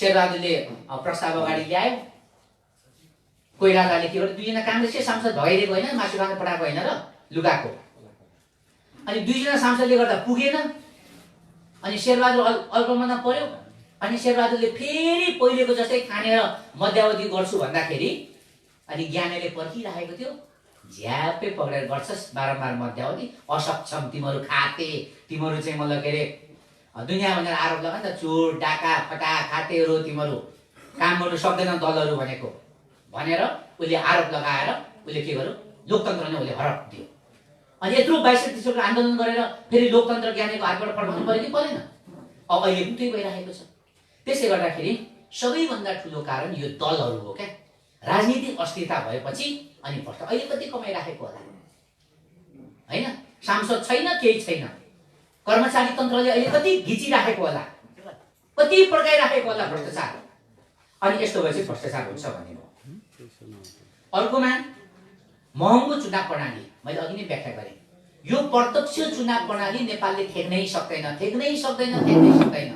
शेरबहादुरले प्रस्ताव अगाडि ल्यायो, कोइरालाले के गर्यो, दुईजना काङ्ग्रेसकै सांसद भइदिएको होइन, मासु खान पठाएको होइन र लुगाको। अनि दुईजना सांसदले गर्दा पुगेन, अनि शेरबहादुर अल्पमतमा पर्यो। अनि शेरबहादुरले फेरि पहिलेको जस्तै खानेर मध्यावधि गर्छु भन्दाखेरि अनि ज्ञानेले पर्खिरहेको थियो, झ्यापै पक्रेर गर्छस् बारम्बार मध्यावधि, असक्षम तिमीहरू, खाते तिमीहरू चाहिँ मतलब के अरे दुनियाँ भनेर आरोप लगा नि त, चोर डाका फटा खातेहरू तिमीहरू, काम गर्नु सक्दैन दलहरू भनेको भनेर उसले आरोप लगाएर उसले के गर्यो, लोकतन्त्र नै उसले हडप दियो। अनि यत्रो 22-23 आन्दोलन गरेर फेरि लोकतन्त्र ज्ञानेको हातबाट फर्काउनु पर्यो कि परेन? अब अहिले उतै भइरहेको छ। त्यसले गर्दाखेरि सबैभन्दा ठुलो कारण यो दलहरू हो क्या। राजनीतिक अस्थिरता भएपछि अनि भ्रष्ट अहिले कति कमाइराखेको होला होइन, सांसद छैन, केही छैन, कर्मचारी तन्त्रले अहिले कति घिचिराखेको होला, कति पड्काइराखेको होला भ्रष्टाचार। अनि यस्तो भएपछि भ्रष्टाचार हुन्छ भन्ने हो। अर्कोमा महँगो चुनाव प्रणाली, मैले अघि नै व्याख्या गरेँ। यो प्रत्यक्ष चुनाव प्रणाली नेपालले थेक्नै सक्दैन, थेक्नै सक्दैन, थेक्नै सक्दैन।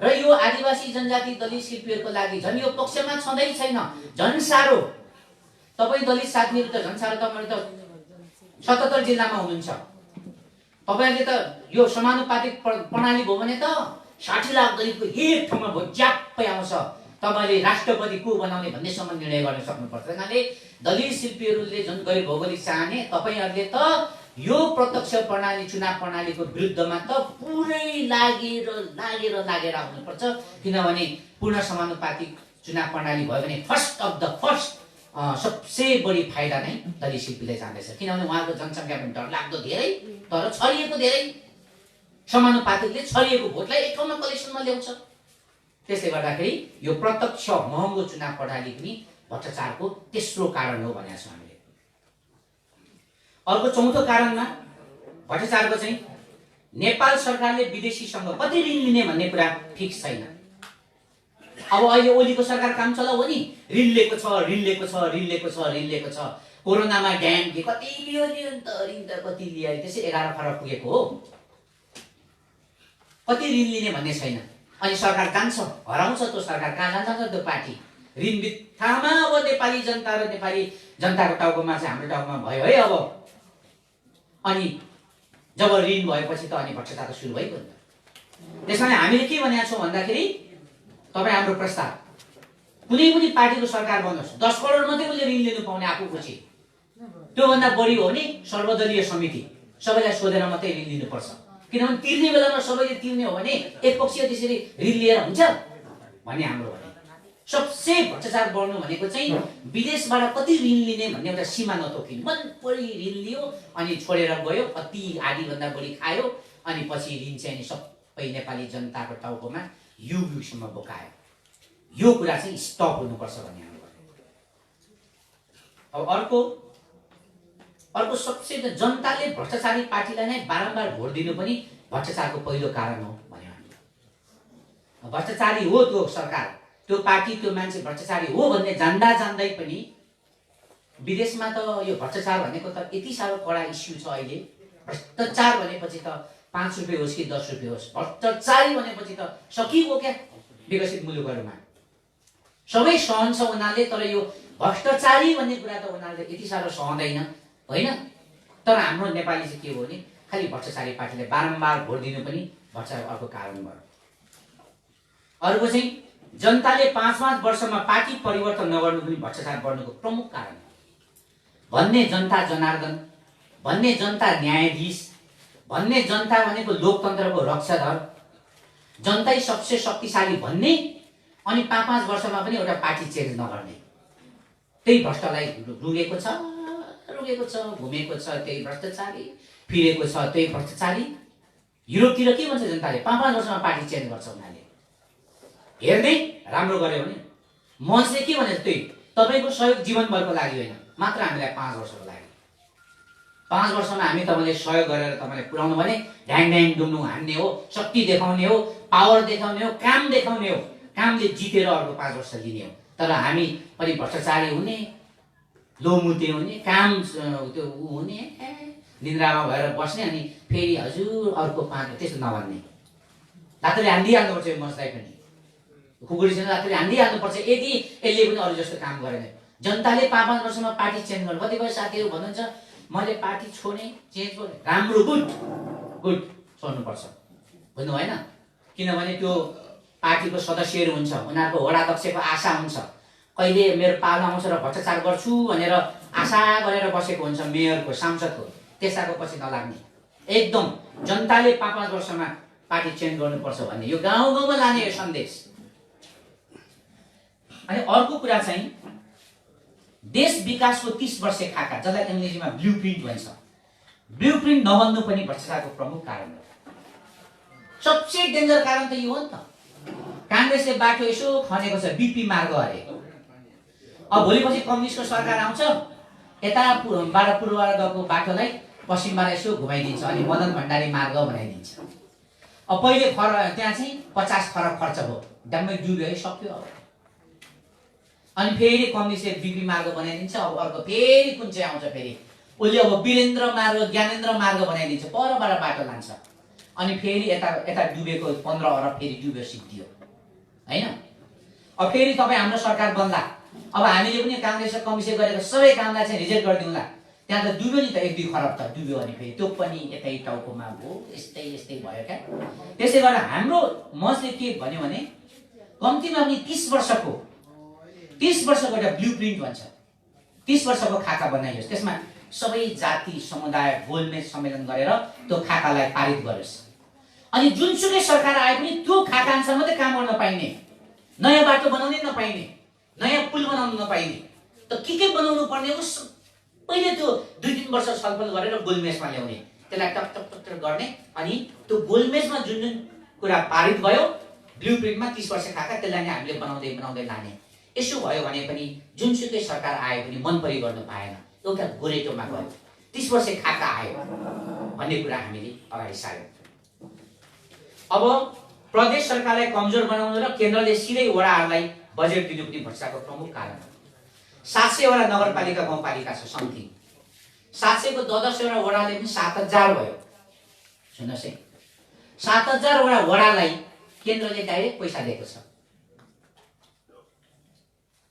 र यो आदिवासी जनजाति दलित शिल्पीहरूको लागि झन् यो पक्षमा छँदै छैन, झन् साह्रो। तपाईँ दलित साथीहरू त झन् साह्रो, तपाईँ त 77 जिल्लामा हुनुहुन्छ, तपाईँहरूले त यो समानुपातिक प्रणाली भयो भने त 60 लाख दलितको एक ठाउँमा ज्याप्पै आउँछ, तपाईँले राष्ट्रपति को बनाउने भन्नेसम्म निर्णय गर्न सक्नुपर्छ। त्यसैले दलित शिल्पीहरूले जुन गरी भौगोलिक चाहने, तपाईँहरूले त यो प्रत्यक्ष प्रणाली चुनाव प्रणालीको विरुद्धमा त पुरै लागेर आउनुपर्छ। किनभने पूर्ण समानुपातिक चुनाव प्रणाली भयो भने फर्स्ट अफ द फर्स्ट सबसे बढी फाइदा नै दलित शिल्पीले चाहँदैछ। किनभने उहाँको जनसङ्ख्या पनि डरलाग्दो धेरै, तर छरिएको धेरै, समानुपातिकले छरिएको भोटलाई एक ठाउँमा कलेक्सनमा ल्याउँछ। त्यसले गर्दाखेरि यो प्रत्यक्ष महँगो चुनाव प्रणाली पनि भ्रष्टाचारको तेस्रो कारण हो भनेको छौँ हामीले। अर्को चौथो कारणमा भ्रष्टाचारको चाहिँ नेपाल सरकारले विदेशीसँग कति ऋण लिने भन्ने कुरा फिक्स छैन। अब अहिले ओलीको सरकार काम चलाउ हो नि, ऋण लिएको छ। कोरोनामा ड्याम के कति लियो नि त, ऋण त कति लियो, त्यसै 11 खरब पुगेको हो। कति ऋण लिने भन्ने छैन। अनि सरकार जान्छ, हराउँछ त्यो सरकार, कहाँ जान्छ त्यो पार्टी, ऋण बित्थामा। अब नेपाली जनता र नेपाली जनताको टाउकोमा चाहिँ हाम्रो टाउकोमा भयो है अब। अनि जब ऋण भएपछि त अनि भ्रष्टाचार सुरु भइगयो नि त। त्यसैले हामीले के भनेका छौँ भन्दाखेरि, तपाईँ हाम्रो प्रस्ताव, कुनै पनि पार्टीको सरकार बन्नुहोस्, 10 करोड मात्रै उसले ऋण लिनु पाउने आफू खुसी, त्योभन्दा बढी हो भने सर्वदलीय समिति सबैलाई सोधेर मात्रै ऋण लिनुपर्छ। किनभने तिर्ने बेलामा सबैले तिर्ने हो भने एकपक्षीय त्यसरी ऋण लिएर हुन्छ भन्ने हाम्रो भनाइ। सबसे भ्रष्टाचार बढ्नु भनेको चाहिँ विदेशबाट कति ऋण लिने भन्ने एउटा सीमा नतोकिनु। मन परी ऋण लियो अनि छोडेर गयो, कति आधीभन्दा बढी खायो, अनि पछि ऋण चाहिँ सबै नेपाली जनताको टाउकोमा युगसम्म बोकायो। यो कुरा चाहिँ स्टप हुनुपर्छ भन्ने हाम्रो भनाइ। अब अर्को सबसे जनताले भ्रष्टाचारी पार्टीलाई नै बारम्बार भोट दिनु पनि भ्रष्टाचारको पहिलो कारण हो भन्यो हामीले। भ्रष्टाचारी हो त्यो सरकार, त्यो पार्टी, त्यो मान्छे भ्रष्टाचारी हो भन्ने जान्दै पनि विदेशमा त यो भ्रष्टाचार भनेको त यति साह्रो कडा इस्यु छ अहिले। भ्रष्टाचार भनेपछि त 5 रुपियाँ होस् कि 10 रुपियाँ होस्, भ्रष्टाचारी भनेपछि त सकिगयो क्या। विकसित मुलुकहरूमा सबै सहन्छ उनीहरूले, तर यो भ्रष्टाचारी भन्ने कुरा त उनीहरूले यति साह्रो सहँदैन होइन। तर हाम्रो नेपाली चाहिँ के हो भने खालि भ्रष्टाचारी पार्टीलाई बारम्बार भोट दिनु पनि भ्रष्टाचार अर्को कारण भयो। अर्को चाहिँ जनताले 5-5 वर्षमा पार्टी परिवर्तन नगर्नु पनि भ्रष्टाचार बढ्नुको प्रमुख कारण हो। भन्ने जनता जनार्दन, भन्ने जनता न्यायाधीश, भन्ने जनता भनेको लोकतन्त्रको रक्षाधर, जनतै सबसे शक्तिशाली भन्ने, अनि 5-5 वर्षमा पनि एउटा पार्टी चेन्ज नगर्ने, त्यही भ्रष्टलाई रुगेको छ, घुमेको छ त्यही भ्रष्टाचारी, फिरेको छ त्यही भ्रष्टाचारी। युरोपतिर के भन्छ जनताले, 5-5 वर्षमा पार्टी चेन्ज गर्छ उनीहरूले। हेर्दै राम्रो गर्यो भने मञ्चले के भन्छ, त्यही तपाईँको सहयोग जीवनभरको लागि होइन, मात्र हामीलाई 5 वर्षको लागि। 5 वर्षमा हामी तपाईँले सहयोग गरेर तपाईँलाई पुर्याउनु भने ढ्याङ डुम्नु हान्ने हो, शक्ति देखाउने हो, पावर देखाउने हो, काम देखाउने हो, कामले जितेर अर्को 5 वर्ष लिने हो। तर हामी पनि भ्रष्टाचारी हुने, लोमुते हुने, काम त्यो हुने, निन्द्रामा भएर बस्ने, अनि फेरि हजुर अर्को 5 त्यस्तो नभन्ने। लातले हान्दिहाल्नुपर्छ यो मञ्चलाई पनि। खुकुरीसँग आफूले हान्दिहाल्नुपर्छ यदि यसले पनि अरू जस्तो काम गरेन। जनताले 5-5 वर्षमा पार्टी चेन्ज गर्नु। कतिपय साथीहरू भन्नुहुन्छ मैले पार्टी छोड्ने चेन्ज गर्ने, राम्रो, गुड छोड्नुपर्छ भन्नु भएन। किनभने त्यो पार्टीको सदस्यहरू हुन्छ, उनीहरूको वडाध्यक्षको आशा हुन्छ कहिले मेरो पालो आउँछ र भ्रष्टाचार गर्छु भनेर आशा गरेर बसेको हुन्छ मेयरको, सांसदको। त्यसको पछि नलाग्ने, एकदम जनताले 5-5 वर्षमा पार्टी चेन्ज गर्नुपर्छ भन्ने यो गाउँ गाउँमा लाने यो सन्देश। अनि अर्को कुरा चाहिँ देश विकासको 30 वर्ष खाका, जसलाई अङ्ग्रेजीमा ब्लुप्रिन्ट भन्छ, ब्लुप्रिन्ट नबन्नु पनि भ्रष्टाचारको प्रमुख कारण हो। सबसे डेन्जर कारण त यो हो नि त। काङ्ग्रेसले बाटो यसो खनेको छ, बीपी मार्ग अरे। अब भोलिपछि कम्युनिस्टको सरकार आउँछ, यताबाट पूर्वबाट गएको बाटोलाई पश्चिमबाट यसो घुमाइदिन्छ अनि मदन भण्डारी मार्ग बनाइदिन्छ। अब पहिले त्यहाँ चाहिँ 50 खरब खर्च भयो, डम्मै डुब्यो, सक्यो। अब अनि फेरि कम्युनिस्टले बीपी मार्ग बनाइदिन्छ। अब अर्को फेरि कुन चाहिँ आउँछ, फेरि उसले अब वीरेन्द्र मार्ग, ज्ञानेन्द्र मार्ग बनाइदिन्छ, परबाट बाटो लान्छ। अनि फेरि यता डुबेको 15 अरब फेरि डुब्यो, सिद्धियो हैन। अब फेरि तपाईँ हाम्रो सरकार बन्दा अब हामीले पनि काङ्ग्रेस र कम्युनिस्टले गरेको सबै कामलाई चाहिँ रिजेक्ट गरिदिउँला। त्यहाँ त डुब्यो नि त, 1-2 खरब त डुब्यो। अनि फेरि त्यो पनि यतै टाउकोमा भयो, यस्तै भयो क्या। त्यसै गरेर हाम्रो मजले के भन्यो भने कम्तीमा पनि 30 वर्षको एउटा ब्लुप्रिन्ट भन्छ, 30 वर्षको खाका बनाइयोस्। त्यसमा सबै जाति समुदाय गोलमेज सम्मेलन गरेर त्यो खाकालाई पारित गरोस्। अनि जुनसुकै सरकार आए पनि त्यो खाका अनुसार मात्रै काम गर्न पाइने, नयाँ बाटो बनाउनै नपाइने, नयाँ पुल बनाउनु नपाइने, त के बनाउनु पर्ने हो पहिले त्यो 2-3 वर्ष छलफल गरेर गोलमेजमा ल्याउने, त्यसलाई टक गर्ने। अनि त्यो गोलमेजमा जुन कुरा पारित भयो ब्लुप्रिन्टमा 30 वर्ष खाका, त्यसलाई नै हामीले बनाउँदै लाने। यसो भयो भने पनि जुनसुकै सरकार आए पनि मन परि गर्न पाएन, एउटा गोरेटोमा गयो, 30 वर्ष खाका आयो भन्ने कुरा हामीले अगाडि सार्यौं। अब प्रदेश सरकारलाई कमजोर बनाउनु र केन्द्रले सिधै वडाहरूलाई बजेट दिनु पनि भ्रष्टाचारको प्रमुख कारण हो। 700 वटा नगरपालिका गाउँपालिका छ समथिङ, 700 को 10 वटा वडाले पनि 7000 भयो। सुन्नुहोस् है, 7000 वटा वडालाई केन्द्रले डाइरेक्ट पैसा दिएको छ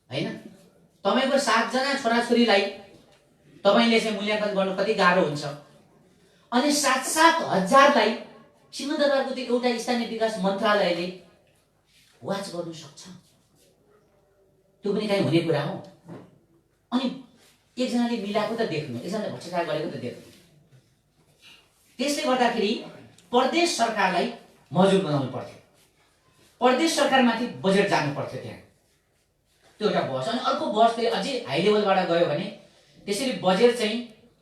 हैन। तपाईको 7 जना छोराछोरीलाई तपाईले चाहिँ मूल्याङ्कन गर्नु कति गाह्रो हुन्छ। अनि 7-7 हजारलाई सिंहदरबारको त्यो एउटा स्थानीय विकास मन्त्रालयले वाच गर्नु सक्छ, त्यो पनि कहीँ हुने कुरा हो। अनि एकजनाले मिलाएको त देख्नु, एकजनाले भ्रष्टाचार गरेको त देख्नु। त्यसले गर्दाखेरि प्रदेश सरकारलाई मजबुत बनाउनु पर्थ्यो, प्रदेश सरकारमाथि बजेट जानु पर्थ्यो त्यहाँ, त्यो एउटा बहस। अनि अर्को बहसले अझै हाई लेभलबाट गयो भने त्यसरी बजेट चाहिँ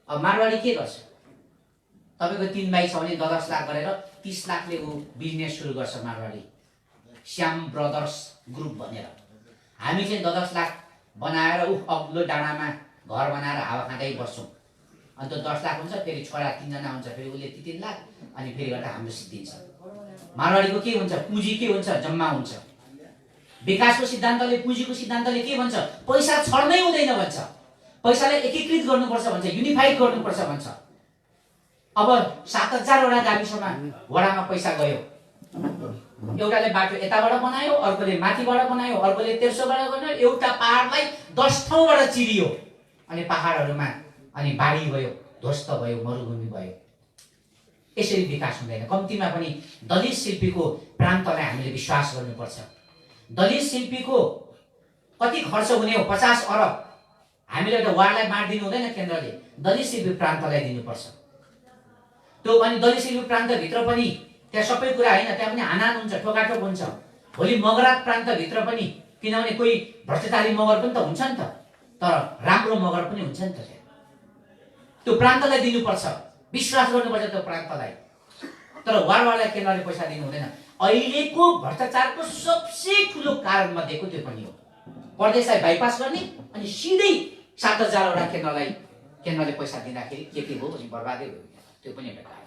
अब मारवाडी के गर्छ, तपाईको 3 भाइ छ भने 10 लाख गरेर 30 लाखले ऊ बिजनेस सुरु गर्छ मारवाडी, श्याम ब्रदर्स ग्रुप भनेर। हामी चाहिँ 10 लाख बनाएर अग्लो डाँडामा घर बनाएर हावा खाँदै बस्छौँ। अनि त्यो 10 लाख हुन्छ, फेरि छोरा 3 जना हुन्छ, फेरि उसले 3 लाख, अनि फेरि गर्दा हाम्रो सिद्धिन्छ। मारवाडीको के हुन्छ, पुँजी के हुन्छ, जम्मा हुन्छ। विकासको सिद्धान्तले, पुँजीको सिद्धान्तले के भन्छ, पैसा छड्नै हुँदैन भन्छ, पैसालाई एकीकृत गर्नुपर्छ भन्छ, युनिफाइड गर्नुपर्छ भन्छ। अब 7000 वटा गाविसमा वडामा पैसा गयो, एउटाले बाटो यताबाट बनायो, अर्कोले माथिबाट बनायो, अर्कोले तेर्सोबाट बनायो, एउटा पहाडलाई 10 ठाउँबाट चिरियो, अनि पहाडहरुमा अनि बाढी भयो, ध्वस्त भयो, मरुभूमि भयो। यसरी विकास हुँदैन। कम्तीमा पनि दलित शिल्पीको प्रान्तलाई हामीले विश्वास गर्नुपर्छ। दलित शिल्पीको कति खर्च हुने हो, 50 अरब हामीले एउटा वार्डलाई बाँडिदिनु हुँदैन, केन्द्रले दलित शिल्पी प्रान्तलाई दिनुपर्छ। त्यो अनि दलित शिल्पी प्रान्तभित्र पनि त्यहाँ सबै कुरा हैन, त्यहाँ पनि हानाहान हुन्छ, ठोकाठोक हुन्छ। भोलि मगरात प्रान्तभित्र पनि, किनभने कोही भ्रष्टाचारी मगर पनि त हुन्छ नि त, तर राम्रो मगर पनि हुन्छ नि त। त्यो प्रान्तलाई दिनुपर्छ, विश्वास गर्नुपर्छ त्यो प्रान्तलाई। तर वारवारलाई केन्द्रले पैसा दिनु हुँदैन। अहिलेको भ्रष्टाचारको सबसे ठुलो कारण मध्येको त्यो पनि हो। प्रदेशलाई बाइपास गर्ने अनि सिधै 7000 वटा केन्द्रले पैसा दिँदाखेरि के भयो भने बर्बादै भयो, त्यो पनि एउटा कारण।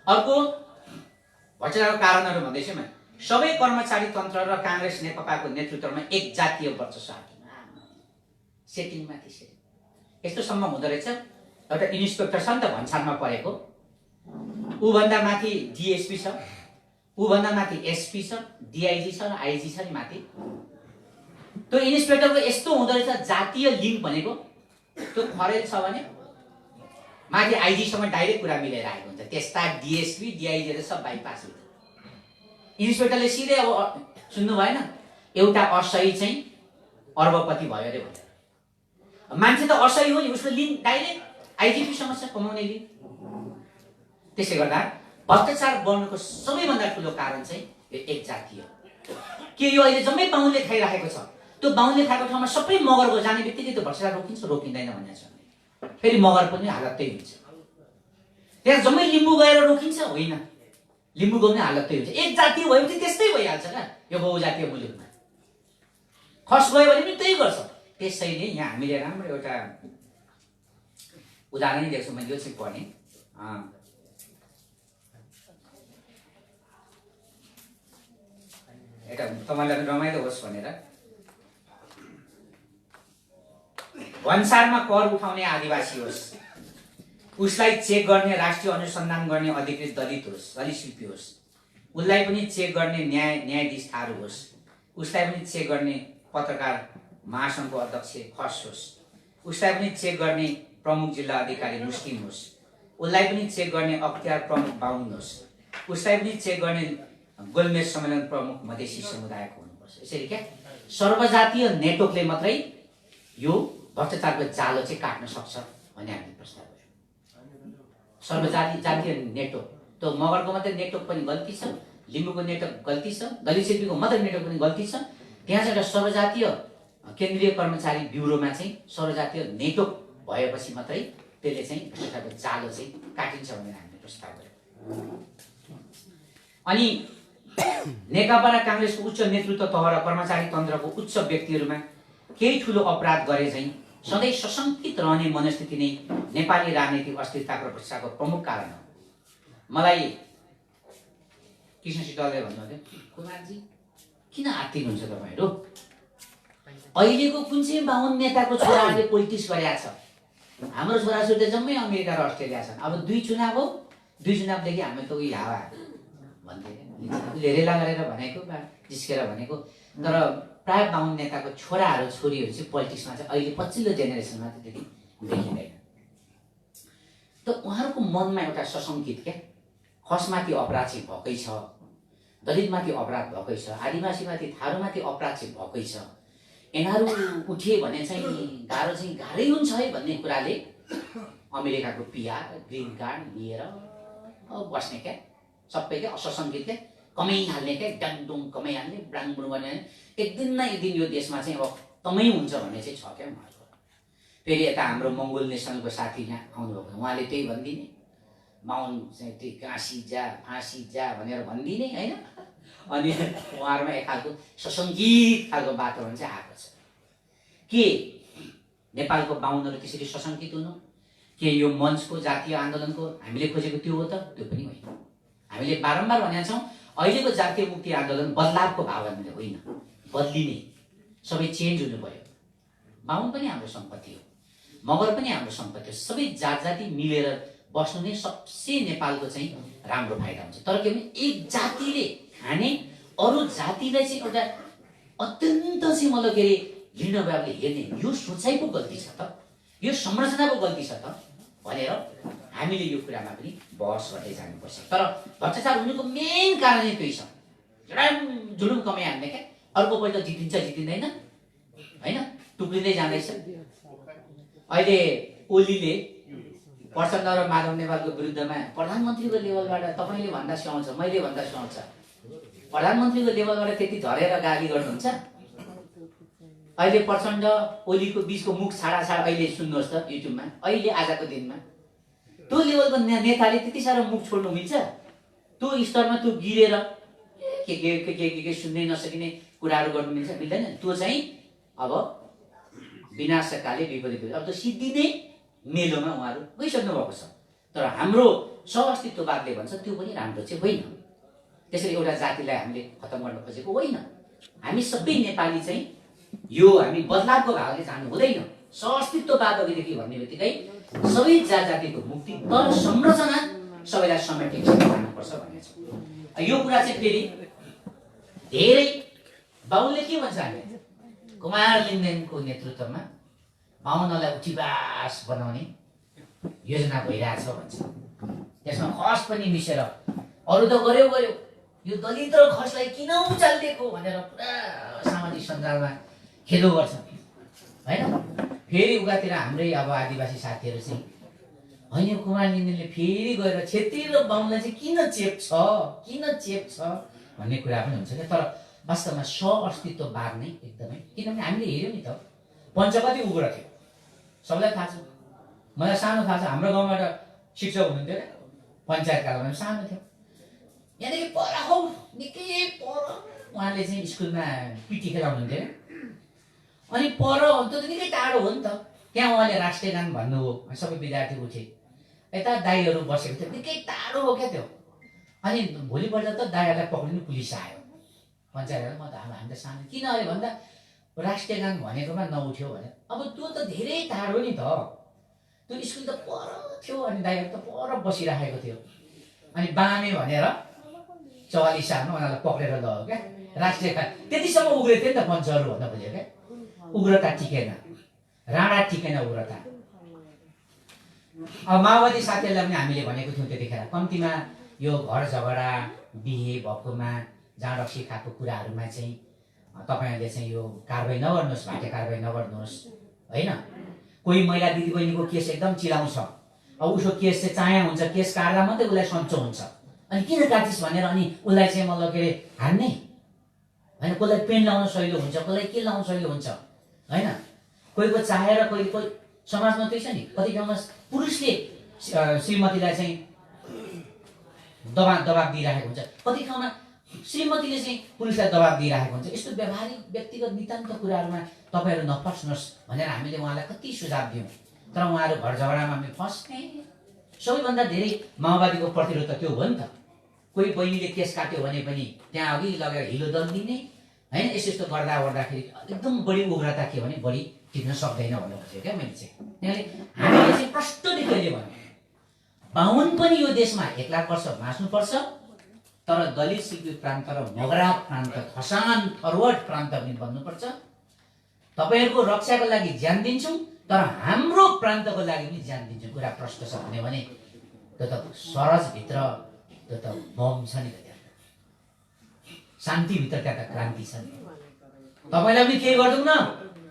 अर्को भ्रष्टाचारको कारणहरू भन्दैछु म, सबै कर्मचारी तन्त्र र कांग्रेस नेकपाको नेतृत्वमा एक जातीय वर्चस्व हाकिम, सेटिङमा त्यसरी यस्तो सम्म हुँदो रहेछ। एउटा इन्स्पेक्टर छ नि त भन्सारमा परेको, ऊ भन्दा माथि डीएसपी छ, ऊभन्दा माथि एसपी छ, डिआइजी छ र आइजी छ नि माथि। त्यो इन्सपेक्टरको यस्तो हुँदो रहेछ जातीय लिङ्क भनेको त्यो खरेल छ भने माथि आइजीसँग डाइरेक्ट कुरा मिलेर आएको हुन्छ। त्यस्ता डिएसपी डिआइजीहरू सब बाइपास हुन्छ। इन्सपेक्टरले सिधै अब सुन्नु भएन एउटा असही चाहिँ अर्बपति भयो अरे भनेर। मान्छे त असही हो नि, उसको लिङ्क डाइरेक्ट आइजिपीसँग छ, कमाउने लिङ्क। त्यसले गर्दा भ्रष्टाचार बढ्नुको सबैभन्दा ठुलो कारण चाहिँ यो एक जातीय के यो अहिले जम्मै बाहुनले खाइराखेको छ। त्यो बाहुनले खाएको ठाउँमा सबै मगरको जाने बित्तिकै त्यो भ्रष्टाचार रोकिन्छ रोकिँदैन भन्ने छ। फेरि मगर पनि हालत त्यही हुन्छ। त्यहाँ जम्मै लिम्बू गएर रोकिन्छ होइन, लिम्बूको पनि हालत त्यही हुन्छ। एक जातीय भएपछि त्यस्तै भइहाल्छ क्या यो बहुजातीय मुलुकमा। खस गयो भने पनि त्यही गर्छ। त्यसैले यहाँ हामीले राम्रो एउटा उदाहरण देख्छौँ। मैले यो चाहिँ पढेँ, एउटा तपाईँलाई पनि रमाइलो होस् भनेर। भन्सारमा कर उठाउने आदिवासी होस्, उसलाई चेक गर्ने राष्ट्रिय अनुसन्धान गर्ने अधिकृत दलित होस्, दलित शिल्पी होस्, उसलाई पनि चेक गर्ने न्यायाधीश थारू होस्, उसलाई पनि चेक गर्ने पत्रकार महासङ्घको अध्यक्ष खस होस्, उसलाई पनि चेक गर्ने प्रमुख जिल्ला अधिकारी मुस्लिम होस्, उसलाई पनि चेक गर्ने अख्तियार प्रमुख बाहुन होस्, उसलाई पनि चेक गर्ने गोलमेज सम्मेलन प्रमुख मधेसी समुदायको हुनुपर्छ। यसरी क्या सर्वजातीय नेटवर्कले मात्रै यो भ्रष्टाचारको जालो चाहिँ काट्न सक्छ भन्ने हामीले प्रस्ताव गर्यौँ। सर्वजातीय नेटवर्क त्यो मगरको मात्रै नेटवर्क पनि गल्ती छ, लिम्बूको नेटवर्क गल्ती छ, दलित शिल्पीको मात्रै नेटवर्क पनि गल्ती छ। त्यहाँ चाहिँ एउटा सर्वजातीय केन्द्रीय कर्मचारी ब्युरोमा चाहिँ सर्वजातीय नेटवर्क भएपछि मात्रै त्यसले चाहिँ भ्रष्टाचारको जालो चाहिँ काटिन्छ भनेर हामीले प्रस्ताव गर्यौँ। अनि नेकपा र काङ्ग्रेसको उच्च नेतृत्व तह र कर्मचारी तन्त्रको उच्च व्यक्तिहरूमा केही ठुलो अपराध गरे चाहिँ सधैँ सशङ्कित रहने मनस्थिति नै नेपाली राजनीतिक अस्थिरताको भ्रष्टाचारको प्रमुख कारण हो। मलाई कृष्ण सिटलले भन्नुहुन्थ्यो, कुमारजी किन आत्तिनुहुन्छ तपाईँहरू? अहिलेको कुन चाहिँ बाहुन नेताको छोराहरूले पोलिटिक्स गरेका छ? हाम्रो छोराछोरी त जम्मै अमेरिका र अस्ट्रेलिया छन्। अब दुई चुनाव हो, दुई चुनावदेखि हामी त उही हावा भन्थे, उसले रेला गरेर भनेको बा जिस्केर भनेको। तर प्राय बाहुन नेताको छोराहरू छोरीहरू चाहिँ पोलिटिक्समा चाहिँ अहिले पछिल्लो जेनेरेसनमा चाहिँ त्यति देखिँदैन। त उहाँहरूको मनमा एउटा सशङ्कित क्या खसमाथि अपराध चाहिँ भएकै छ, दलितमाथि अपराध भएकै छ, आदिवासीमाथि थारूमाथि अपराध चाहिँ भएकै छ। यिनीहरू उठे भने चाहिँ गाह्रो चाहिँ गाह्रै हुन्छ है भन्ने कुराले अमेरिकाको पिआर ग्रिन कार्ड लिएर बस्ने क्या सबै क्या असशङ्कित क्या कमाइहाल्ने क्या डाङडुङ कमाइहाल्ने ब्राङबुङ गर्ने। एक दिन न एक दिन यो देशमा चाहिँ अब तमै हुन्छ भन्ने चाहिँ छ क्या उहाँहरूको। फेरि यता हाम्रो मङ्गोल नेसनलको साथी यहाँ आउनुभएको, उहाँले त्यही भनिदिने बाहुन चाहिँ त्यही काँसी जा फाँसी जा भनेर भनिदिने होइन। अनि उहाँहरूमा एक खालको सशङ्कित खालको वातावरण चाहिँ आएको छ। के नेपालको बाहुनहरू त्यसरी सशङ्कित हुनु? के यो मञ्चको जातीय आन्दोलनको हामीले खोजेको त्यो हो त? त्यो पनि होइन। हामीले बारम्बार भनेका छौँ अहिलेको जातीय मुक्ति आन्दोलन बदलावको भावनाले होइन, बदलिने सबै चेन्ज हुनु पर्यो। बाहुन पनि हाम्रो सम्पत्ति हो, मगर पनि हाम्रो सम्पत्ति हो। सबै जाति मिलेर बस्नु नै सबसे नेपालको चाहिँ राम्रो फाइदा हुन्छ। तर के भने एक जातिले खाने अरू जातिलाई चाहिँ एउटा अत्यन्त चाहिँ मतलब के अरे घृणा भावले हेर्ने यो सोचाइ पो गल्ती छ त, यो संरचनाको गल्ती छ त भनेर हामीले यो कुरामा पनि बहस गर्दै जानुपर्छ। तर भ्रष्टाचार हुनुको मेन कारण नै त्यही छ, जुलुम कमाइहाल्ने क्या। अर्कोपल्ट जितिन्छ जितिँदैन होइन, टुक्रिँदै जाँदैछ। अहिले ओलीले प्रचण्ड र माधव नेपालको विरुद्धमा प्रधानमन्त्रीको लेभलबाट तपाईँले भन्दा सुहाउँछ, मैले भन्दा सुहाउँछ, प्रधानमन्त्रीको लेभलबाट त्यति झरेर गाली गर्नुहुन्छ। अहिले प्रचण्ड ओलीको बिचको मुख छाडा अहिले सुन्नुहोस् त युट्युबमा, अहिले आजको दिनमा त्यो लेभलको नेताले त्यति साह्रो मुख छोड्नु मिल्छ? त्यो स्तरमा त्यो गिरेर के सुन्नै नसकिने कुराहरू गर्नु मिल्छ? मिल्दैन। त्यो चाहिँ अब विनाशकाले विपरीत अब त सिद्धिने मेलोमा उहाँहरू गइसक्नु भएको छ। तर हाम्रो सहअस्तित्ववादले भन्छ त्यो पनि राम्रो चाहिँ होइन। त्यसरी एउटा जातिलाई हामीले खत्तम गर्न खोजेको होइन। हामी सबै नेपाली चाहिँ यो हामी बदलावको भावले जानु हुँदैन। सहअस्तित्ववाद अघिदेखि भन्ने बित्तिकै सबै जातिको मुक्ति, तर संरचना सबैलाई समेटेर जानुपर्छ भन्ने छ। यो कुरा चाहिँ फेरि धेरै बाहुनले के भन्छ हामी कुमार लिङ्गदेनको नेतृत्वमा बाहुनलाई उठीबास बनाउने योजना भइरहेछ भन्छ। त्यसमा खस पनि मिसेर अरू त गर्यो यो दलित र खसलाई किन उचालिदिएको भनेर पुरा सामाजिक सञ्जालमा खेलो गर्छ होइन। फेरि उकातिर हाम्रै अब आदिवासी साथीहरू चाहिँ होइन कुमार लिङ्गदेनले फेरि गएर छेत्री र बाहुनलाई चाहिँ किन चेप्छ भन्ने कुरा पनि हुन्छ क्या। तर वास्तवमा अस्तित्ववाद नै एकदमै, किनभने हामीले हेऱ्यौँ नि त पञ्चकति उग्र थियो, सबैलाई थाहा छ। मलाई सानो थाहा छ, हाम्रो गाउँबाट शिक्षक हुनुहुन्थ्यो क्या, पञ्चायत कालमा सानो थियो, यहाँदेखि पर हौ निकै पर उहाँले चाहिँ स्कुलमा पिटी खेलाउनुहुन्थ्यो क्या। अनि पर त्यो त निकै टाढो हो नि त, त्यहाँ उहाँले राष्ट्रिय गान भन्नुभयो, सबै विद्यार्थी उठे, यता दाईहरू बसेको थियो, निकै टाढो हो क्या त्यो। अनि भोलिपल्ट त दाईहरूलाई पक्रिनु पुलिस आयो, पञ्चायतहरू। म त हामी त सानो किन अरे भन्दा राष्ट्रिय गान भनेकोमा नउठ्यो भने। अब त्यो त धेरै टाढो नि त, त्यो स्कुल त पर थियो अनि दाईहरू त पर बसिराखेको थियो। अनि बामे भनेर 44 सालमा उनीहरूलाई पक्रेर लग्यो क्या राष्ट्रिय गान। त्यतिसम्म उग्रेको थियो नि त पञ्चहरू भन्दा बुझ्यो क्या। उग्रता टिकेन, राणा टिकेन उग्रता। अब माओवादी साथीहरूलाई पनि हामीले भनेको थियौँ त्यतिखेर, कम्तीमा यो घर झगडा बिहे भएकोमा जाँड रक्सी खाएको कुराहरूमा चाहिँ तपाईँहरूले चाहिँ यो कारबाही नगर्नुहोस्, भाटे कारबाही नगर्नुहोस् होइन। कोही महिला दिदीबहिनीको केस एकदम चिलाउँछ, अब उसको केस चाहिँ चाया हुन्छ, केस काट्दा मात्रै उसलाई सन्चो हुन्छ, अनि किन काटिस् भनेर अनि उसलाई चाहिँ मतलब के अरे हान्ने होइन। कसलाई पेन लाउनु सहिलो हुन्छ, कसलाई के लाउनु सहिलो हुन्छ होइन। कोहीको चाहेर कोही समाजमा त्यही छ नि, कति ठाउँमा पुरुषले श्रीमतीलाई चाहिँ दबाब दिइराखेको हुन्छ, कति ठाउँमा श्रीमतीले चाहिँ पुरुषलाई दबाब दिइराखेको हुन्छ। यस्तो व्यावहारिक व्यक्तिगत नितान्त कुराहरूमा तपाईँहरू नफस्नुहोस् भनेर हामीले उहाँलाई कति सुझाव दियौँ, तर उहाँहरू घर झगडामा हामी फस्ने। सबैभन्दा धेरै माओवादीको प्रतिरोध त त्यो हो नि त। कोही बहिनीले केस काट्यो भने पनि त्यहाँ अघि लगेर हिलो दलिदिने होइन। यस्तो गर्दा ओर्दाखेरि एकदम बढी उग्रता के भने बढी टिक्न सक्दैन भन्नु खोजेँ क्या मैले चाहिँ। किनभने हामीले चाहिँ प्रष्ट देखिले भन्यो बाहुन पनि यो देशमा 1 लाख वर्ष बाँच्नुपर्छ, तर दलित सिक्किम प्रान्त र मोगरा प्रान्त, खसान फरवर्ड प्रान्त पनि बन्नुपर्छ। तपाईँहरूको रक्षाको लागि ज्यान दिन्छौँ, तर हाम्रो प्रान्तको लागि पनि ज्यान दिन्छौँ। कुरा प्रष्ट छ भने त्यो त सरजभित्र त्यो त बम छ नि त, त्यहाँ शान्तिभित्र त्यहाँ त क्रान्ति छ नि। तपाईँलाई पनि केही गर्दैनौँ न,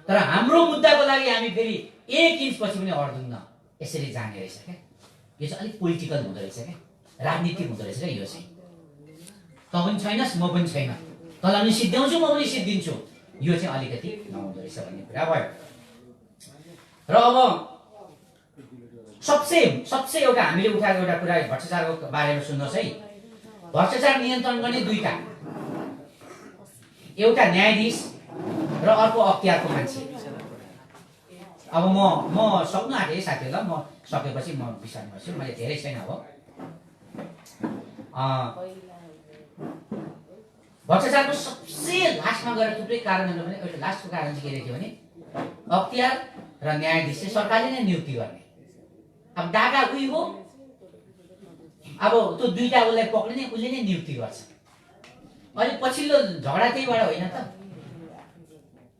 तर हाम्रो मुद्दाको लागि हामी फेरि 1 इन्च पछि पनि अड्दैनौँ। यसरी जाने रहेछ क्या। यो चाहिँ अलिक पोलिटिकल हुँदो रहेछ क्या, राजनीतिक हुँदो रहेछ क्या। यो चाहिँ त पनि छैनस् म पनि छैन, तँलाई पनि सिद्ध्याउँछु म पनि सिद्धिन्छु, यो चाहिँ अलिकति नहुँदो रहेछ भन्ने कुरा भयो। र अब सबसे एउटा हामीले उठाएको एउटा कुरा भ्रष्टाचारको बारेमा सुन्नुहोस् है। भ्रष्टाचार नियन्त्रण गर्ने 2टा, एउटा न्यायाधीश र अर्को अख्तियारको मान्छे। अब म सक्नु आँटेँ साथीहरूलाई, म सकेपछि म विचार गर्छु, मैले धेरै छैन। अब भ्रष्टाचारको सबसे लास्टमा गएर थुप्रै कारणहरू भने एउटा लास्टको कारण चाहिँ के देखियो भने अख्तियार र न्यायाधीश चाहिँ सरकारले नै नियुक्ति गर्ने। अब डाका उही हो, अब त्यो 2टा उसलाई पक्रिने उसले नै नियुक्ति गर्छ। अहिले पछिल्लो झगडा त्यहीबाट होइन त,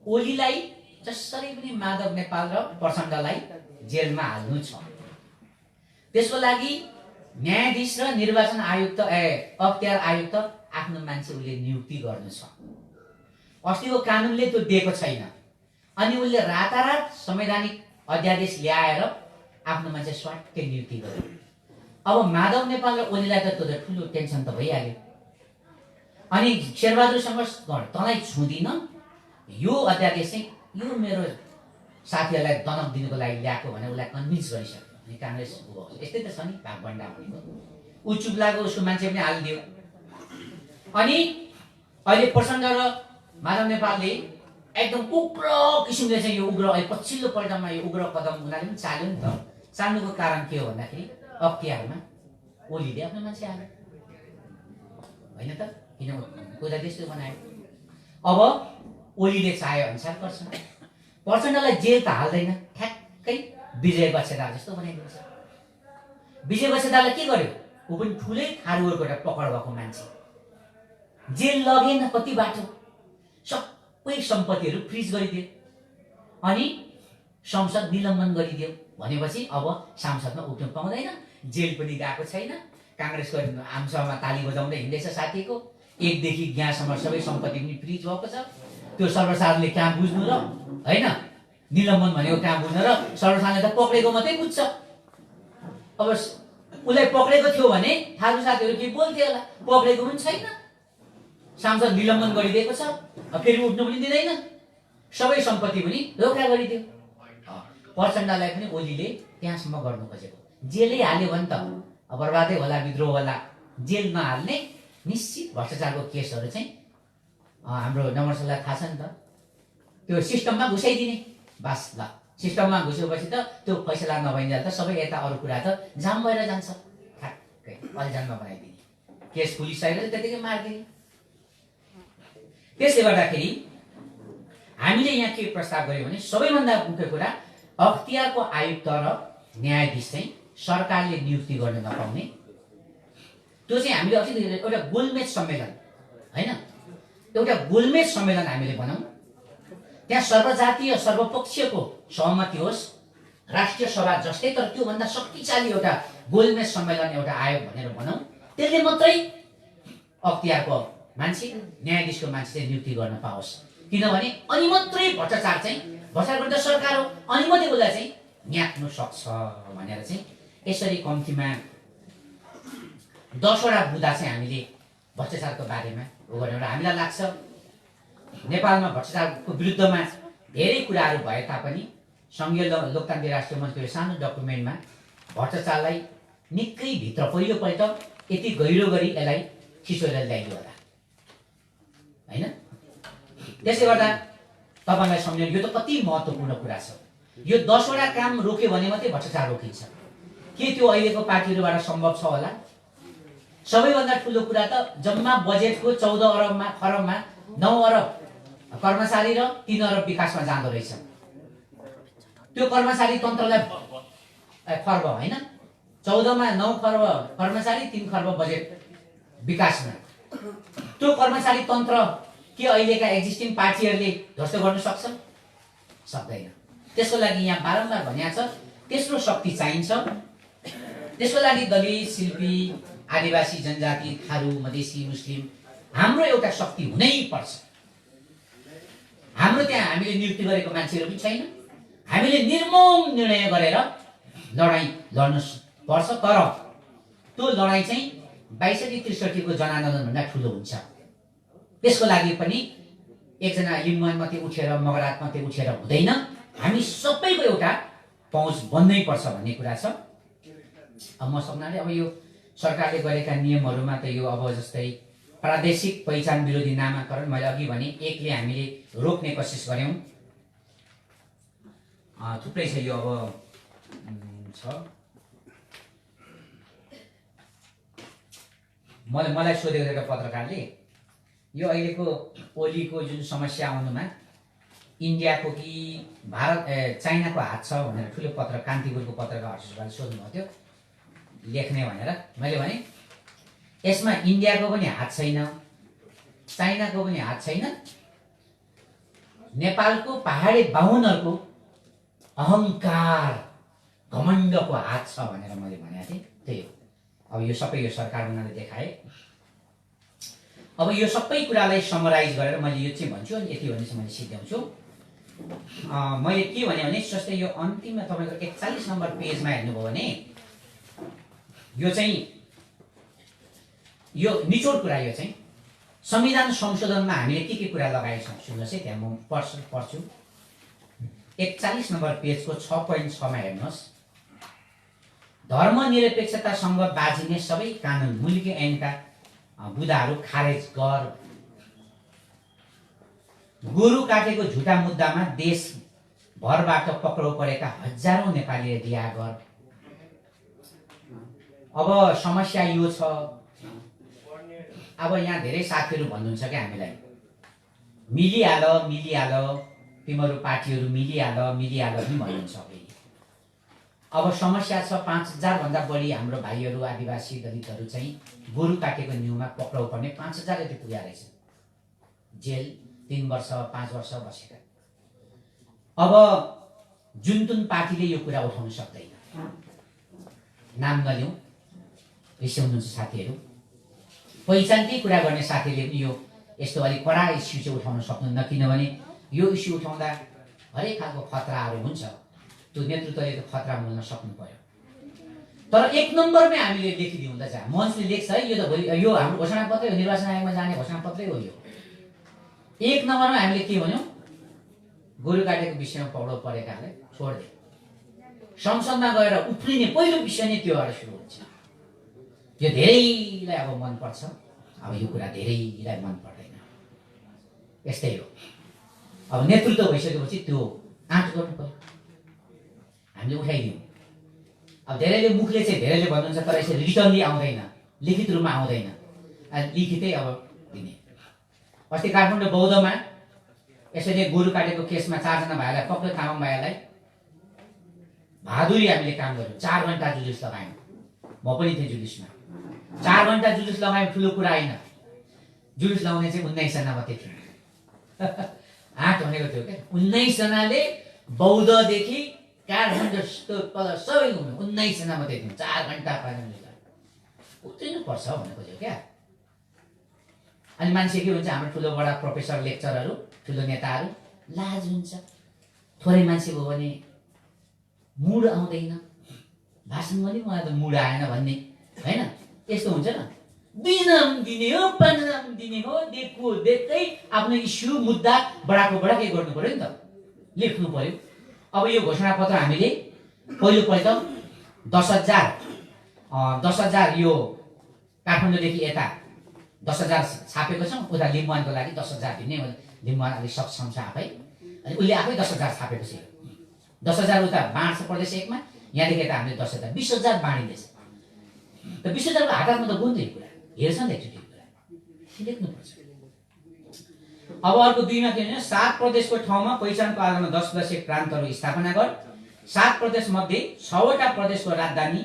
ओलीलाई जसरी पनि माधव नेपाल र प्रचण्डलाई जेलमा हाल्नु छ, त्यसको लागि न्यायाधीश र निर्वाचन आयुक्त अख्तियार आयुक्त आफ्नो मान्छे उसले नियुक्ति गर्नु छ। अस्तिको कानुनले त्यो दिएको छैन, अनि उसले रातारात संवैधानिक अध्यादेश ल्याएर आफ्नो मान्छे स्वाट्टै नियुक्ति गर्यो। अब माधव नेपाल र ओलीलाई त त्यो ठुलो टेन्सन त भइहाल्यो। अनि शेरबहादुरसँग तँलाई छुँदिन, यो अध्यादेश चाहिँ यो मेरो साथीहरूलाई दनक दिनुको लागि ल्याएको भने उसलाई कन्भिन्स गरिसक्यो। अनि काङ्ग्रेस यस्तै त छ नि, भागभण्डा भनेको। ऊ चुप लाग्यो, उसको मान्छे पनि हालिदियो। अनि अहिले प्रचण्ड र माधव नेपालले एकदम उग्र किसिमले चाहिँ यो उग्र अहिले पछिल्लो पल्टमा यो उग्र कदम उनीहरूले पनि चाल्यो नि त। चाल्नुको कारण के हो भन्दाखेरि अख्तियारमा ओलीले आफ्नो मान्छे हाल्यो होइन त, किन कोही त्यस्तो बनायो। अब ओलीले चाहे अनुसार गर्छ। प्रचण्डलाई जेल त हाल्दैन, ठ्याक्कै विजय बछेदार जस्तो बनाइदिन्छ। विजय बछेदारलाई के गर्यो, ऊ पनि ठुलै खारुहरूको एउटा पकड भएको मान्छे, जेल लगेन कति बाटो, सबै सम्पत्तिहरू फ्रिज गरिदियो अनि संसद निलम्बन गरिदियो भनेपछि अब सांसदमा उठ्नु पाउँदैन, जेल पनि गएको छैन, काङ्ग्रेसको आमसभामा ताली बजाउँदै हिँड्दैछ साथीको, 1 देखि 11 सम्म सबै सम्पत्ति पनि फ्रिज भएको छ। त्यो सर्वसाधारणले कहाँ बुझ्नु र, होइन? निलम्बन भनेको कहाँ बुझ्नु र, सर्वसाधारणले त पक्रेको मात्रै बुझ्छ। अब उसलाई पक्रेको थियो भने थारू साथीहरू के बोल्थ्यो होला, पक्रेको पनि छैन, सांसद निलम्बन गरिदिएको छ, फेरि उठ्नु पनि दिँदैन, सबै सम्पत्ति पनि धोका गरिदियो। प्रचण्डलाई पनि ओलीले त्यहाँसम्म गर्नु खोजेको, जेलै हाल्यो भने त बर्बादै होला, विद्रोह होला। जेल नहाल्ने निश्चित भ्रष्टाचारको केसहरू चाहिँ हाम्रो नमर्सलाई थाहा छ नि त, त्यो सिस्टममा घुसाइदिने। बस ल, सिस्टममा घुसेपछि त त्यो फैसला नभइन्जेल त सबै यता अरू कुरा त जाम भएर जान्छ, ठ्याक्कै अल्झानमा बनाइदिने, केस पुलिसलाई त्यतिकै मारिदिने। त्यसले गर्दाखेरि हामीले यहाँ के प्रस्ताव गर्यौँ भने सबैभन्दा मुख्य कुरा, अख्तियारको आयुक्त र न्यायाधीश चाहिँ सरकारले नियुक्ति गर्न नपाउने, त्यो चाहिँ हामीले अस्ति एउटा गोलमेज सम्मेलन, होइन, एउटा गोलमेज सम्मेलन हामीले बनाऊँ, त्यहाँ सर्वजातीय सर्वपक्षीयको सहमति होस्, राष्ट्रिय सभा जस्तै तर त्योभन्दा शक्तिशाली एउटा गोलमेज सम्मेलन, एउटा आयोग भनेर बनाऊँ, त्यसले मात्रै अख्तियारको मान्छे, न्यायाधीशको मान्छे चाहिँ नियुक्ति गर्न पाओस्। किनभने अनि मात्रै भ्रष्टाचार चाहिँ, भ्रष्टाचार गर्ने सरकार हो, अनि मात्रै उसलाई चाहिँ न्याक्नु सक्छ भनेर चाहिँ यसरी कम्तीमा 10 वटा बुँदा चाहिँ हामीले भ्रष्टाचारको बारेमा उ गरेर हामीलाई लाग्छ नेपालमा भ्रष्टाचारको विरुद्धमा धेरै कुराहरू भए तापनि सङ्घीय लोकतान्त्रिक राष्ट्रिय मञ्चको सानो डकुमेन्टमा भ्रष्टाचारलाई निकै भित्र पहिलोपल्ट यति गहिरो गरी यसलाई खिचेर ल्याइयो होला, होइन? त्यसले गर्दा तपाईँलाई सम्झाउनु, यो त कति महत्त्वपूर्ण कुरा छ। यो 10 वटा काम रोक्यो भने मात्रै भ्रष्टाचार रोकिन्छ। के त्यो अहिलेको पार्टीहरूबाट सम्भव छ होला? सबैभन्दा ठुलो कुरा त जम्मा बजेटको 14 खरबमा 9 अरब कर्मचारी र 3 अरब विकासमा जाँदो रहेछ। त्यो कर्मचारी तन्त्रलाई खर्ब, होइन, 14 मा 9 खर्ब कर्मचारी, 3 खर्ब बजेट विकासमा। त्यो कर्मचारी तन्त्र के अहिलेका एक्जिस्टिङ पार्टीहरूले ध्वस्त गर्न सक्छ? सक्दैन। त्यसको लागि यहाँ बारम्बार भनिएको छ, तेस्रो शक्ति चाहिन्छ। त्यसको लागि दलित, शिल्पी, आदिवासी जनजाति, थारू, मधेसी, मुस्लिम हाम्रो एउटा शक्ति हुनै पर्छ। हाम्रो त्यहाँ हामीले नियुक्ति गरेको मान्छेहरू पनि छैन, हामीले निर्मम निर्णय गरेर लडाईँ लड्न पर्छ। तर त्यो लडाईँ चाहिँ 62-63 को जनआन्दोलनभन्दा ठुलो हुन्छ। त्यसको लागि पनि एकजना लिम्बुवान मात्रै उठेर, मगरात मात्रै उठेर हुँदैन, हामी सबैको एउटा पहुँच बन्नै पर्छ भन्ने कुरा छ। अब म सक्नाले अब यो सरकारले गरेका नियमहरूमा त यो अब जस्तै प्रादेशिक पहिचान विरोधी नामाकरण, मैले अघि भने एकले हामीले रोक्ने कोसिस गऱ्यौँ, थुप्रै छ यो। अब छ मलाई सोधेको एउटा पत्रकारले, यो अहिलेको ओलीको जुन समस्या आउनुमा इन्डियाको कि चाइनाको हात छ भनेर ठुलो पत्र कान्तिपुरको पत्रकार हर्षिसले सोध्नुभएको थियो लेख्ने भनेर। मैले भने यसमा इन्डियाको पनि हात छैन, चाइनाको पनि हात छैन, नेपालको पहाडी बाहुनहरूको अहङ्कार घमण्डको हात छ भनेर मैले भनेको थिएँ। त्यही हो। अब यो सबै यो सरकार उनीहरूले देखाए। अब यो सबै कुरालाई समराइज गरेर मैले यो चाहिँ भन्छु, अनि यति भने चाहिँ मैले सिद्ध्याउँछु। मैले के भने जस्तै यो अन्तिममा तपाईँको 41 नम्बर पेजमा हेर्नुभयो भने यो चाहिँ यो निचोड कुरा, यो चाहिँ संविधान संशोधनमा हामीले के कुरा लगाएका छौँ सुन्नुहोस् है। त्यहाँ म पढ्छु 41 नम्बर पेजको 6.6 मा हेर्नुहोस्। धर्मनिरपेक्षतासँग बाजिने सबै कानुन, मुलुकी ऐनका बुदाहरू खारेज गर। गोरु काटेको झुटा मुद्दामा देशभरबाट पक्राउ परेका हजारौं नेपालीले रिहा गर। अब समस्या यो छ, अब यहाँ धेरै साथीहरू भन्नुहुन्छ क्या हामीलाई, मिलिहाल तिमीहरू पार्टीहरू मिलिहाल पनि भन्नुहुन्छ। अब समस्या छ 5000 भन्दा बढी हाम्रो भाइहरू आदिवासी दलितहरू चाहिँ गोरु काटेको न्युमा पक्राउ पर्ने 5000 जति पुग्या रहेछ। जेल 3 वर्ष 5 वर्ष बसेका। अब जुन पार्टीले यो कुरा उठाउन सक्दैन, नाम नलिउँ, रिसाउनुहुन्छ साथीहरू, पहिचानकै कुरा गर्ने साथीले पनि यो यस्तो अलिक कडा इस्यु चाहिँ उठाउन सक्नुहुन्न। किनभने यो इस्यु उठाउँदा हरेक खालको खतराहरू हुन्छ, त्यो नेतृत्वले त खतरा मोल्न सक्नु पर्यो। तर 1 नम्बरमै हामीले लेखिदिउँ त जहाँ मञ्चले लेख्छ है, यो त भोलि यो हाम्रो घोषणापत्रै हो, निर्वाचन आयोगमा जाने घोषणापत्रै हो। यो 1 नम्बरमा हामीले के भन्यौँ, गोरु काटेको विषयमा पक्राउ परेकाहरूलाई छोड्दे, संसदमा गएर उफ्रिने पहिलो विषय नै त्योबाट सुरु हुन्छ। यो धेरैलाई अब मन पर्छ, अब यो कुरा धेरैलाई मन पर्दैन, यस्तै हो। अब नेतृत्व भइसकेपछि त्यो आँट गर्नु पर्यो, हामीले उठाइदिउँ। अब धेरैले मुखले चाहिँ धेरैले भन्नुहुन्छ तर यसरी रिटर्नली आउँदैन, लिखित रूपमा आउँदैन, लिखितै अब दिने। अस्ति काठमाडौँ बौद्धमा यसरी गोरु काटेको केसमा 4 जना भाइलाई पक्कै तामाङ भाइलाई बहादुरी हामीले काम गर्यौँ। 4 घण्टा जुलुस लगायौँ, म पनि थिएँ जुलुसमा। 4 घण्टा जुलुस लगायौँ, ठुलो कुरा होइन। जुलुस लगाउने चाहिँ 19 जना मात्रै थियो। आँट भनेको थियो क्या, 19 जनाले बौद्धदेखि काठमाडौँ सबै घुम्यो, 19 जना मात्रै थियो। 4 घण्टा उत्रिनु पर्छ भनेको थियो क्या। अनि मान्छे के हुन्छ, हाम्रो ठुलो बडा प्रोफेसर लेक्चरहरू, ठुलो नेताहरू, लाज हुन्छ। थोरै मान्छे भयो भने मुड आउँदैन, भाषण पनि मलाई त मुड आएन भन्ने होइन, यस्तो हुन्छ न। 2 नाम दिने हो, 5 नाम दिने हो, देखो देख्दै आफ्नो इस्यु मुद्दा बडाको बडा के गर्नु पर्यो नि त, लेख्नु पर्यो। अब यो घोषणापत्र हामीले पहिलोपल्ट 10,000 यो काठमाडौँदेखि यता 10,000 छापेको छौँ। उता लिम्बुवानको लागि 10,000 दिने, लिम्बुवान अलिक सक्षम छ आफै, अनि उसले आफै 10,000 छापेको छ। 10,000 उता बाँड्छ प्रदेश 1मा, यहाँदेखि यता हामीले 10,000 20,000 बाँडिँदैछ। त 20,000 को हातमा त गुन्दै कुरा हेर्छ नि, एकचोटि कुरा लेख्नुपर्छ। अब अर्को 2मा के भन्छ, 7 प्रदेशको ठाउँमा पहिचानको आधारमा 10 प्रान्तहरू स्थापना गर। 7 प्रदेश मध्ये 6वटा प्रदेशको राजधानी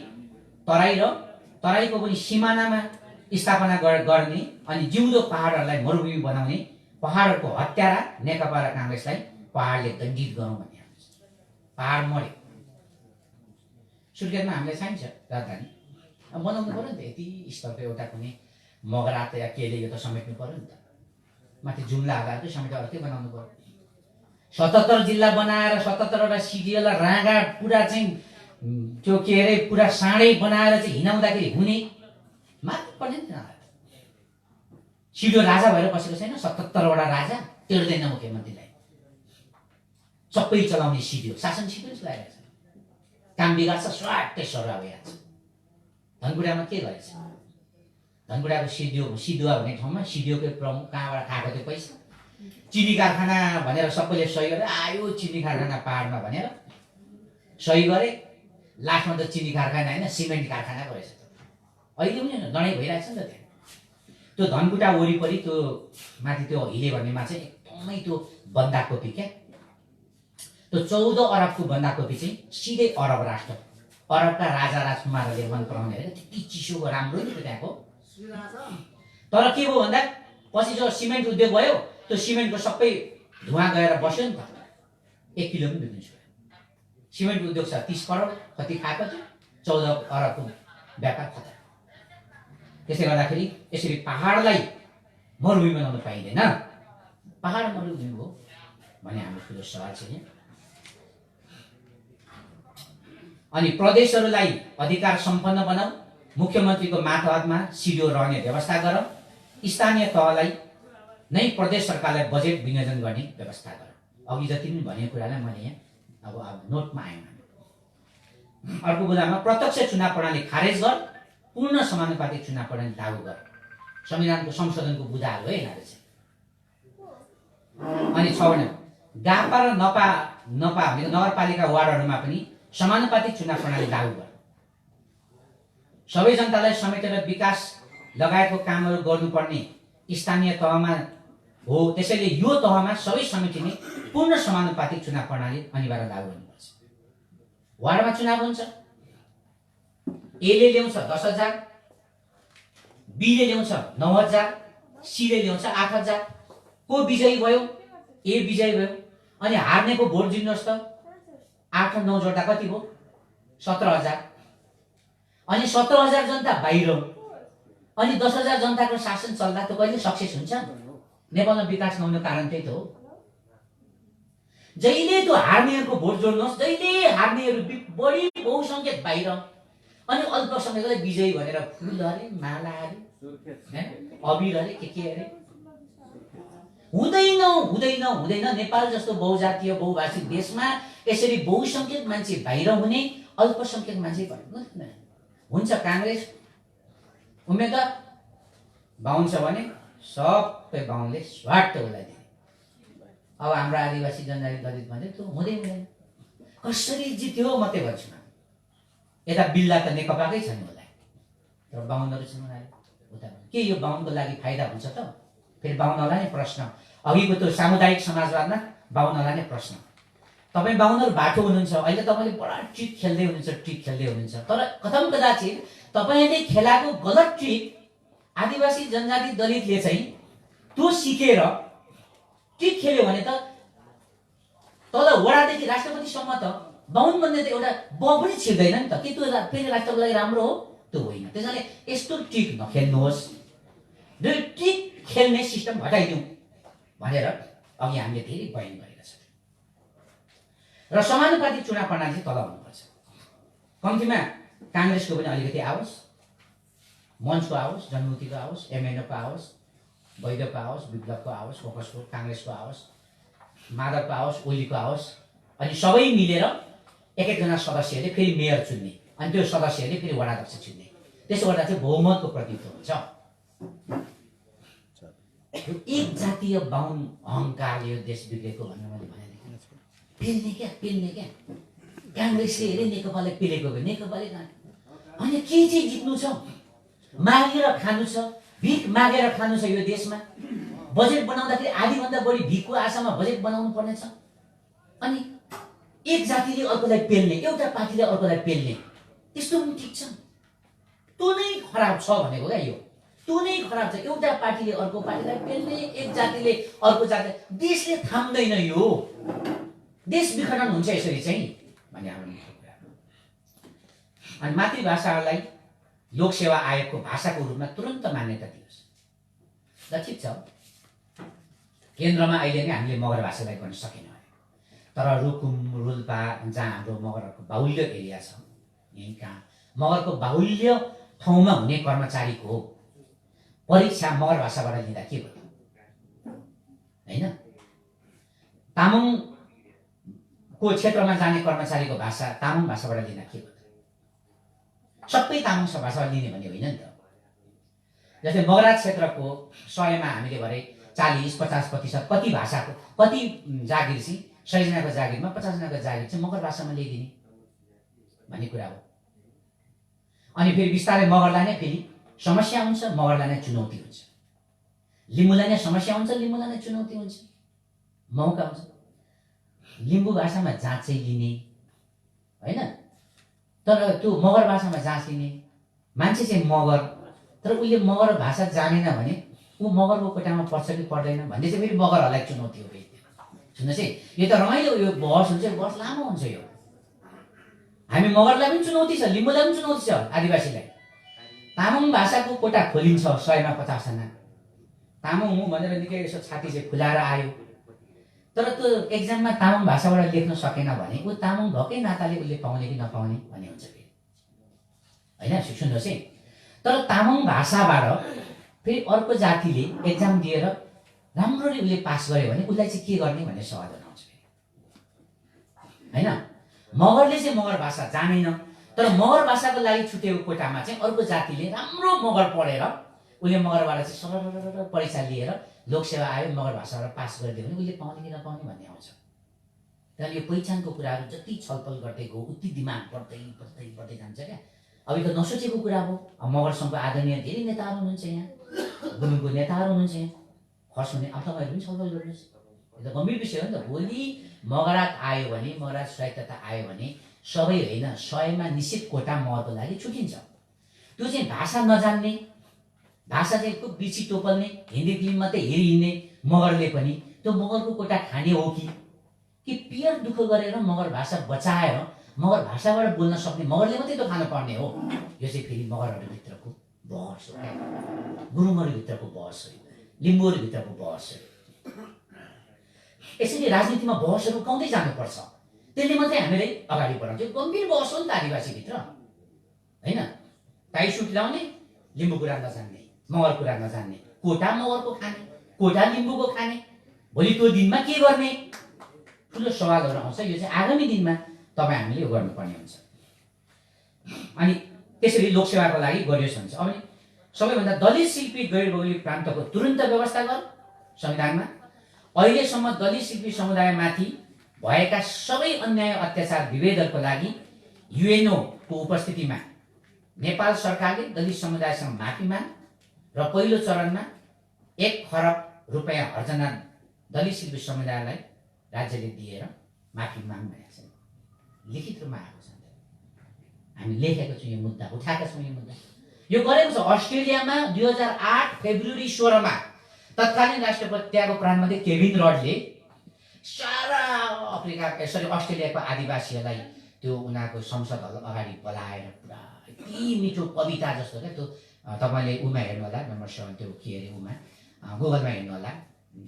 तराई र तराईको पनि सिमानामा स्थापना गर्ने, अनि जिउँदो पहाडहरूलाई मरुभूमि बनाउने, पहाडहरूको हत्यारा नेकपा र काङ्ग्रेसलाई पहाडले दण्डित गरौँ भन्ने। पहाड मर्यो, सुर्खेतमा हामीलाई चाहिन्छ राजधानी, अब बनाउनु पर्यो नि त। यति स्तरको एउटा कुनै मगरात या केले यो त समेट्नु पर्यो नि त, माथि जुम्ला हालेर समेटेर के बनाउनु पर्यो। 77 जिल्ला बनाएर 77वटा सिडिएल राँगा पुरा चाहिँ त्यो के अरे पुरा साँडै बनाएर चाहिँ हिँडाउँदाखेरि हुने मात्र पर्ने नि त। सिडिओ राजा भएर बसेको छैन, 77वटा राजा टेर्दैन मुख्यमन्त्रीलाई, सबै चलाउने सिडिओ, शासन सिडिओ चलाइरहेको छ। काम बिगार्छ स्वाटै सरुवा भइहाल्छ। धनकुटामा के गरेछ, धनकुटाको सिधुवा भन्ने ठाउँमा सिडिओकै प्रमुख कहाँबाट खाएको त्यो पैसा, चिनी कारखाना भनेर सबैले सही गरे, आयो चिनी कारखाना पहाडमा भनेर सही गरे, लास्टमा त चिनी कारखाना होइन सिमेन्ट कारखाना पो रहेछ। अहिले पनि लडाइँ भइरहेको छ नि त त्यहाँ। त्यो धनकुटा वरिपरि त्यो माथि त्यो हिले भन्नेमा चाहिँ एकदमै त्यो बन्दाकोपी क्या, त्यो 14 अरबको बन्दाकोपी चाहिँ सिधै अरब राष्ट्र, अरबका राजा राजकुमारहरूले मन पराउने होइन, त्यति चिसो राम्रो नि त्यहाँको। तर के भयो भन्दा पछि जो सिमेन्ट उद्योग भयो, त्यो सिमेन्टको सबै धुवा गएर बस्यो नि त, 1 किलो पनि बिग्रिन्छ। सिमेन्ट उद्योग छ 30 करोड कति खाएको थियो, 14 अरबको व्यापार खतरा। त्यसले गर्दाखेरि यसरी पहाडलाई मरुभूमि बनाउन पाइँदैन। पहाड मरुभूमि हो भने हाम्रो ठुलो सवाल छ यहाँ। अनि प्रदेशहरूलाई अधिकार सम्पन्न बनाऊ, मुख्यमन्त्रीको मातहतमा सिडिओ रहने व्यवस्था गर, स्थानीय तहलाई नै प्रदेश सरकारलाई बजेट विनियोजन गर्ने व्यवस्था गर। अघि जति पनि भनेको कुरालाई मैले यहाँ अब नोटमा आएँ। अर्को बुदामा प्रत्यक्ष चुनाव प्रणाली खारेज गर, पूर्ण समानुपातिक चुनाव प्रणाली लागू गर। संविधानको संशोधनको बुदाहरू है यिनीहरू चाहिँ। अनि 6 गापा र नपा नगरपालिका वार्डहरूमा पनि समानुपातिक चुनाव प्रणाली लागू गर। सबै जनतालाई समेटेर विकास लगायतको कामहरू गर्नुपर्ने स्थानीय तहमा हो, त्यसैले यो तहमा सबै समेटिने पूर्ण समानुपातिक चुनाव प्रणाली अनिवार्य लागू गर्नुपर्छ। वार्डमा चुनाव हुन्छ, एले ल्याउँछ 10,000, बीले ल्याउँछ 9,000, सीले ल्याउँछ 8,000। को विजयी भयो? ए विजयी भयो। अनि हार्नेको भोट दिनुहोस् त, 8 र 9 जोड्दा कति भयो? 17,000। अनि 17,000 जनता बाहिर, अनि 10,000 जनताको शासन चल्दा त कहिले सक्सेस हुन्छ? नेपालमा विकास नहुने कारण त्यही त हो। जहिले त्यो हार्नेहरूको भोट जोड्नुहोस्, जहिले हार्नेहरू बढी बहुसङ्ख्यक बाहिर, अनि अल्पसङ्ख्यकलाई विजयी भनेर फुल अरे, माला अरे, अबिर अरे, के अरे, हुँदैन हुँदैन हुँदैन। नेपाल जस्तो बहुजातीय बहुभाषिक देशमा यसरी बहुसङ्ख्यक मान्छे बाहिर हुने, अल्पसङ्ख्यक मान्छे भन्नु हुन्छ। काङ्ग्रेस उम्मेदवार बाहुन छ भने सबै बाहुनले स्वाट उसलाई दिने। अब हाम्रो आदिवासी जनजाति दलित भने त्यो हुँदैन। कसरी जित्यो मात्रै भन्छु। यता बिल्ला त नेकपाकै छ नि होला, तर बाहुनहरू छन् उता। के यो बाहुनको लागि फाइदा हुन्छ त? फेरि बाहुनलाई नै प्रश्न, अघिको त्यो सामुदायिक समाजवादमा बाहुनलाई नै प्रश्न। तपाईँ बाहुनहरू बाटो हुनुहुन्छ, अहिले तपाईँले बडा ट्रिक खेल्दै हुनुहुन्छ, तर कथम कदाचित तपाईँले खेलाएको गलत ट्रिक आदिवासी जनजाति दलितले चाहिँ त्यो सिकेर ट्रिक खेल्यो भने त तल वडादेखि राष्ट्रपतिसम्म त बाहुन भन्ने त एउटा ब पनि छिर्दैन नि त। के त्यो फेरि राष्ट्रको लागि राम्रो हो? त्यो होइन। त्यसैले यस्तो ट्रिक नखेल्नुहोस्, जो ट्रिक खेल्ने सिस्टम हटाइदिउँ भनेर अघि हामीले धेरै बयान गरेका छौँ। र समानुपातिक चुनाव प्रणाली चाहिँ तल हुनुपर्छ। कम्तीमा काङ्ग्रेसको पनि अलिकति आओस्, मञ्चको आओस्, जनमुक्तिको आओस्, एमएनओको आओस्, वैद्यको आओस्, विप्लवको आओस्, फोकसको, काङ्ग्रेसको आओस्, माधवको आओस्, ओलीको आओस्, अनि सबै मिलेर एक-एकजना सदस्यले फेरि मेयर चुन्ने, अनि त्यो सदस्यले फेरि वडाध्यक्ष चुन्ने। त्यसो गर्दा चाहिँ बहुमतको प्रतिनिधित्व हुन्छ। एक जातीय बाहुन अहङ्कारले यो देश बिग्रेको भनेर मैले पेल्ने क्या काङ्ग्रेसले हेरे नेकपाले पेलेको भयो, नेकपाले अनि के चाहिँ जित्नु छ? मागेर खानु छ, भिख मागेर खानु छ। यो देशमा बजेट बनाउँदाखेरि आधीभन्दा बढी भिखको आशामा बजेट बनाउनु पर्नेछ। अनि एक जातिले अर्कोलाई पेल्ने, एउटा पार्टीले अर्कोलाई पेल्ने, त्यस्तो पनि ठिक छ? त्यो नै खराब छ भनेको क्या यो। त्यो नै खराब छ। एउटा पार्टीले अर्को पार्टीलाई पेल्ने, एक जातिले अर्को जाति। देशले थाम्दैन यो, देश विखण्डन हुन्छ यसरी चाहिँ भन्ने हाम्रो कुरा। अनि मातृभाषालाई लोकसेवा आयोगको भाषाको रूपमा तुरन्त मान्यता दियोस्। ल ठिक छ, केन्द्रमा अहिले नै हामीले मगर भाषालाई गर्न सकेनौँ, तर रुकुम, रोल्पा जहाँ हाम्रो मगरहरूको बाहुल्य एरिया छ, यहीँ कहाँ मगरको बाहुल्य ठाउँमा हुने कर्मचारीको परीक्षा मगर भाषाबाट लिँदा के भयो? होइन, तामाङको क्षेत्रमा जाने कर्मचारीको भाषा तामाङ भाषाबाट लिँदा के भयो? सबै तामाङ भाषाबाट लिने भन्ने होइन नि त। जस्तै मगराज क्षेत्रको 100मा हामीले भरे 40-50% कति भाषाको, कति जागिर चाहिँ 100 जनाको जागिरमा 50 जनाको जागिर चाहिँ मगर भाषामा ल्याइदिने भन्ने कुरा हो। अनि फेरि बिस्तारै मगरलाई नै फेरि समस्या हुन्छ, मगरलाई नै चुनौती हुन्छ। लिम्बूलाई नै समस्या हुन्छ, लिम्बूलाई नै चुनौती हुन्छ, मौका हुन्छ। लिम्बू भाषामा जाँच चाहिँ लिने होइन, तर त्यो मगर भाषामा जाँच लिने मान्छे चाहिँ मगर, तर उसले मगर भाषा जानेन भने ऊ मगरको कोटामा पर्छ कि पर्दैन भन्ने चाहिँ फेरि मगरहरूलाई चुनौती हो। सुन्नुहोस् है, यो त रमाइलो यो बहस हुन्छ, बहस लामो हुन्छ यो। हामी मगरलाई पनि चुनौती छ, लिम्बूलाई पनि चुनौती छ, आदिवासीलाई। तामाङ भाषाको कोटा खोलिन्छ 100मा 50 जना। तामाङ हुँ भनेर निकै यसो छाती चाहिँ खुलाएर आयो, तर त्यो एक्जाममा तामाङ भाषाबाट लेख्न सकेन भने ऊ तामाङ भएकै नाताले उसले पाउने कि नपाउने भन्ने हुन्छ फेरि होइन। सुन्नुहोस् है, तर तामाङ भाषाबाट फेरि अर्को जातिले एक्जाम दिएर राम्ररी उसले पास गर्यो भने उसलाई चाहिँ के गर्ने भन्ने सवाल आउँछ होइन। मगरले चाहिँ मगर भाषा जानेन, तर मगर भाषाको लागि छुटेको कोटामा चाहिँ अर्को जातिले राम्रो मगर पढेर उसले मगरबाट चाहिँ सरर परीक्षा लिएर लोकसेवा आयोग मगर भाषाबाट पास गरिदियो भने उसले पाउने कि नपाउने भन्ने आउँछ। तर यो पहिचानको कुराहरू जति छलफल गर्दै गयो उति दिमाग बढ्दै जान्छ क्या। अब यो त नसोचेको कुरा हो। मगर सङ्घको आदरणीय धेरै नेताहरू हुनुहुन्छ, यहाँ गुरुङको नेताहरू हुनुहुन्छ, यहाँ खर्च हुने। अब तपाईँहरू पनि छलफल गर्नुहोस्, यो त गम्भीर विषय हो नि त। भोलि मगराज आयो भने, मगराज स्वायत्तता आयो भने सबै होइन 100मा निश्चित कोटा मगरको लागि छुटिन्छ। त्यो चाहिँ भाषा नजान्ने, भाषा चाहिँ खुब बिर्सी टोपल्ने, हिन्दी फिल्म मात्रै हेरिहिँड्ने मगरले पनि त्यो मगरको कोटा खाने हो कि पियर दुःख गरेर मगर भाषा बचाएर मगर भाषाबाट बोल्न सक्ने मगरले मात्रै त खान पर्ने हो। यो चाहिँ फेरि मगरहरूभित्रको बहस हो, गुरुङहरूभित्रको बहस हो, लिम्बूहरूभित्रको बहस हो। यसरी राजनीतिमा बहसहरू गाउँदै जानुपर्छ, त्यसले मात्रै हामीलाई अगाडि बढाउँछ। गम्भीर बहस हो नि त आदिवासीभित्र, होइन? टाई सुट लाउने, लिम्बू कुरा नजान्ने, मगर कुरा नजान्ने, कोटा मगरको खाने, कोटा लिम्बूको खाने, भोलि त्यो दिनमा के गर्ने? ठुलो सवालहरू आउँछ। यो चाहिँ आगामी दिनमा तपाईँ हामीले यो गर्नुपर्ने हुन्छ। अनि त्यसरी लोकसेवाको लागि गरियोस् भन्छ। अब सबैभन्दा दलित शिल्पी गैर भौगोलिक प्रान्तको तुरन्त व्यवस्था गर संविधानमा। अहिलेसम्म दलित शिल्पी समुदायमाथि भएका सबै अन्याय अत्याचार विभेदहरूको लागि युएनओको उपस्थितिमा नेपाल सरकारले दलित समुदायसँग माफी माग र पहिलो चरणमा 1 खरब रुपैयाँ हर्जना दलित शिल्पी समुदायलाई राज्यले दिएर माफी माग भनेको छ। लिखित रूपमा आएको छ, हामी लेखेको छौँ, यो मुद्दा उठाएका छौँ। यो मुद्दा यो गरेको छ अस्ट्रेलियामा 2008 फेब्रुअरी 16 मा तत्कालीन राष्ट्रपति त्यहाँको प्रधानमन्त्री केभिन रडले सारा अस्ट्रेलियाको आदिवासीहरूलाई त्यो उनीहरूको संसद हल अगाडि बोलाएर पुरा यति मिठो कविता जस्तो क्या त्यो तपाईँले उमा हेर्नु होला, नम्बर 7 त्यो के अरे उमा गुगलमा हेर्नु होला,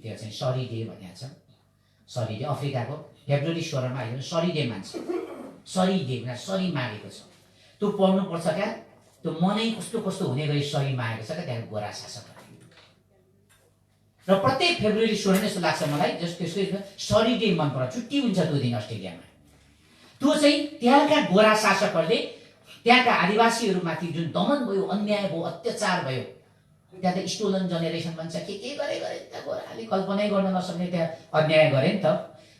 त्यो चाहिँ सरी डे भनेको छ। सरी डे अफ्रिकाको फेब्रुअरी 16 मा हेर्नु सरी डे मान्छ, सरी डे भनेर सरी मागेको छ। त्यो पढ्नुपर्छ क्या, त्यो मनै कस्तो कस्तो हुने गरी सरी मागेको छ क्या त्यहाँको गोरा शासकहरू। र प्रत्येक फेब्रुअरी 16 जस्तो लाग्छ मलाई, त्यसको सरी डे मन पर्छ, छुट्टी हुन्छ त्यो दिन अस्ट्रेलियामा। त्यो चाहिँ त्यहाँका गोरा शासकहरूले त्यहाँका आदिवासीहरूमाथि जुन दमन भयो, अन्याय भयो, अत्याचार भयो, त्यहाँ त स्टोलन जेनेरेसन भन्छ, के गरे त्यहाँ गोराले कल्पनै गर्न नसक्ने त्यहाँ अन्याय गरे नि त।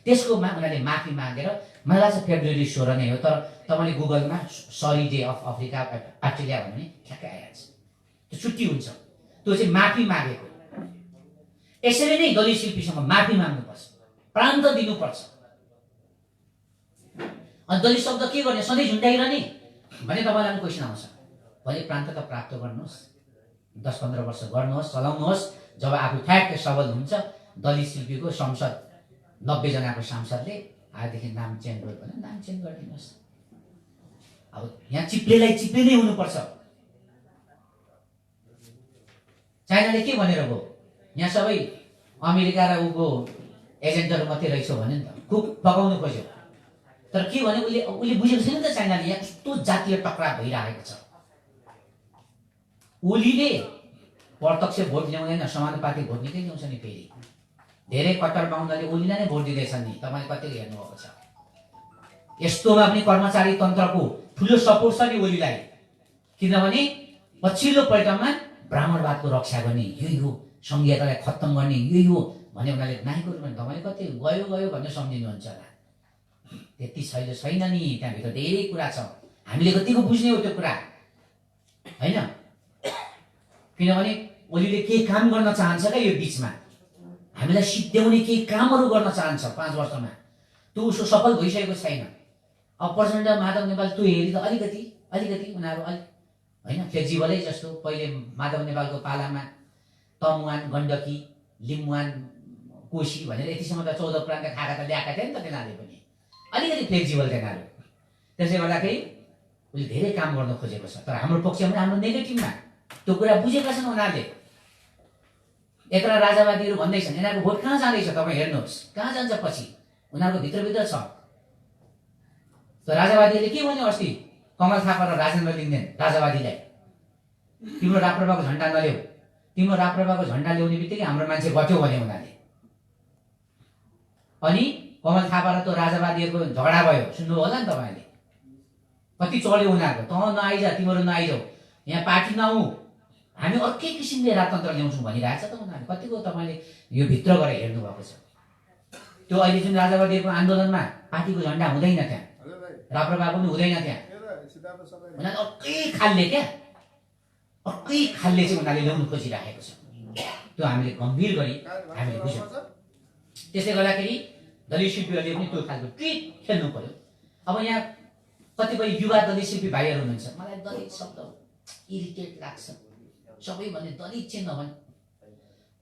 त्यसकोमा उनीहरूले माफी मागेर, मलाई लाग्छ फेब्रुअरी 16 नै हो, तर तपाईँले गुगलमा sorry day of Africa Australia भन्यो भने ठ्याक्कै आइहाल्छ। त्यो छुट्टी हुन्छ, त्यो चाहिँ माफी मागेको। यसरी नै दलित शिल्पीसँग माफी माग्नुपर्छ, प्रान्त दिनुपर्छ। अनि दलित शब्द के गर्ने? सधैँ झुन्डाइरहने भने तपाईँलाई क्वेसन आउँछ। भोलि प्रान्त त प्राप्त गर्नुहोस्, 10-15 वर्ष गर्नुहोस्, चलाउनुहोस्। जब आफू ठ्याक्कै सबल हुन्छ, दलित शिल्पीको संसद 90 जनाको सांसदले आजदेखि नाम चेन्ज गर्यो भने नाम चेन्ज गरिदिनुहोस्। अब यहाँ चिप्लेलाई चिप्ले हुनुपर्छ। चाइनाले के भनेर गयो? यहाँ सबै अमेरिका र उको एजेन्टहरू मात्रै रहेछ भन्यो नि त, खुब पकाउनु खोज्यो। तर के भने उसले बुझेको छैन त चाइनाले यहाँ कस्तो जातीय टक्राव भइरहेको छ। ओलीले प्रत्यक्ष भोट ल्याउँदैन, समानुपातिक भोट निकै ल्याउँछ नि। फेरि धेरै कट्टर बाहुनले ओलीलाई नै भोट दिँदैछन् नि, तपाईँले कतिको हेर्नुभएको छ। यस्तोमा पनि कर्मचारी तन्त्रको ठुलो सपोर्ट छ नि ओलीलाई, किनभने पछिल्लो पल्टमा ब्राह्मणवादको रक्षा गर्ने, यही हो संघीयतालाई खत्तम गर्ने, यही हो भने उनीहरूले नाइको रूपमा तपाईँले कति गयो भन्ने सम्झिनुहुन्छ होला। त्यति छैन नि, त्यहाँभित्र धेरै कुरा छ। हामीले कतिको बुझ्ने हो त्यो कुरा, होइन? किनभने ओलीले केही काम गर्न चाहन्छ क्या यो बिचमा, हामीलाई सिद्ध्याउने केही कामहरू गर्न चाहन्छ 5 वर्षमा। त्यो उसको सफल भइसकेको छैन। अब प्रचण्ड, माधव नेपाल त्यो हेरी त अलिकति उनीहरू होइन फ्लेक्जिबलै जस्तो। पहिले माधव नेपालको पालामा तमुवान, गण्डकी, लिम्बुवान, कोशी भनेर यतिसम्म त 14 प्रान्त खाएका त ल्याएका थिए नि त तिनीहरूले पनि, अलिकति फ्लेक्जिबल तिनीहरू। त्यसले गर्दाखेरि उसले धेरै काम गर्न खोजेको छ। तर हाम्रो पक्षमा, हाम्रो नेगेटिभमा त्यो कुरा बुझेका छन् उनीहरूले। यत्र राजावादीहरू भन्दैछन्, यिनीहरूको भोट कहाँ जाँदैछ तपाईँ हेर्नुहोस्, कहाँ जान्छ पछि, उनीहरूको भित्रभित्र छ। त राजावादीले के भन्यो अस्ति कमल थापा र राजेन्द्र लिङ्गदेन राजावादीलाई, तिम्रो राप्रपाको झन्डा नल्याऊ, तिम्रो राप्रपाको झन्डा ल्याउने बित्तिकै हाम्रो मान्छे गट्यो भने उनीहरूले। अनि कमल थापा र त्यो राजावादीहरूको झगडा भयो, सुन्नु होला नि तपाईँले, कति चल्यो उनीहरूको। त नआइज, तिमीहरू नआइजाऊ, यहाँ पार्टी नआऊ, हामी अर्कै किसिमले राजतन्त्र ल्याउँछौँ भनिरहेको छ त उनीहरूले। कतिको तपाईँले यो भित्र गएर हेर्नुभएको छ। त्यो अहिले जुन राजावादीहरूको आन्दोलनमा पार्टीको झन्डा हुँदैन, त्यहाँ राप्रपा पनि हुँदैन, त्यहाँ उनीहरू अर्कै खालले चाहिँ उनीहरूले ल्याउनु खोजिराखेको छ। त्यो हामीले गम्भीर गरी हामीले बुझ्यौँ। त्यसले गर्दाखेरि दलित शिल्पीहरूले पनि त्यो खालको ट्रिट खेल्नु पर्यो। अब यहाँ कतिपय युवा दलित शिल्पी भाइहरू हुनुहुन्छ, मलाई दलित शब्द इरिटेट लाग्छ, सबै भने दलित चाहिँ नभने।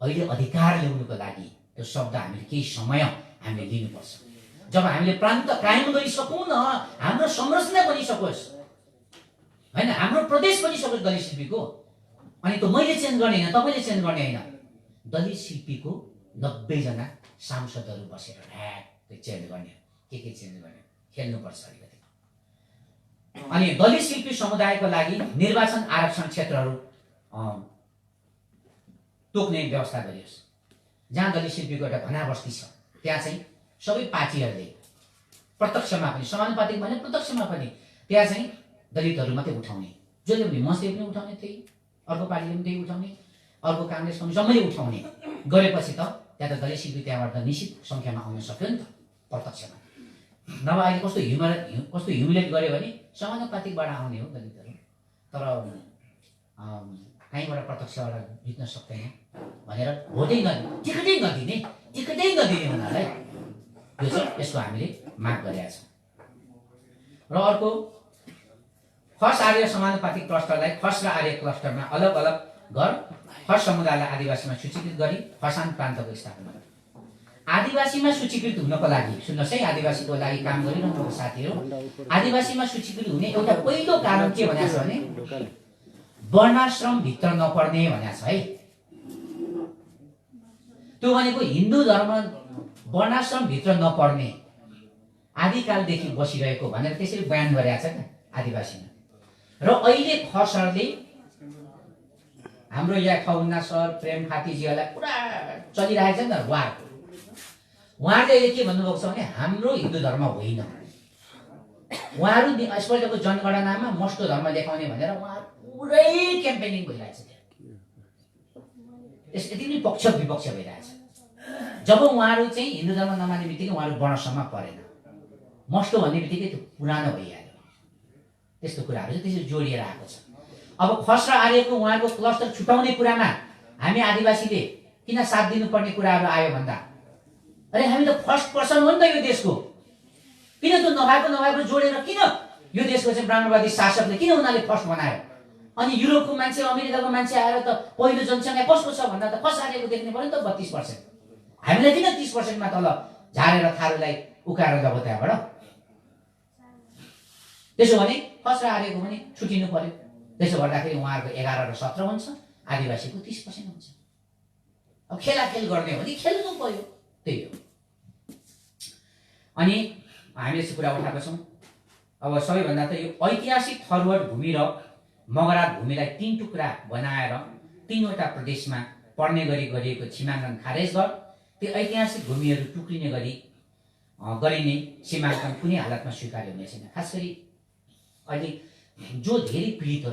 अहिले अधिकार ल्याउनुको लागि त्यो शब्द हामीले केही समय हामीले लिनुपर्छ। जब हामीले प्रान्त कायम गरिसकौँ न, हाम्रो संरचना बनिसकोस्, होइन, हाम्रो प्रदेश बनिसकोस् दलित शिल्पीको, अनि त्यो मैले चेन्ज गर्ने होइन, तपाईँले चेन्ज गर्ने होइन। दलित शिल्पीको 90 जना सांसदहरू बसेर ढ्याक चेन्ज गर्ने, के चेन्ज गर्ने, खेल्नुपर्छ अलिकति। अनि दलित शिल्पी समुदायको लागि निर्वाचन आरक्षण क्षेत्रहरू तोक्ने व्यवस्था गरियोस्। जहाँ दलित शिल्पीको एउटा घना बस्ती छ, त्यहाँ चाहिँ सबै पार्टीहरूले प्रत्यक्षमा पनि, समानुपातिक भने प्रत्यक्षमा पनि त्यहाँ चाहिँ दलितहरू मात्रै उठाउने, जसले पनि मस्तीले पनि उठाउने, त्यही अर्को पार्टीले पनि त्यही उठाउने, अर्को काङ्ग्रेस पनि सबैले उठाउने गरेपछि त त्यहाँ त दलित शिल्पी त्यहाँबाट निश्चित सङ्ख्यामा आउन सक्यो नि त प्रत्यक्षमा। नभए अहिले कस्तो ह्युमिलेट गर्यो भने समानुपातिकबाट आउने हो दलितहरू, तर कहीँबाट प्रत्यक्षबाट जित्न सक्दैन भनेर भोटै टिकटै नदिने उनीहरूलाई, यो चाहिँ यसको हामीले माग गरेका छौँ। र अर्को, खस आर्य समानुपातिक क्लस्टरलाई खस र आर्य क्लस्टरमा अलग अलग घर, खस समुदायलाई आदिवासीमा सूचीकृत गरी खसान प्रान्तको स्थापना। आदिवासीमा सूचीकृत हुनको लागि, सुन्नुहोस् है, आदिवासीको लागि काम गरिरहनु साथीहरू, आदिवासीमा सूचीकृत हुने एउटा पहिलो कारण के भनेको छ भने वर्णाश्रम भित्र नपर्ने भनेको छ है। त्यो भनेको हिन्दू धर्म वर्णाश्रम भित्र नपर्ने, आदिकालदेखि बसिरहेको भनेर त्यसरी बयान गरेका छ क्या आदिवासीमा। र अहिले खसहरूले, हाम्रो यहाँ खौना सर प्रेम खातीजीहरूलाई पुरा चलिरहेको छ नि त वार, उहाँहरूले अहिले के भन्नुभएको छ भने हाम्रो हिन्दू धर्म होइन, उहाँहरू यसपल्टको जनगणनामा मस्तो धर्म देखाउने भनेर उहाँहरू पुरै क्याम्पेनिङ भइरहेछ। यति नै पक्ष विपक्ष भइरहेछ। जब उहाँहरू चाहिँ हिन्दू धर्म नमान्ने बित्तिकै उहाँहरू वर्णसम्म परेन, मस्तो भन्ने बित्तिकै त्यो पुरानो भइहाल्यो। त्यस्तो कुराहरू चाहिँ त्यसरी जोडिएर आएको छ। अब खस र आर्यको उहाँहरूको क्लस्टर छुटाउने कुरामा हामी आदिवासीले किन साथ दिनुपर्ने कुराहरू आयो भन्दा, अरे हामी त फर्स्ट पर्सन हो नि त यो देशको, किन त्यो नभएको जोडेर किन यो देशको चाहिँ ब्राह्मणवादी शासकले किन उनीहरूले फर्स्ट बनायो? अनि युरोपको मान्छे, अमेरिकाको मान्छे आएर त पहिलो जनसङ्ख्या कसको छ भन्दा त खस आर्यको देख्ने पऱ्यो नि त 32%। हामीलाई किन 30%मा तल झारेर थारूलाई उकाएर जब त्यहाँबाट? त्यसो भने खस र आर्यको पनि छुटिनु पर्यो। त्यसो गर्दाखेरि उहाँहरूको 11 र 17 हुन्छ, आदिवासीको 30% हुन्छ। अब खेलाखेल गर्ने हो भने खेल्नु पर्यो, त्यही हो। अनि हामीले चाहिँ कुरा उठाएको छौँ। अब सबैभन्दा त यो ऐतिहासिक थरवट भूमि र मगरात भूमिलाई 3 टुक्रा बनाएर 3वटा प्रदेशमा पर्ने गरी गरिएको सीमाङ्कन खारेज गर। त्यो ऐतिहासिक भूमिहरू टुक्रिने गरी गरिने सीमाङ्कन कुनै हालतमा स्वीकार्य हुने छैन। खास गरी अहिले जो धेरै पीडित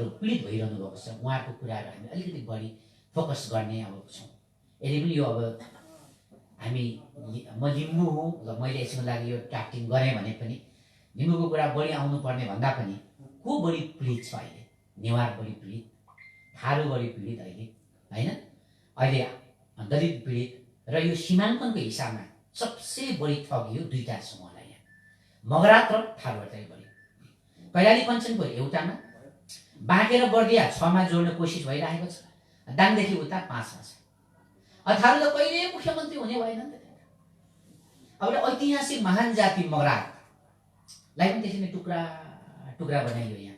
भइरहनु भएको छ उहाँहरूको कुराहरू हामी अलिकति बढी फोकस गर्ने अब छौँ। यदि पनि यो अब म लिम्बू हुँ र मैले यसको लागि यो ड्राफ्टिङ गरेँ भने पनि लिम्बूको कुरा बढी आउनुपर्ने भन्दा पनि को बढी पीडित छ अहिले? नेवार बढी पीडित, थारू बढी पीडित अहिले, होइन? अहिले दलित पीडित, र यो सीमाङ्कनको हिसाबमा सबसे बढी ठगियो 2टा समूहलाई यहाँ, मगरात र थारूहरूलाई बढी। कैलाली कञ्चनको एउटामा, बाँकेर बर्दिया 6मा जोड्ने कोसिस भइरहेको छ, दाङदेखि उता 5मा छ। थारू त कहिले मुख्यमन्त्री हुने भएन नि त। अब ऐतिहासिक महान जाति मगरातलाई पनि त्यसरी नै टुक्रा टुक्रा बनाइयो यहाँ।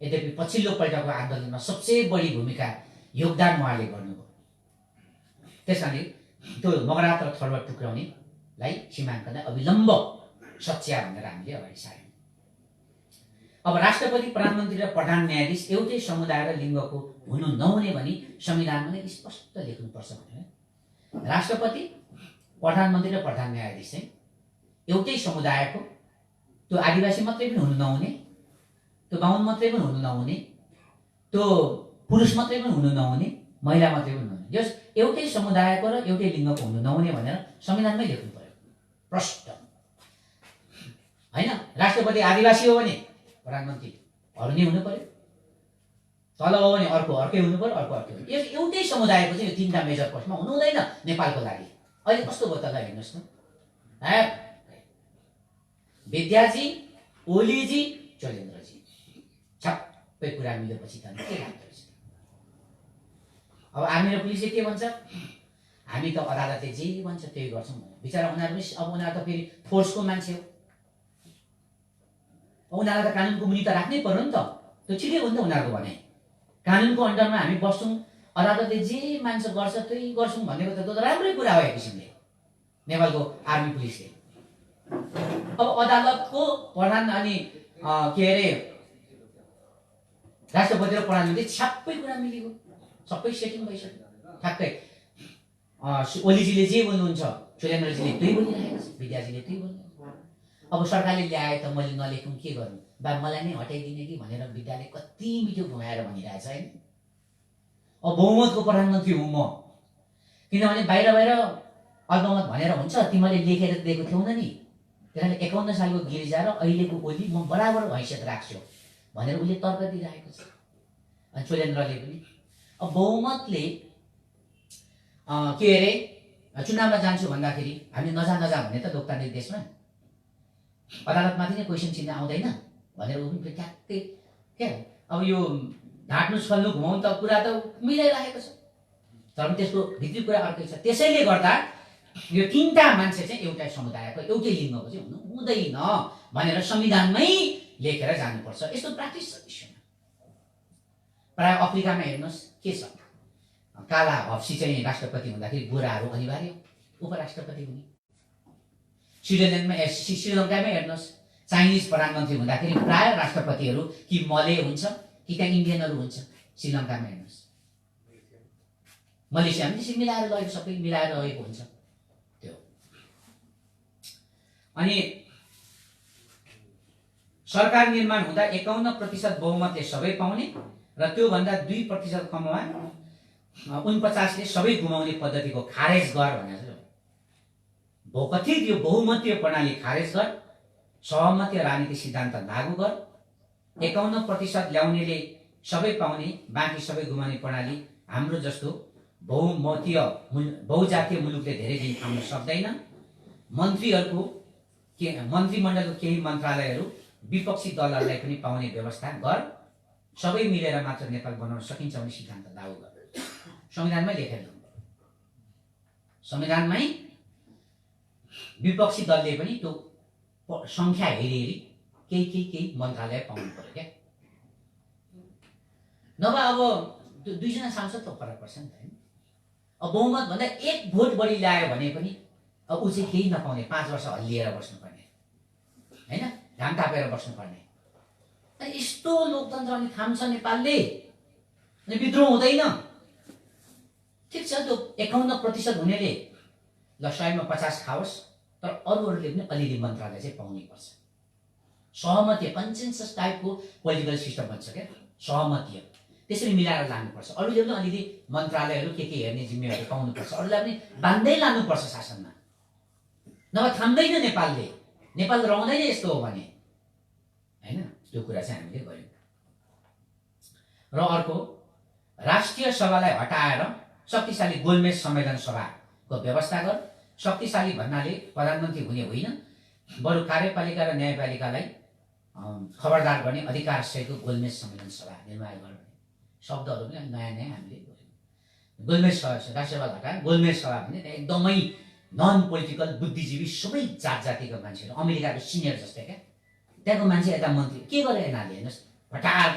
यद्यपि पछिल्लो पल्टको आन्दोलनमा सबसे बढी भूमिका योगदान उहाँले गर्नुभयो। त्यसकारणले त्यो मगरात र थरवट टुक्राउनेलाई सीमाङ्कनलाई अविलम्ब सच्या भनेर हामीले अगाडि सार्यौँ। अब राष्ट्रपति, प्रधानमन्त्री र प्रधान न्यायाधीश एउटै समुदाय र लिङ्गको हुनु नहुने भनी संविधानमा नै स्पष्ट लेख्नुपर्छ भनेर। राष्ट्रपति, प्रधानमन्त्री र प्रधान न्यायाधीश चाहिँ एउटै समुदायको, त्यो आदिवासी मात्रै पनि हुनु नहुने, त्यो बाहुन मात्रै पनि हुनु नहुने, त्यो पुरुष मात्रै पनि हुनु नहुने, महिला मात्रै पनि नहुने, यस एउटै समुदायको र एउटै लिङ्गको हुनु नहुने भनेर संविधानमै लेख्नु पर्यो प्रष्ट, होइन? राष्ट्रपति आदिवासी हो भने प्रधानमन्त्री अरू नै हुनु पर्यो, तल हो भने अर्कै हुनु पर्यो, अर्कै हुनु। एउटै समुदायको चाहिँ यो 3टा मेजर पोस्टमा हुनु हुँदैन नेपालको लागि। अहिले कस्तो भयो त ल हेर्नुहोस् न, विद्याजी, ओलीजी, चोलेन्द्रजी सबै कुरा मिलेपछि त के लाग्दो रहेछ। अब आर्मी र पुलिसले के भन्छ, हामी त अदालतले जे भन्छ त्यही गर्छौँ। बिचरा उनीहरू पनि अब उनीहरू त फेरि फोर्सको मान्छे हो, उनीहरूलाई त कानुनको मुनि त राख्नै पर्यो नि त। त्यो ठिकै हो नि त उनीहरूको भनाइ। कानुनको अन्डरमा हामी बस्छौँ, अदालतले जे मान्छ गर्छ त्यही गर्छौँ भनेको त त्यो त राम्रै कुरा हो एक किसिमले नेपालको आर्मी पुलिसले। अब अदालतको प्रधान अनि के अरे राष्ट्रपति र प्रधानमन्त्री सबै कुरा मिलेको, सबै सेटिङ भइसक्यो ठ्याक्कै। ओलीजीले जे बोल्नुहुन्छ चोलेन्द्रजीले त्यही बोलिरहेको छ, विद्याजीले त्यही बोल्नु। अब सरकारले ल्याए त मैले नलेखौँ के गर्नु, बा मलाई नै हटाइदिने कि भनेर विद्याले कति मिठो घुमाएर भनिरहेछ होइन। अब बहुमतको प्रधानमन्त्री हुँ म, किनभने बाहिर बाहिर अल्पमत भनेर हुन्छ, तिमीले लेखेर दिएको थियौ नि। त्यसैले 51 सालको गिरिजा र अहिलेको ओली म बराबर हैसियत राख्छु भनेर उसले तर्क दिइरहेको छ। अनि चोलेन्द्रले पनि अब बहुमतले के अरे चुनावमा जान्छु भन्दाखेरि हामीले नजा भने त लोकतान्त्रिक देशमा अदालतमाथि नै क्वेसन चिन्ह आउँदैन भनेर ऊ पनि ट्याक्कै क्या। अब यो ढाँट्नु छल्नु घुमाउनु त कुरा त मिलाइरहेको छ, तर पनि त्यसको भित्री कुरा अर्कै छ। त्यसैले गर्दा यो तीनटा मान्छे चाहिँ एउटै समुदायको एउटै लिङ्गको चाहिँ हुनु हुँदैन भनेर संविधानमै लेखेर जानुपर्छ। यस्तो प्र्याक्टिस छ विश्वमा। प्राय अफ्रिकामा हेर्नुहोस् के छ, काला हप्सी चाहिँ राष्ट्रपति हुँदाखेरि गोराहरू अनिवार्य उपराष्ट्रपति हुने। स्विजरल्यान्डमा श्रीलङ्कामै हेर्नुहोस् चाइनिज प्रधानमन्त्री हुँदाखेरि प्राय राष्ट्रपतिहरू कि मले हुन्छ कि त्यहाँ इन्डियनहरू हुन्छ। श्रीलङ्कामा हेर्नुहोस्, मलेसियामा त्यसरी मिलाएर लगेको, सबै मिलाएर लगेको हुन्छ त्यो। अनि सरकार निर्माण हुँदा 51% बहुमतले सबै पाउने र त्योभन्दा 2% कममा 49ले सबै गुमाउने पद्धतिको खारेज गर भनेर कथित यो बहुमतीय प्रणाली खारेज गर, सहमतीय राजनीतिक सिद्धान्त लागू गर, 51% ल्याउनेले सबै पाउने बाँकी सबै गुमाउने प्रणाली हाम्रो जस्तो बहुजातीय मुलुकले धेरै दिन थाम्न सक्दैन। मन्त्रीमण्डलको केही मन्त्रालयहरू विपक्षी दलहरूलाई पनि पाउने व्यवस्था गर, सबै मिलेर मात्र नेपाल बनाउन सकिन्छ भन्ने सिद्धान्त लागू गर। संविधानमै लेखेर संविधानमै विपक्षी दलले पनि त्यो संख्या हेरी केही मन्त्रालय पाउनु पर्यो क्या। नभए अब दुईजना सांसद त फरक पर्छ नि त होइन। अब बहुमत भन्दा 1 भोट बढी ल्यायो भने पनि अब ऊ चाहिँ केही नपाउने, 5 वर्ष हल्लिएर बस्नुपर्ने होइन, घाम तापेर बस्नुपर्ने। अनि यस्तो लोकतन्त्र अनि थाम्छ नेपालले, अनि विद्रोह हुँदैन। ठिक छ, त्यो 51% हुनेले ल 100मा 50 खाओस्, तर अरूहरूले पनि अलिअलि मन्त्रालय चाहिँ पाउनै पर्छ। सहमतीय कन्सेन्सस टाइपको पोलिटिकल सिस्टम भन्छ क्या, सहमतीय त्यसरी मिलाएर लानुपर्छ। अरूले पनि अलिअलि मन्त्रालयहरू के हेर्ने जिम्मेवारी पाउनुपर्छ, अरूलाई पनि बाँध्दै लानुपर्छ शासनमा, नभए थाम्दैन नेपालले। नेपाल रहँदैन यस्तो हो भने होइन। त्यो कुरा चाहिँ हामीले गर्यौँ। र अर्को, राष्ट्रिय सभालाई हटाएर शक्तिशाली गोलमेज सम्मेलन सभाको व्यवस्था गर। शक्तिशाली भन्नाले प्रधानमन्त्री हुने होइन, बरु कार्यपालिका र न्यायपालिकालाई खबरदार गर्ने अधिकार सहितको गोलमेज सम्मेलन सभा निर्माण गर्ने शब्दहरू पनि नयाँ हामीले गर्यौँ। गोलमेज सभा, राष्ट्रिय सभा हटाएर गोलमेज सभा भने एकदमै नन पोलिटिकल बुद्धिजीवी सबै जातिका मान्छेहरू, अमेरिकाको सिनियर जस्तै क्या, त्यहाँको मान्छे यता मन्त्री के गरेर यिनीहरूले हेर्नुहोस् हटाएर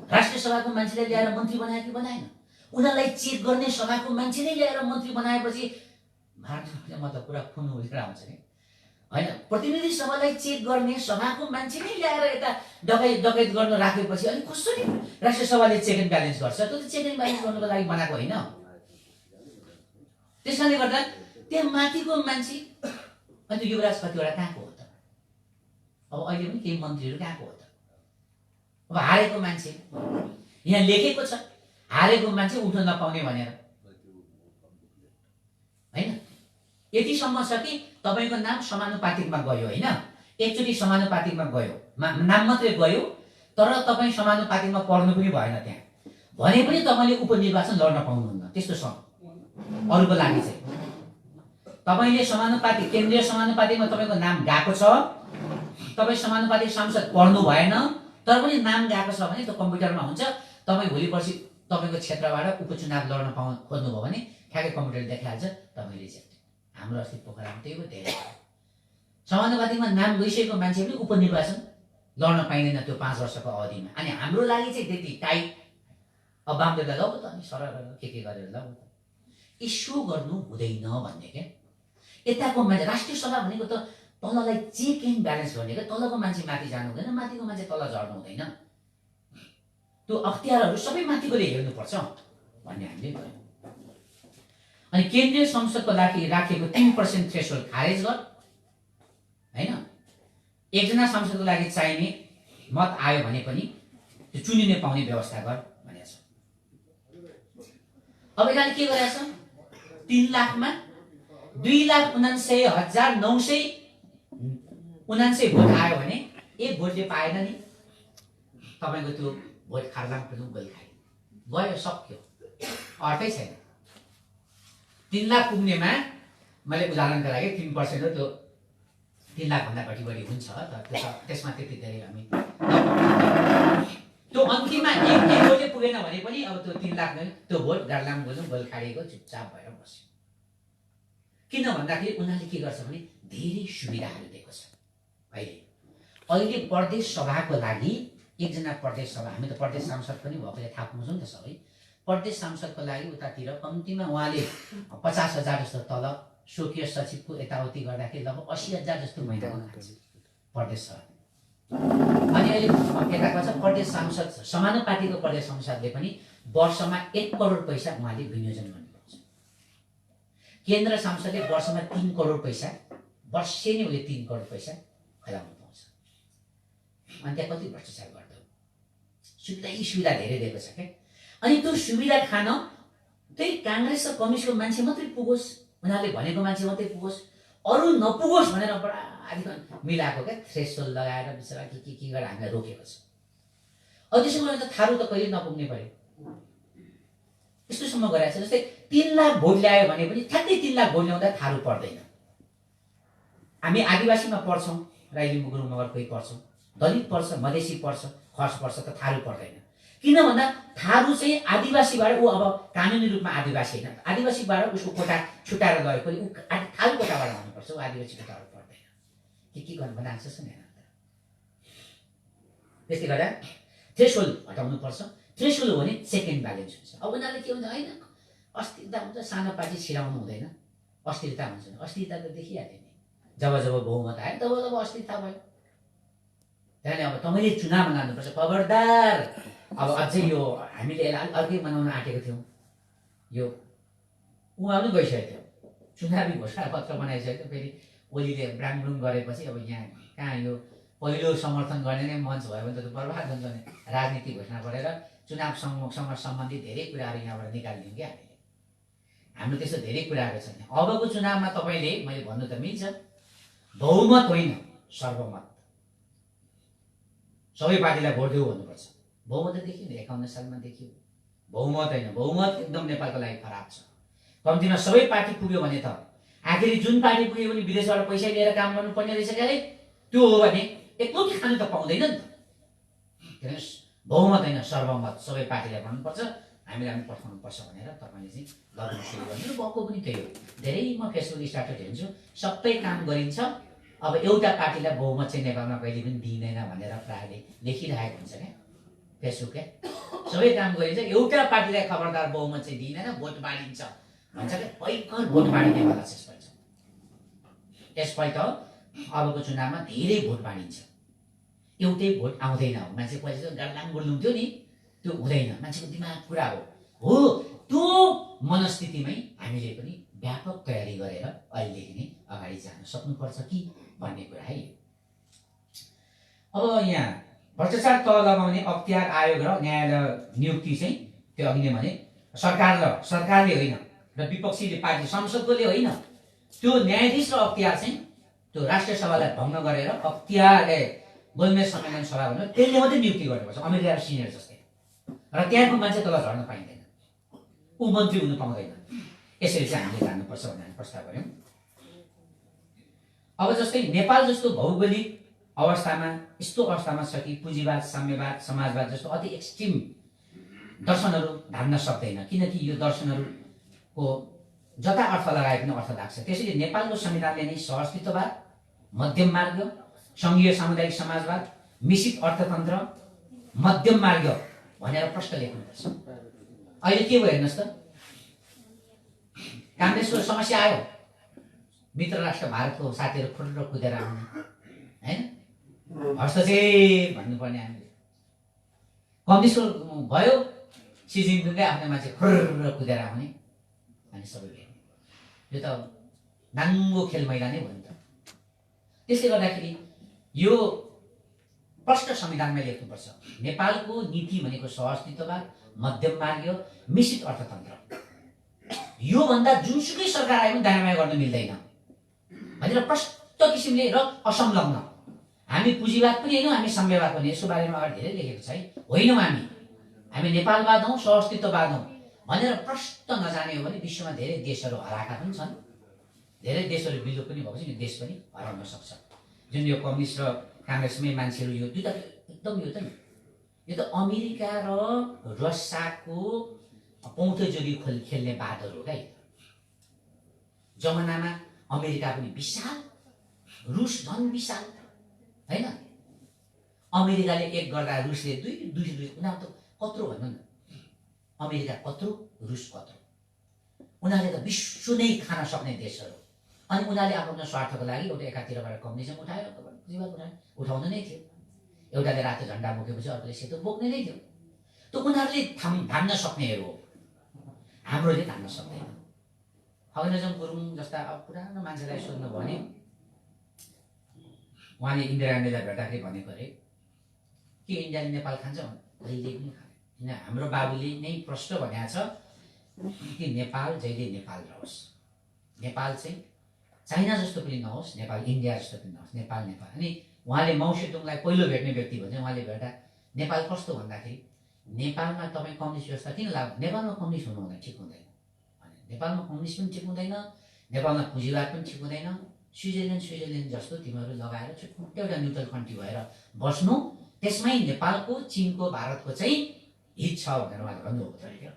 राष्ट्रिय सभाको मान्छेलाई ल्याएर मन्त्री बनायो कि बनाएन? उनीहरूलाई चेक गर्ने सभाको मान्छे नै ल्याएर मन्त्री बनाएपछि भारतमा त पुरा खुन उठेर आउँछ कि होइन। प्रतिनिधि सभालाई चेक गर्ने सभाको मान्छे नै ल्याएर यता डकैत गर्न राखेपछि अनि कसरी राष्ट्रिय सभाले चेक एन्ड ब्यालेन्स गर्छ? त्यो त चेक एन्ड ब्यालेन्स गर्नुको लागि बनाएको होइन। त्यस कारणले गर्दा त्यहाँ माथिको मान्छे अनि त्यो युवराज कतिवटा कहाँको हो त? अब अहिले पनि केही मन्त्रीहरू कहाँको हो त? अब हारेको मान्छे यहाँ लेखेको छ, हारेको मान्छे उठ्न नपाउने भनेर होइन। यतिसम्म छ कि तपाईँको नाम समानुपातिकमा गयो होइन, एकचोटि समानुपातिकमा गयो, नाम मात्रै गयो, तर तपाईँ समानुपातिकमा पर्नु पनि भएन त्यहाँ भने पनि तपाईँले उपनिर्वाचन लड्न पाउनुहुन्न। त्यस्तो छ अरूको लागि चाहिँ। तपाईँले समानुपातिक केन्द्रीय समानुपातिकमा तपाईँको नाम गएको छ तपाईँ समानुपातिक सांसद पढ्नु भएन तर पनि नाम गएको छ भने त्यो कम्प्युटरमा हुन्छ। तपाईँ भोलि पर्सि तपाईँको क्षेत्रबाट उपचुनाव लड्न खोज्नुभयो भने ठ्याक्कै कम्प्युटरले देखाइहाल्छ तपाईँ रिजेक्ट। हाम्रो अस्ति पोखरामा त्यही हो, धेरै समानुपातिकमा नाम गइसकेको मान्छे पनि उपनिर्वाचन लड्न पाइँदैन त्यो 5 वर्षको अवधिमा। अनि हाम्रो लागि चाहिँ त्यति टाइट अबामले ल त अनि सरर के गरेर ल यसो गर्नु हुँदैन भन्ने क्या। यताको मान्छे राष्ट्रिय सभा भनेको त तललाई चेक एन्ड ब्यालेन्स गर्ने क्या। तलको मान्छे माथि जानु हुँदैन, माथिको मान्छे तल झर्नु हुँदैन। त्यो अख्तियारहरू सबै माथिकोले हेर्नुपर्छ भन्ने हामीले भन्यौँ। अनि केन्द्रीय संसदको लागि राखिएको 3% थ्रेसहोल्ड खारेज गर हैन। एकजना सांसदको लागि चाहिने मत आयो भने पनि त्यो चुनिने पाउने व्यवस्था गर भनेको छ। अब यसले के गरेछ 3 लाखमा 2,79,979 भोट आयो भने एक भोटले पाएन नि तपाईको त्यो भोट खार्लाम पनि गल खाए गयो सक्यो अर्थै छैन। 3 लाख पुग्नेमा मैले उदाहरणका लागि 3% हो त्यो 3 लाख भन्दा बढी हुन्छ तर त्यसमा त्यति धेरै हामी त्यो अन्तिममा एक भोटले पुगेन भने पनि अब त्यो 3 लाख त्यो भोट गार्लाम गोलुम गोल खाडेको चुपचाप भएर बस्यो। किन भन्दाखेरि उनीहरूले के गर्छ भने धेरै सुविधाहरू दिएको छ। अहिले प्रदेश सभाको लागि एकजना प्रदेश सभा हामी त प्रदेश सांसद पनि भएकोले थाहा पाउँछौँ नि त सबै। प्रदेश सांसदको लागि उतातिर कम्तीमा उहाँले 50,000 जस्तो तलब स्वकीय सचिवको यताउति गर्दाखेरि लगभग 80,000 जस्तो महिनामा खान्छ प्रदेश सभा। अनि अहिले यताको छ प्रदेश सांसद समानुपातिको प्रदेश सांसदले पनि वर्षमा 1 करोड पैसा उहाँले विनियोजन गर्नुपर्छ। केन्द्र सांसदले वर्षमा 3 करोड पैसा वर्षै नै उसले 3 करोड पैसा खुवाउनु पाउँछ। अनि त्यहाँ कति भ्रष्टाचार गर्दो सुविधा धेरै दिएको छ क्या। अनि त्यो सुविधा खान त्यही काङ्ग्रेस र कम्युनिस्टको मान्छे मात्रै पुगोस्, उनीहरूले भनेको मान्छे मात्रै पुगोस्, अरू नपुगोस् भनेर बडा मिलाएको क्या थ्रेसहोल्ड लगाएर बिचरा के गरेर हामीलाई रोकेको छ। अब त्यसो भने त थारू त कहिले नपुग्ने भयो यस्तोसम्म गरेको छ। जस्तै 3 लाख भोट ल्यायो भने पनि ठ्याक्कै 3 लाख भोट ल्याउँदा थारू पर्दैन। हामी आदिवासीमा पढ्छौँ, राई लिम्बू गुरुङ मगर कोही पढ्छौँ, दलित पढ्छ, मधेसी पढ्छ, खस पढ्छ त थारू पर्दैन। किन भन्दा थारू चाहिँ आदिवासीबाट ऊ अब कानुनी रूपमा आदिवासी होइन, आदिवासीबाट उसको कोटा छुटाएर गएको ऊ थारू कोटाबाट आउनुपर्छ, ऊ आदिवासी कोटाबाट पर्दैन। के गर्नु बनाएको छ नि। त्यसले गर्दा थ्रेसहोल्ड हटाउनुपर्छ। थ्रेसहोल्ड हो भने चेक एन्ड ब्यालेन्स हुन्छ। अब उनीहरूले के भन्छ होइन अस्थिरता हुन्छ, सानो पार्टी छिराउनु हुँदैन, अस्थिरता हुन्छ। अस्थिरता त देखिहाल्यो नि जब बहुमत आयो तब अस्थिरता भयो। त्यहाँदेखि अब तपाईँले चुनाव लानुपर्छ खबरदार। अब अझै यो हामीले यसलाई अर्कै बनाउन आँटेको थियौँ, यो उहाँ पनि गइसकेको थियो, चुनावी घोषणापत्र बनाइसकेको थियो। फेरि ओलीले ब्राङब्रुङ गरेपछि अब यहाँ कहाँ यो पहिलो समर्थन गर्ने नै मञ्च भयो भने त बर्बाद हुन्छ नि। राजनीति घोषणा गरेर चुनावसँग सम्बन्धित धेरै कुराहरू यहाँबाट निकालिदिउँ क्या हामीले। हाम्रो त्यस्तो धेरै कुराहरू छैन। अबको चुनावमा तपाईँले मैले भन्नु त मिल्छ बहुमत होइन सर्वमत, सबै पार्टीलाई भोट देऊ भन्नुपर्छ। बहुमत देखियो नि 51 सालमा देखियो। बहुमत होइन, बहुमत एकदम नेपालको लागि खराब छ। कम्तीमा सबै पार्टी पुग्यो भने त आखिरी जुन पार्टी पुग्यो भने विदेशबाट पैसा लिएर काम गर्नुपर्ने रहेछ क्या त्यो हो भने एकलौटी खानु त पाउँदैन नि त। किनभने बहुमत होइन सर्वमत सबै पार्टीलाई भन्नुपर्छ, हामीले हामी पठाउनुपर्छ भनेर तपाईँले चाहिँ गर्न सुरु गर्नु भएको पनि त्यही हो। धेरै म फेसबुक स्ट्याटस हेर्छु सबै काम गरिन्छ, अब एउटा पार्टीलाई बहुमत चाहिँ नेपालमा कहिले पनि दिइँदैन भनेर प्रायःले लेखिरहेको हुन्छ क्या फेसबुक क्या। सबै काम गरिन्छ एउटा पार्टीलाई खबरदार बहुमत चाहिँ दिइँदैन, भोट बाँडिन्छ भन्छ क्या। भयङ्कर भोट बाँडिनेवाला छ यसपल्ट अबको चुनावमा धेरै भोट बाँडिन्छ। एउटै भोट आउँदैन हो। मान्छे पहिला चाहिँ गाडलाङ बोल्नुहुन्थ्यो नि, त्यो हुँदैन। मान्छेको दिमाग कुरा हो त्यो मनस्थितिमै हामीले पनि व्यापक तयारी गरेर अहिलेदेखि नै अगाडि जान सक्नुपर्छ कि भन्ने कुरा है। अब यहाँ भ्रष्टाचार तल लगाउने अख्तियार आयोग र न्यायालय नियुक्ति चाहिँ त्यो अघि नै भने सरकारले होइन र विपक्षीले पार्टी संसदकोले होइन, त्यो न्यायाधीश र अख्तियार चाहिँ त्यो राष्ट्रिय सभालाई भङ्ग गरेर अख्तियारले गोलमेज सम्मेलन सभा भनेर त्यसले मात्रै नियुक्ति गर्नुपर्छ अमेरिका र सिनियर जस्तै। र त्यहाँको मान्छे तल झर्न पाइँदैन, ऊ मन्त्री हुनु पाउँदैन। यसरी चाहिँ हामीले जान्नुपर्छ भनेर प्रस्ताव गऱ्यौँ। अब जस्तै नेपाल जस्तो भौगोलिक अवस्थामा यस्तो अवस्थामा छ कि पुँजीवाद, साम्यवाद, समाजवाद जस्तो अति एक्सट्रिम दर्शनहरू धान्न सक्दैन, किनकि यो दर्शनहरूको जता अर्थ लगाए पनि अर्थ लाग्छ। त्यसैले नेपालको संविधानले नै सहअस्तित्ववाद, मध्यम मार्ग, सङ्घीय सामुदायिक समाजवाद, मिश्रित अर्थतन्त्र, मध्यम मार्ग भनेर प्रश्न लेख्नुपर्छ। अहिले के भयो हेर्नुहोस् त, काङ्ग्रेसको समस्या आयो, मित्र राष्ट्र भारतको साथीहरू खुट्टर कुदेर आउने होइन, हस्तक्षेप भन्नुपर्ने हामीले। कम्युनिस्टको भयो, सी जिनपिङले आफ्नो मान्छे खुर्र कुदेर आउने अनि सबै हेर्ने, यो त नाङ्गो खेल मैदानै भयो नि त। त्यसले गर्दाखेरि यो प्रश्न संविधानमै लेख्नुपर्छ, नेपालको नीति भनेको सहअस्तित्ववाद, मध्यम मार्ग, मिश्रित अर्थतन्त्र, योभन्दा जुनसुकै सरकार आए पनि दायाँबायाँ गर्नु मिल्दैन भनेर प्रष्ट किसिमले र असंलग्न। हामी पुँजीवाद पनि होइनौँ, हामी साम्यवाद पनि, यसो बारेमा अगाडि धेरै लेखेको छ है, होइनौँ हामी नेपालवाद हौँ, सहअस्तित्ववाद हौँ भनेर प्रष्ट नजाने हो भने विश्वमा धेरै देशहरू हराएका पनि छन्, धेरै देशहरू विलुप्त पनि भएको छ, यो देश पनि हराउन सक्छ। जुन यो कम्युनिस्ट र काङ्ग्रेसमै मान्छेहरू यो दुईटा एकदम यो त अमेरिका र रसियाको पौँथो जोगी खेल्ने बादहरू क्या। जमानामा अमेरिका पनि विशाल, रुस झन् विशाल होइन। अमेरिकाले एक गर्दा रुसले दुई, उनीहरू त कत्रो भन्नु न, अमेरिका कत्रो, रुस कत्रो, उनीहरूले त विश्व नै खान सक्ने देशहरू। अनि उनीहरूले आफ्नो स्वार्थको लागि एउटा एकातिरबाट कम्युनिजम उठायो, पुँजीवाद उठाउनु नै थियो। एउटाले रातो झन्डा बोकेपछि अर्कोले सेतो बोक्ने नै थियो। त उनीहरूले धान्न सक्नेहरू हो, हाम्रोले धान्न सक्दैन। खगेन्द्रजङ गुरुङ जस्ता अब पुरानो मान्छेलाई सोध्नु भने उहाँले इन्दिरा गान्धीलाई भेट्दाखेरि भनेको अरे के इन्डियाले नेपाल खान्छ, कहिले पनि खाने। किन हाम्रो बाबुले नै प्रश्न भनेको छ कि नेपाल जहिले नेपाल रहोस्, नेपाल चाहिँ चाइना जस्तो पनि नहोस्, नेपाल इन्डिया जस्तो पनि नहोस्, नेपाल। अनि उहाँले माउ सेतुङलाई पहिलो भेट्ने व्यक्ति भने उहाँले भेट्दा नेपाल कस्तो भन्दाखेरि नेपालमा तपाईँ कम्युनिस्ट व्यवस्था किन लाग्नु, नेपालमा कम्युनिस्ट हुनु हुँदैन, ठिक हुँदैन भने, नेपालमा कम्युनिस्ट पनि ठिक हुँदैन, नेपालमा पुँजीवाद पनि ठिक हुँदैन। स्विजरल्यान्ड जस्तो तिमीहरू लगाएर छुट्टै एउटा न्युट्रल कन्ट्री भएर बस्नु, त्यसमै नेपालको, चिनको, भारतको चाहिँ हित छ भनेर उहाँले भन्नुभएको थियो।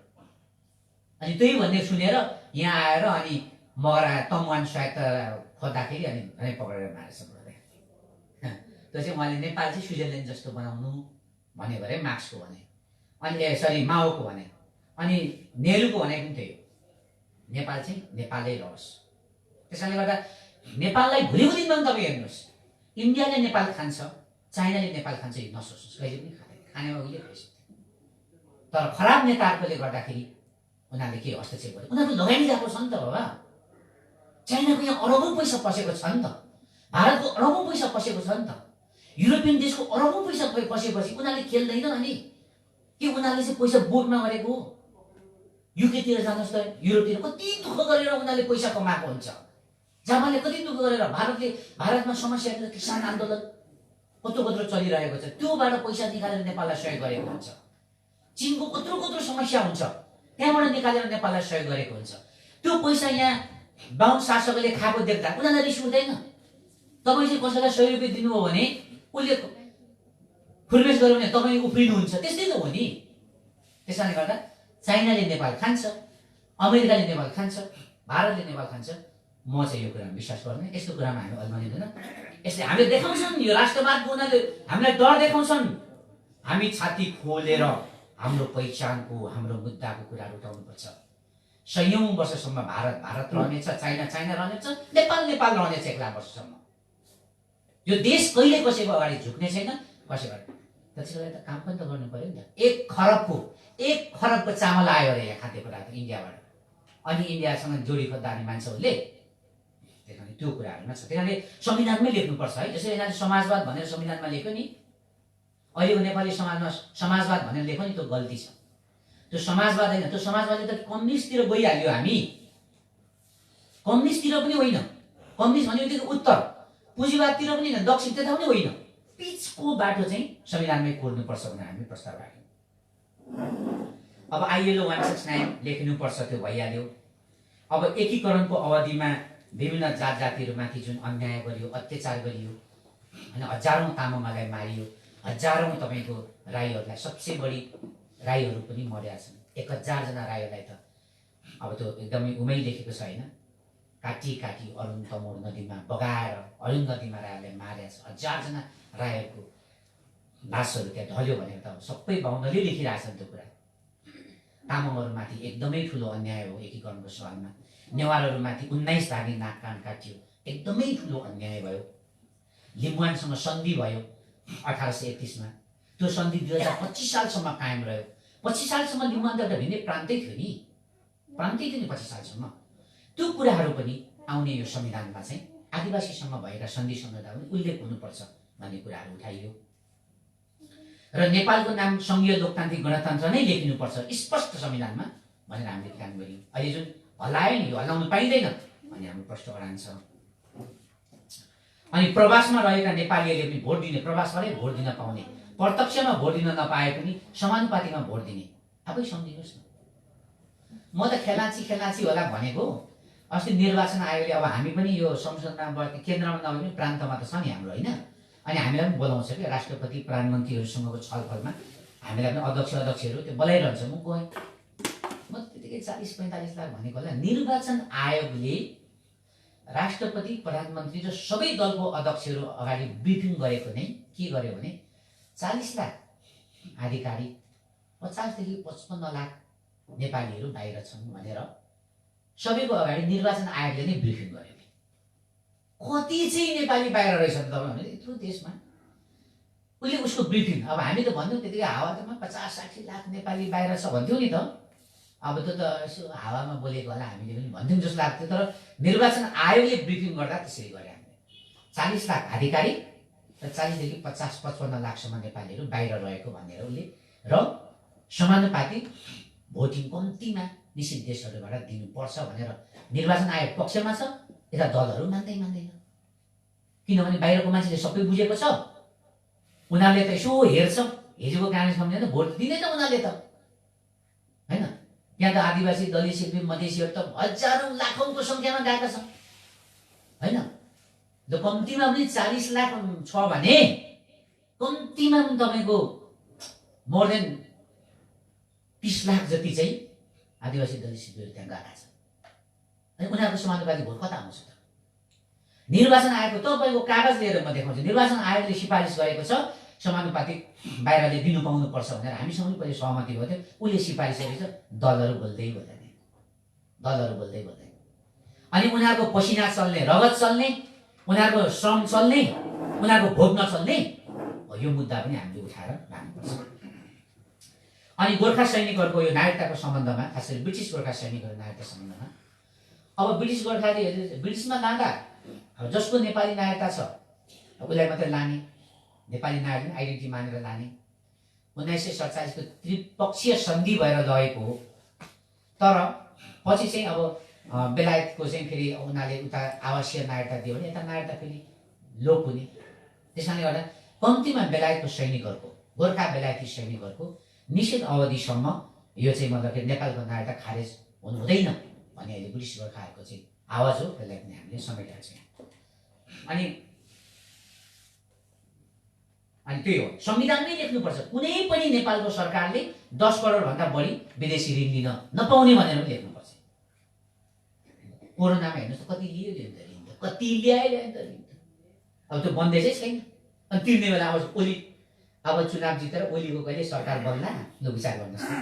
अनि त्यही भन्ने सुनेर यहाँ आएर अनि मगरा तमुवान स्वायत्त खोज्दाखेरि अनि घरै पक्रेर मारेछ बोले। त्यो चाहिँ उहाँले नेपाल चाहिँ स्विजरल्यान्ड जस्तो बनाउनु भन्यो अरे, मार्क्सको भने, अनि माओको भने, अनि नेहरूको भने पनि त्यही हो, नेपाल चाहिँ नेपालै रहोस्। त्यसैले गर्दा नेपाललाई भोलिको दिनमा पनि तपाईँ हेर्नुहोस्, इन्डियाले नेपाल खान्छ, चाइनाले नेपाल खान्छ, यो नसोच्नुहोस्, कहिले पनि खाँदैन, खानेमा उहिले खाइसक्यो। तर खराब नेताहरूले गर्दाखेरि उनीहरूले के हस्तक्षेप गर्यो, उनीहरू लगानी गएको छ नि त बाबा। चाइनाको यहाँ अरबौँ पैसा पसेको छ नि त, भारतको अरबौँ पैसा पसेको छ नि त, युरोपियन देशको अरबौँ पैसा पसेपछि उनीहरूले खेल्दैन। अनि के उनीहरूले चाहिँ पैसा बोटमा गरेको हो? युकेतिर जानुहोस् त, युरोपतिर कति दुःख गरेर उनीहरूले पैसा कमाएको हुन्छ, जापानले कति दुःख गरेर, भारतमा समस्या किसान आन्दोलन कत्रो चलिरहेको छ, त्योबाट पैसा निकालेर नेपाललाई सहयोग गरेको हुन्छ। चिनको कत्रो समस्या हुन्छ, त्यहाँबाट निकालेर नेपाललाई सहयोग गरेको हुन्छ। त्यो पैसा यहाँ बाहुन शासकले खाएको देख्दा उनीहरूलाई रिस उठ्दैन। तपाईँ चाहिँ कसैलाई 100 रुपियाँ दिनुभयो भने उसले फुरबेस गर्यो भने तपाईँ उफ्रिनुहुन्छ, त्यस्तै त हो नि। त्यसैले गर्दा चाइनाले नेपाल खान्छ, अमेरिकाले नेपाल खान्छ, भारतले नेपाल खान्छ, म चाहिँ यो कुरामा विश्वास गर्दैन। यस्तो कुरामा हामी अल्मलिँदैन। यसले हामीले देखाउँछन्, यो राष्ट्रवादको उनीहरूले हामीलाई डर देखाउँछन्। हामी छाती खोलेर हाम्रो पहिचानको, हाम्रो मुद्दाको कुराहरू उठाउनुपर्छ। 100औं वर्षसम्म भारत रहनेछ, चाइना रहनेछ, नेपाल रहनेछ 1 लाख वर्षसम्म। यो देश कहिले कसैको अगाडि झुक्ने छैन, कसैको। त्यसैले त काम पनि त गर्नु पर्यो नि त। 1 खरबको चामल आयो अरे यहाँ खाद्य पदार्थ इन्डियाबाट, अनि इन्डियासँग जोडी खोज्दा मान्छेहरूले त्यसैले त्यो कुराहरूमा छ। त्यसैले संविधानमै लेख्नुपर्छ है। जसरी यिनीहरूले समाजवाद भनेर संविधानमा लेख्यो नि, अहिलेको नेपाली समाजमा समाजवाद भनेर लेख्यो नि, त्यो गल्ती छ। त्यो समाजवाद होइन, त्यो समाजवादले त कम्युनिस्टतिर गइहाल्यो। हामी कम्युनिस्टतिर पनि होइन, कम्युनिस्ट भनेको उत्तर, पुँजीवादतिर पनि होइन, दक्षिण त्यता पनि होइन, बिचको बाटो चाहिँ संविधानमै कोर्नुपर्छ भनेर हामी प्रस्ताव राख्यौँ। अब ILO 169 लेख्नुपर्छ, त्यो भइहाल्यो। अब एकीकरणको अवधिमा विभिन्न जातिहरूमाथि जुन अन्याय गरियो, अत्याचार गरियो, होइन हजारौँ तामाङलाई मारियो, हजारौँ तपाईँको राईहरूलाई, सबसे बढी राईहरू पनि मरेका छन्। 1000 जना राईहरूलाई त अब त्यो एकदमै उमै लेखेको छ होइन, काटी काटी अरुण तमोर नदीमा बगाएर अरुण नदीमा राईहरूलाई मारेका छ। 1000 जना राईहरूको लासहरू त्यहाँ ढल्यो भनेर त सबै बाहुनले लेखिरहेछन् त्यो कुरा। तामाङहरूमाथि एकदमै ठुलो अन्याय हो एकीकरणको सवालमा। नेवारहरूमाथि 19 धागे नाक कान काटियो, एकदमै ठुलो अन्याय भयो। लिम्बुवानसँग सन्धि भयो 1831 मा, त्यो सन्धि 2025 सालसम्म कायम रह्यो। 25 सालसम्म लिम्बुवान त एउटा भिन्नै प्रान्तै थियो नि, प्रान्तै थियो नि 25 सालसम्म। त्यो कुराहरू पनि आउने यो संविधानमा चाहिँ आदिवासीसँग भएका सन्धि सम्झौता पनि उल्लेख हुनुपर्छ भन्ने कुराहरू उठाइयो। र नेपालको नाम सङ्घीय लोकतान्त्रिक गणतन्त्र नै लेखिनुपर्छ स्पष्ट संविधानमा भनेर हामीले काम गर्यौँ। अहिले जुन हल्लायो नि, यो हल्लाउनु पाइँदैन भन्ने हाम्रो प्रश्न अडान छ। अनि प्रवासमा रहेका नेपालीहरूले पनि भोट दिने, प्रवासबाटै भोट दिन पाउने, प्रत्यक्षमा भोट दिन नपाए पनि समानुपातिमा भोट दिने, आफै सम्झिनुहोस् न। म त खेलाची होला भनेको। अस्ति निर्वाचन आयोगले अब हामी पनि यो संसदमा केन्द्रमा नभए पनि प्रान्तमा त छ नि हाम्रो होइन, अनि हामीलाई पनि बोलाउँछ कि राष्ट्रपति प्रधानमन्त्रीहरूसँगको छलफलमा हामीलाई पनि अध्यक्षहरू त्यो बोलाइरहन्छ। म गएँ, म त्यतिकै 40-45 लाख भनेको होला। निर्वाचन आयोगले राष्ट्रपति प्रधानमन्त्री र सबै दलको अध्यक्षहरू अगाडि ब्रिफिङ गरेको नै के गर्यो भने 40 लाख आधिकारिक, 50 देखि 55 लाख नेपालीहरू बाहिर छन् भनेर सबैको अगाडि निर्वाचन आयोगले नै ब्रिफिङ गर्यो। कति चाहिँ नेपाली बाहिर रहेछ त भने यत्रो देशमा उसले उसको ब्रिफिङ। अब हामी त भन्थ्यौँ त्यतिकै हावामा 50-60 लाख नेपाली बाहिर छ भन्थ्यौँ नि त। अब त्यो त यसो हावामा बोलेको होला, हामीले पनि भन्थ्यौँ जस्तो लाग्थ्यो। तर निर्वाचन आयोगले ब्रिफिङ गर्दा त्यसरी गरे हामीले। 40 लाख आधिकारिक र 40 देखि 50-55 लाखसम्म नेपालीहरू बाहिर रहेको भनेर उसले, र समानुपातिक भोटिङ कम्तीमा निश्चित देशहरूबाट दिनुपर्छ भनेर निर्वाचन आयोग पक्षमा छ। यता दलहरू मान्दैन, किनभने बाहिरको मान्छेले सबै बुझेको छ। उनीहरूले त यसो हेर्छ, हिजोको काङ्ग्रेस कम्युनिस्ट भोट दिँदैन उनीहरूले त होइन। यहाँ त आदिवासी दलित सिक्किम मधेसीहरू त हजारौँ लाखौँको सङ्ख्यामा गएका छन् होइन। र कम्तीमा पनि 40 लाख छ भने कम्तीमा पनि तपाईँको मोर देन 30 लाख जति चाहिँ आदिवासी दलित सिक्किमहरू त्यहाँ गएका छन्। अनि उनीहरूको समानुपातिक भोट कता आउँछ त? निर्वाचन आयोगको तपाईँको कागज लिएर म देखाउँछु। निर्वाचन आयोगले सिफारिस गरेको छ समानुपातिक बाहिरले दिनु पाउनुपर्छ भनेर। हामीसँग पनि पहिले सहमति भयो थियो। उसले सिफारिस गरेको छ, दलहरू बोल्दै अनि उनीहरूको पसिना चल्ने, रगत चल्ने, उनीहरूको श्रम चल्ने, उनीहरूको भोट नचल्ने, यो मुद्दा पनि हामीले उठाएर लानुपर्छ। अनि गोर्खा सैनिकहरूको यो नागरिकताको सम्बन्धमा, खास गरी ब्रिटिस गोर्खा सैनिकहरू नागरिकता सम्बन्धमा, अब ब्रिटिस गोर्खाले ब्रिटिसमा लाँदा अब जसको नेपाली नागरिकता छ उसलाई मात्रै लाने, नेपाली नागरिक आइडेन्टिटी मानेर लाने। 1947 को त्रिपक्षीय सन्धि भएर लगेको हो। तर पछि चाहिँ अब बेलायतको चाहिँ फेरि उनीहरूले उता आवासीय नागरिकता दियो भने यता नागरिकता फेरि लोप हुने। त्यसैले गर्दा कम्तीमा बेलायतको सैनिकहरूको, गोर्खा बेलायती सैनिकहरूको निश्चित अवधिसम्म यो चाहिँ मतलब नेपालको नागरिकता खारेज हुनु हुँदैन भन्ने अहिले ब्रिटिस गोर्खाहरूको चाहिँ आवाज हो। त्यसलाई पनि हामीले समेटेका छौँ। अनि त्यही हो, संविधानमै लेख्नुपर्छ कुनै पनि नेपालको सरकारले 10 करोडभन्दा बढी विदेशी ऋण लिन नपाउने भनेर पनि लेख्नुपर्छ। कोरोनामा हेर्नुहोस् त कति लियो ऋण त, कति ल्यायो त ऋण। अब त्यो बन्देजै छैन। अनि तिर्ने बेला अब चुनाव जितेर ओलीको कहिले सरकार बन्ला, यो विचार गर्नुहोस् त।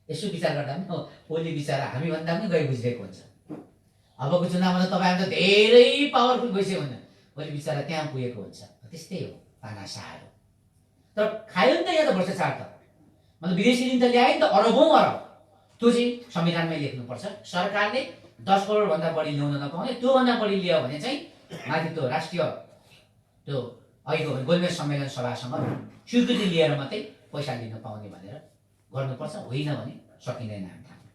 यसो विचार गर्दा पनि ओली विचारा हामीभन्दा पनि गइ बुझिरहेको हुन्छ। अबको चुनावमा त तपाईँहरू त धेरै पावरफुल भइसक्यो भने ओली विचारा त्यहाँ पुगेको हुन्छ। त्यस्तै हो तानाशाहरू। तर खायो नि त यहाँ त भ्रष्टाचार त, मतलब विदेशी ऋण त ल्यायो नि त अरबौँ अरब। त्यो चाहिँ संविधानमै लेख्नुपर्छ। सरकारले 10 करोडभन्दा बढी ल्याउन नपाउने, त्योभन्दा बढी ल्यायो भने चाहिँ माथि त्यो राष्ट्रिय त्यो अहिलेको गोलमेज सम्मेलन सभासँग स्वीकृति लिएर मात्रै पैसा लिन पाउने भनेर गर्नुपर्छ। होइन भने सकिँदैन हामी ठाउँमा।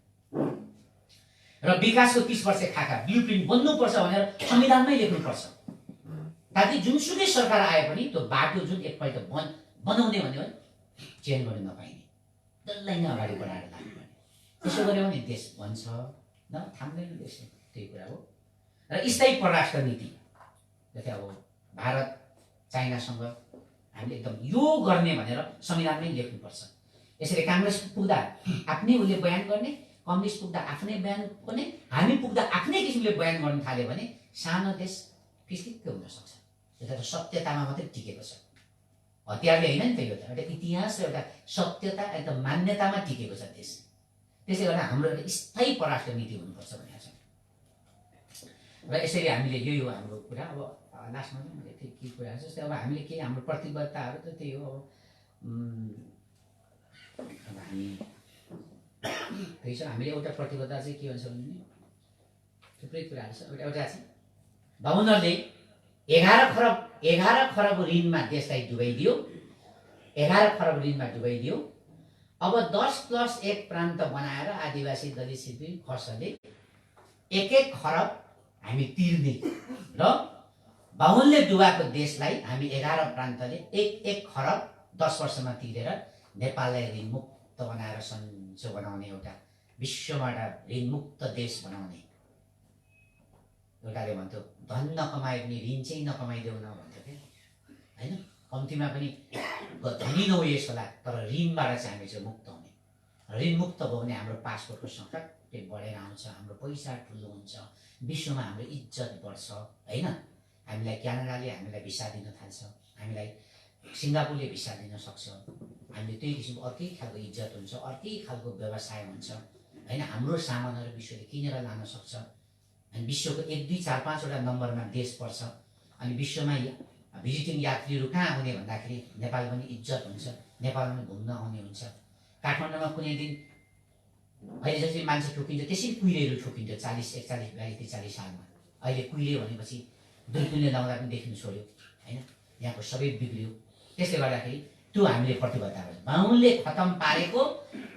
र विकासको 30 वर्ष खाका ब्लुप्रिन्ट बन्नुपर्छ भनेर संविधानमै लेख्नुपर्छ, ताकि जुनसुकै सरकार आए पनि त्यो बाटो जुन एकपल्ट बनाउने भन्यो भने चेन्ज गर्न नपाइने, त्यसलाई नै अगाडि बढाएर लानुपर्ने। त्यसो गऱ्यो भने देश बन्छ, थाम्दैन देश। त्यही कुरा हो। र स्थायी परराष्ट्र नीति जस्तै अब भारत चाइनासँग हामीले एकदम यो गर्ने भनेर संविधानमै लेख्नुपर्छ। यसरी काङ्ग्रेस पुग्दा आफ्नै उसले बयान गर्ने, कम्युनिस्ट पुग्दा आफ्नै बयान गर्ने, हामी पुग्दा आफ्नै किसिमले बयान गर्न थाल्यो भने सानो देश फिस्किक्क हुन सक्छ। यो त सत्यतामा मात्रै टिकेको छ, हतियारले होइन नि त। यो त एउटा इतिहास र एउटा सत्यता एकदम मान्यतामा टिकेको छ देश। त्यसले गर्दा हाम्रो एउटा स्थायी परराष्ट्र नीति हुनुपर्छ भनेको छ। र यसरी हामीले यो हाम्रो कुरा अब लास्टमा चाहिँ मैले के कुरा जस्तै अब हामीले के हाम्रो प्रतिबद्धताहरू त त्यही हो। अब हामी त्यही छ, हामीले एउटा प्रतिबद्धता चाहिँ के भन्छ भने थुप्रै कुराहरू छ। एउटा चाहिँ बाहुनहरूले 11 खरब ऋणमा देशलाई डुबाइदियो, 11 खरब ऋणमा डुबाइदियो। अब 10+1 प्रान्त बनाएर आदिवासी दलित शिल्पी खर्चले 1 खरब हामी तिर्ने र बाहुनले डुबाएको देशलाई हामी 11 प्रान्तले 1 खरब 10 वर्षमा तिरेर नेपाललाई ऋणमुक्त बनाएर सन्चो बनाउने, एउटा विश्वबाट ऋणमुक्त देश बनाउने। एउटाले भन्थ्यो धन नकमाए पनि ऋण चाहिँ नकमाइदेऊ न भन्थ्यो क्या, होइन? कम्तीमा पनि धनी नहोइस् होला, तर ऋणबाट चाहिँ हामी चाहिँ मुक्त हुने। ऋणमुक्त भयो भने हाम्रो पासपोर्टको सङ्ख्या बढेर आउँछ, हाम्रो पैसा ठुलो हुन्छ, विश्वमा हाम्रो इज्जत बढ्छ, होइन? हामीलाई क्यानाडाले हामीलाई भिसा दिन थाल्छ, हामीलाई सिङ्गापुरले भिसा दिन सक्छ, हामीले त्यही किसिमको अर्कै खालको इज्जत हुन्छ, अर्कै खालको व्यवसाय हुन्छ, होइन? हाम्रो सामानहरू विश्वले किनेर लान सक्छ। अनि विश्वको 1, 2, 4, 5वटा नम्बरमा देश पर्छ। अनि विश्वमा भिजिटिङ यात्रीहरू कहाँ आउने भन्दाखेरि नेपाल पनि इज्जत हुन्छ, नेपालमा पनि घुम्न आउने हुन्छ। काठमाडौँमा कुनै दिन अहिले जसरी मान्छे ठोकिन्छ त्यसरी कुहिरेहरू ठोकिन्थ्यो 40, 41, 42, 43 सालमा। अहिले कुहिले भनेपछि दुर्बिनले लाउँदा पनि देखिनु छोड्यो, होइन? यहाँको सबै बिग्रियो। त्यसले गर्दाखेरि त्यो हामीले प्रतिबद्धता गर्छ। बाहुनले खतम पारेको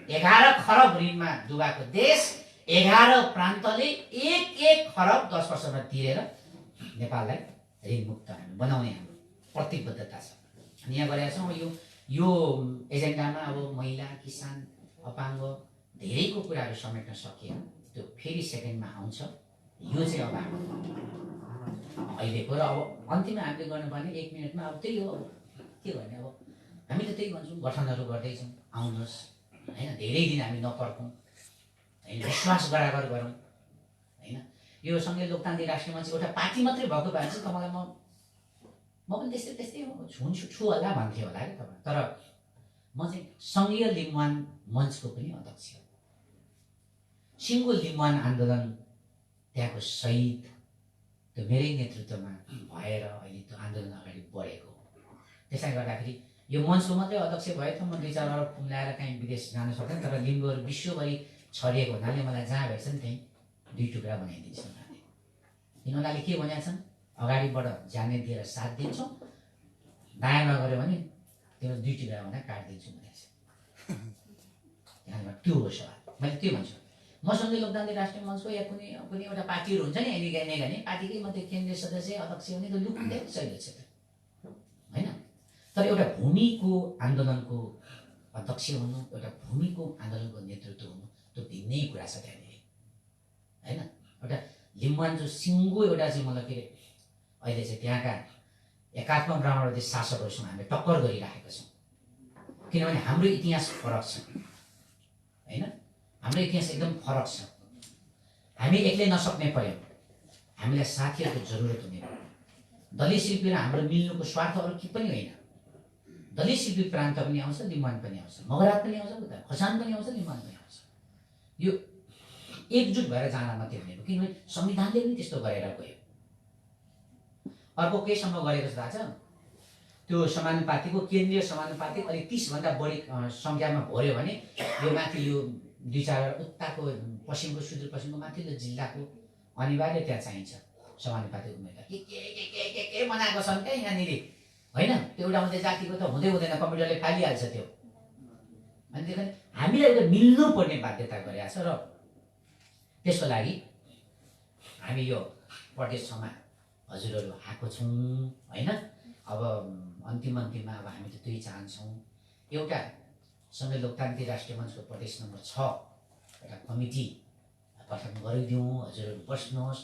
11 खरब ऋणमा डुबाएको देश 11 प्रान्तले 1 खरब 10 वर्षमा तिरेर नेपाललाई ऋणमुक्त हामी बनाउने हाम्रो प्रतिबद्धता छ। अनि यहाँ गरेका छौँ यो एजेन्डामा अब महिला, किसान, अपाङ्ग धेरैको कुराहरू समेट्न सकिएन, त्यो फेरि सेकेन्डमा आउँछ। यो चाहिँ अब हाम्रो अहिलेको र अब अन्तिममा हामीले गर्नुपर्ने 1 मिनटमा अब त्यही हो। के गर्ने, अब हामी त त्यही भन्छौँ, गठनहरू गर्दैछौँ, आउनुहोस्, होइन? धेरै दिन हामी नपर्खौँ, होइन? विश्वास गरागर गरौँ, होइन? यो सङ्घीय लोकतान्त्रिक राष्ट्रिय मञ्च एउटा पार्टी मात्रै भएको भए चाहिँ तपाईँलाई म पनि त्यस्तै हो, छु होला भन्थेँ होला है तपाईँ। तर म चाहिँ सङ्घीय लिम्बुवान मञ्चको पनि अध्यक्ष हो। सिङ्गो लिम्बुवान आन्दोलन त्यहाँको शहीद त्यो मेरै नेतृत्वमा भएर अहिले त्यो आन्दोलन अगाडि बढेको। त्यसले गर्दाखेरि यो मञ्चको मात्रै अध्यक्ष भए त म 2-4 अरब कुम्लाएर कहीँ विदेश जान सक्दैन, तर लिम्बूहरू विश्वभरि छरिएको हुनाले मलाई जहाँ भएछ नि त्यहीँ 2 टुक्रा बनाइदिन्छ उनीहरूले। उनीहरूले के भनेका छन्, अगाडिबाट जाने दिएर साथ दिन्छौँ, दायाँमा गऱ्यो भने तिम्रो 2 टुक्रा भनेर काटिदिन्छु भनेको छ। त्यो हो सवाल। मैले त्यो भन्छु, म सङ्घीय लोकतान्त्रिक राष्ट्रिय मञ्चको या कुनै एउटा पार्टीहरू हुन्छ नि अहिले पार्टीकै मात्रै केन्द्रीय सदस्य अध्यक्ष हुने त लुक्दै सहिलो छ, होइन? तर एउटा भूमिको आन्दोलनको अध्यक्ष हुनु, एउटा भूमिको आन्दोलनको नेतृत्व हुनु, त्यो भिन्नै कुरा छ त्यहाँनिर, होइन? एउटा लिम्बुवान जो सिङ्गो एउटा चाहिँ मलाई के अहिले चाहिँ त्यहाँका एकात्म ब्राह्मणवादी शासकहरूसँग हामीले टक्कर गरिराखेका छौँ। किनभने हाम्रो इतिहास फरक छ, होइन? हाम्रो इतिहास एकदम फरक छ। हामी एक्लै नसक्ने पर्यौँ, हामीलाई साथीहरूको जरुरत हुने भयो। दलित शिल्पी र हाम्रो मिल्नुको स्वार्थ अरू के पनि होइन। दलित शिल्पी प्रान्त पनि आउँछ, लिम्बुवान पनि आउँछ, मगरात पनि आउँछ, उता खसान पनि आउँछ, लिम्बुवान पनि आउँछ। यो एकजुट भएर जान मात्रै हुने हो, किनभने संविधानले पनि त्यस्तो गरेर गयो। अर्को केही सम्भव गरेको छ थाहा छ? त्यो समानुपातिको केन्द्रीय समानुपातिक अलिक 30भन्दा बढी सङ्ख्यामा भर्यो भने यो माथि यो 2-4 उताको पश्चिमको सुदूरपश्चिमको माथिल्लो जिल्लाको अनिवार्य त्यहाँ चाहिन्छ समानुपातिक उम्मेदवार। के बनाएको छन् क्या यहाँनिर, होइन? त्यो एउटा मात्रै जातिको त हुँदैन, कम्प्युटरले फालिहाल्छ त्यो। अनि त्यही कारण हामीलाई एउटा मिल्नुपर्ने बाध्यता गरेको छ र त्यसको लागि हामी यो प्रदेशमा हजुरहरू आएको छौँ, होइन? अब अन्तिममा अब हामी त त्यही चाहन्छौँ, एउटा सङ्घीय लोकतान्त्रिक राष्ट्रिय मञ्चको प्रदेश नम्बर 6 एउटा कमिटी गठन गरिदिउँ, हजुरहरू बस्नुहोस्,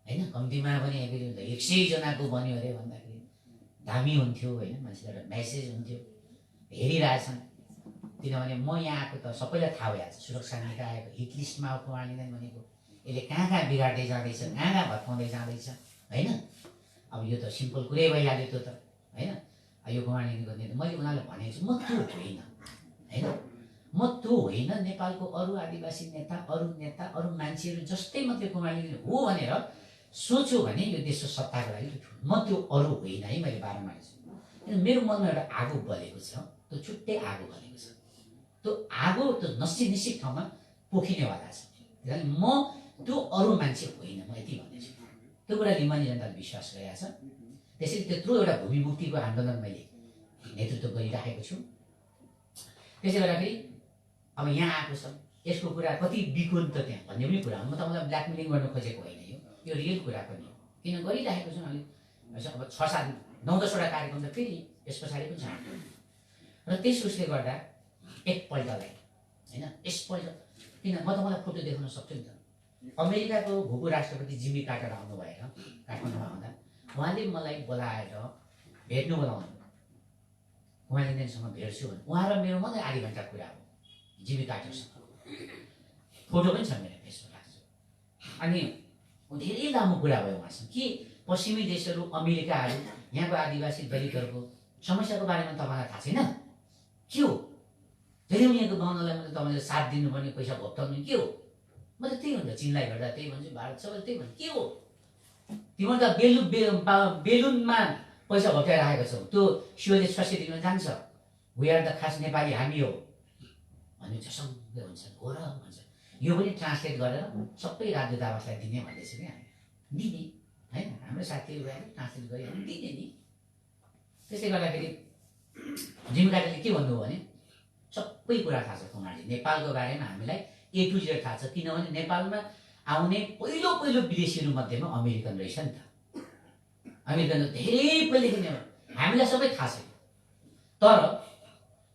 होइन? कम्तीमा पनि 100 जनाको बन्यो अरे भन्दाखेरि दामी हुन्थ्यो होइन, मान्छेलाई एउटा मेसेज हुन्थ्यो, हेरिरहेछन्। किनभने म यहाँ आएको त सबैलाई थाहा भइहाल्छ, सुरक्षा निकायको हिट लिस्टमा कुमार लिँदैन भनेको, यसले कहाँ कहाँ बिगार्दै जाँदैछ, कहाँ कहाँ भत्काउँदै जाँदैछ होइन। अब यो त सिम्पल कुरै भइहाल्यो त्यो त होइन। यो कुमार लिँदैको नेता मैले उनीहरूलाई भनेको छु, म त्यो होइन होइन, म त्यो होइन। नेपालको अरू आदिवासी नेता, अरू मान्छेहरू जस्तै मात्रै कुमार लिँदैन हो भनेर सोच्यो भने यो देशको सत्ताको लागि म त्यो अरू होइन है। मैले बारम्बार छु, किन मेरो मनमा एउटा आगो बलेको छ, त्यो छुट्टै आगो बलेको छ। त्यो आगो त्यो निश्चित ठाउँमा पोखिनेवाला छ। किनभने म त्यो अरू मान्छे होइन, म यति भन्दैछु। त्यो कुरा लिम्बुवानी जनताले विश्वास गरेका छ। त्यसैले त्यत्रो एउटा भूमिमुक्तिको आन्दोलन मैले नेतृत्व गरिराखेको छु। त्यसै गर्दाखेरि अब यहाँ आएको छ, यसको कुरा कति बिकुन त त्यहाँ भन्ने पनि कुरा हो। म तपाईँलाई ब्ल्याकमेलिङ गर्न खोजेको होइन, यो रियल कुरा पनि हो। किन गरिराखेको छु अहिले अब 6, 7, 9, 10वटा कार्यक्रम त फेरि यस पछाडि पनि छ। र त्यस उसले गर्दा एकपल्टलाई होइन, यसपल्ट किन म तपाईँलाई फोटो देखाउन सक्छु नि त। अमेरिकाको भूपू राष्ट्रपति जिमी कार्टर आउनु भएर काठमाडौँमा आउँदा उहाँले मलाई बोलाएर भेट्नु बोलाउनु, कुमार लिँदैनसँग भेट्छु भने। उहाँ र मेरो मात्रै आधी घन्टा कुरा हो जिमी कार्टरसँग, फोटो पनि छ मेरो फेसबुक राख्छु। अनि धेरै लामो कुरा भयो उहाँसँग कि पश्चिमी देशहरू, अमेरिकाहरू यहाँको आदिवासी दलितहरूको समस्याको बारेमा तपाईँलाई थाहा छैन के हो। जहिले पनि यहाँको गाउँलाई मात्रै तपाईँले साथ दिनुपर्ने, पैसा भोग्टाउने के हो। म त त्यही हुन्छ, चिनलाई गर्दा त्यही भन्छु, भारत सबैले त्यही भन्छ। के हो तिम्रो त बेलुनमा पैसा भोग्टाइराखेको छौ, त्यो शिवले स्वास्थ्य दिन जान्छ, वी आर द खास नेपाली हामी हो भन्ने झसङ्गै हुन्छ, हो र भन्छ। यो पनि ट्रान्सलेट गरेर सबै राजदूतावासलाई दिने भन्दैछ कि हामी दिने होइन, हाम्रो साथीहरू गएर ट्रान्सलेट गरी हामी दिने नि। त्यसले गर्दाखेरि जिमी कार्टरले के भन्नुभयो भने सबै कुरा थाहा छ कुमारजी, नेपालको बारेमा हामीलाई A to Z थाहा छ। किनभने नेपालमा आउने पहिलो विदेशीहरू मध्येमा अमेरिकन रहेछ नि त। अमेरिकन धेरै पहिलेदेखि नै हामीलाई सबै थाहा छ। तर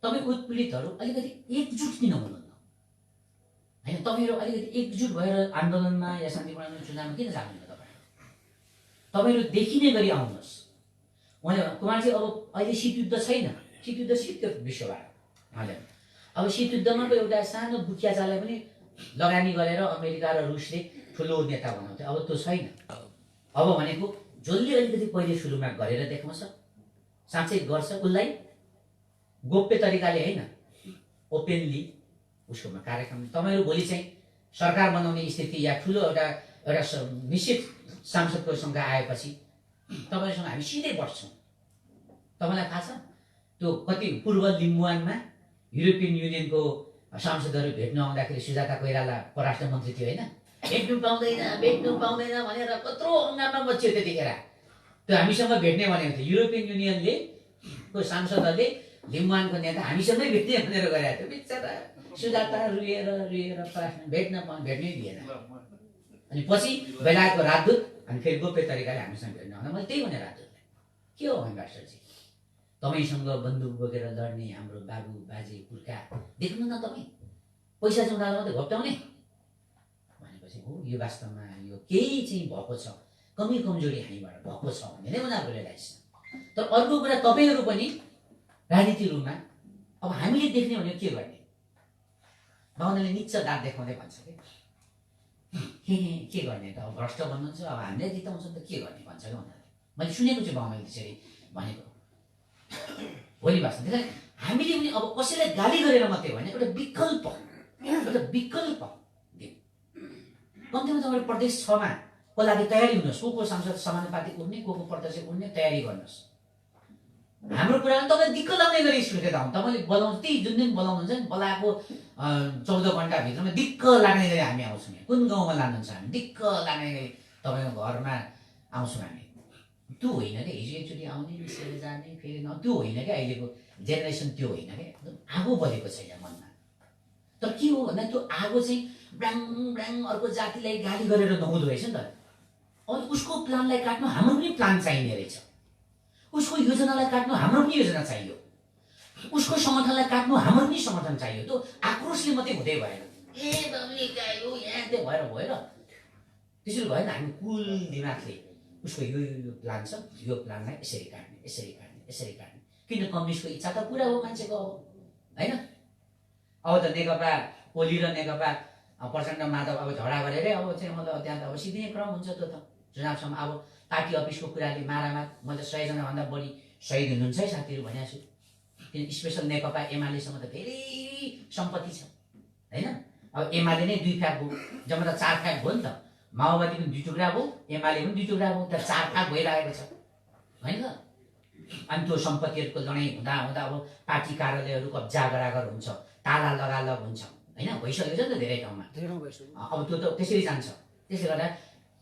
तपाईँ उत्पीडितहरू अलिकति एकजुट किन हुनुहुन्न होइन। तपाईँहरू अलिकति एकजुट भएर आन्दोलनमा या शान्ति प्रणाली चुनावमा किन जानुहुन्न। तपाईँहरू देखिने गरी आउनुहोस्। उहाँले कुमारजी अब अहिले शीतयुद्ध छैन, शीतयुद्ध सित्यो विश्वबाट। उहाँले अब शीतयुद्धमा पो एउटा सानो दुखिया जाललाई पनि लगानी गरेर अमेरिका र रुसले ठुलो नेता बनाउँथ्यो, अब त्यो छैन। अब भनेको जसले अलिकति पहिले सुरुमा गरेर देखाउँछ, साँच्चै गर्छ, उसलाई गोप्य तरिकाले होइन, ओपेनली उसकोमा कार्यक्रम। तपाईँहरू भोलि चाहिँ सरकार बनाउने स्थिति या ठुलो एउटा निश्चित सांसदको सङ्ख्या आएपछि तपाईँहरूसँग हामी सिधै बढ्छौँ। तपाईँलाई थाहा छ त्यो कति पूर्व लिम्बुवानमा युरोपियन युनियनको सांसदहरू भेट्न आउँदाखेरि सुजाता कोइराला परराष्ट्र मन्त्री थियो होइन, भेट्नु पाउँदैन भनेर कत्रो हङ्गामा मच्चियो त्यतिखेर। त्यो हामीसँग भेट्ने भनेको थियो, युरोपियन युनियनले को सांसदहरूले लिम्बुवानको नेता हामीसँगै भेट्ने भनेर गरेको थियो। बिचरा सुजाता रुएर भेट्नै दिएन। अनि पछि बेलायतको राजदूत अनि फेरि गोप्य तरिकाले हामीसँग भेट्न आउँदा मैले त्यही भने राजदूतलाई, के हो एम्बेसडरजी, तपाईँसँग बन्दुक बोकेर लड्ने हाम्रो बाबु बाजे पुर्खा देख्नु न, तपाईँ पैसा चुनावमा मात्रै घोप्टाउने भनेपछि हो यो वास्तवमा यो केही चाहिँ भएको छ, कमी कमजोरी हामीबाट भएको छ भन्ने नै उनीहरूको रियलाइज छ। तर अर्को कुरा तपाईँहरू पनि राजनीति रूपमा अब हामीले देख्ने भनेको के गर्ने, उनीहरूले निच्च दाँत देखाउँदै भन्छ के गर्ने त, अब भ्रष्ट भन्नुहुन्छ, अब हामीले जिताउँछ त के गर्ने भन्छ क्या उनीहरूले। मैले सुनेको छु बाउले त्यसरी भनेको भोलि भाषा। त्यसलाई हामीले पनि अब कसैलाई गाली गरेर मात्रै होइन, एउटा विकल्प दिउँ। कम्तीमा तपाईँले प्रदेश 6मा को लागि तयारी हुनुहोस्, को सांसद समानुपातिक उठ्ने, को प्रदेश उठ्ने तयारी गर्नुहोस्। हाम्रो कुरामा तपाईँ दिक्क लाग्ने गरी सुर्खेत आउँ, तपाईँले बोलाउँछ, त्यही जुन दिन बोलाउनुहुन्छ नि बोलाएको 14 घन्टाभित्रमा दिक्क लाग्ने गरी हामी आउँछौँ। कुन गाउँमा लानुहुन्छ हामी, दिक्क लाग्ने गरी तपाईँको घरमा आउँछौँ हामी। त्यो होइन क्या हिजो एकचोटि आउने निस्केर जाने फेरि त्यो होइन क्या अहिलेको जेनेरेसन, त्यो होइन क्या। एकदम आगो बलेको छ यहाँ मनमा। तर के हो भन्दा त्यो आगो चाहिँ ब्राङ अर्को जातिलाई गाली गरेर नहुँदो रहेछ नि त। अनि उसको प्लानलाई काट्नु हाम्रो पनि प्लान चाहिने रहेछ, उसको योजनालाई काट्नु हाम्रो पनि योजना चाहियो, उसको संगठनलाई काट्नु हाम्रो पनि संगठन चाहियो। त्यो आक्रोशले मात्रै हुँदै भएन, यहाँ भएर त्यसरी भएन। हामी कुल दिमागले उसको यो प्लान छ, यो प्लानलाई यसरी काट्ने यसरी काट्ने यसरी काट्ने। किन कम्युनिस्टको इच्छा त पुरा हो मान्छेको अब, होइन? अब त नेकपा ओली र नेकपा प्रचण्ड माधव अब झगडा गरेरै अब चाहिँ मतलब त्यहाँ त अब सिधै क्रम हुन्छ त्यो त चुनावसम्म। अब पार्टी अफिसको कुराले मारामार, मैले 100जनाभन्दा बढी शहीद हुनुहुन्छ है साथीहरू भनेको छु। किन स्पेसल नेकपा एमालेसँग त धेरै सम्पत्ति छ, होइन? अब एमाले नै 2 फ्याक भयो, जम्मा त 4 फ्याक भयो नि त। माओवादी पनि 2 टुक्रा भयो, एमाले पनि 2 टुक्रा भयो, तर 4 फ्याक भइरहेको छ, होइन त? अनि त्यो सम्पत्तिहरूको लडाइँ हुँदा हुँदा अब पार्टी कार्यालयहरू कब्जा गरागर हुन्छ, ताला लगालग हुन्छ, होइन? भइसकेको छ नि त धेरै ठाउँमा। अब त्यो त त्यसरी जान्छ। त्यसले गर्दा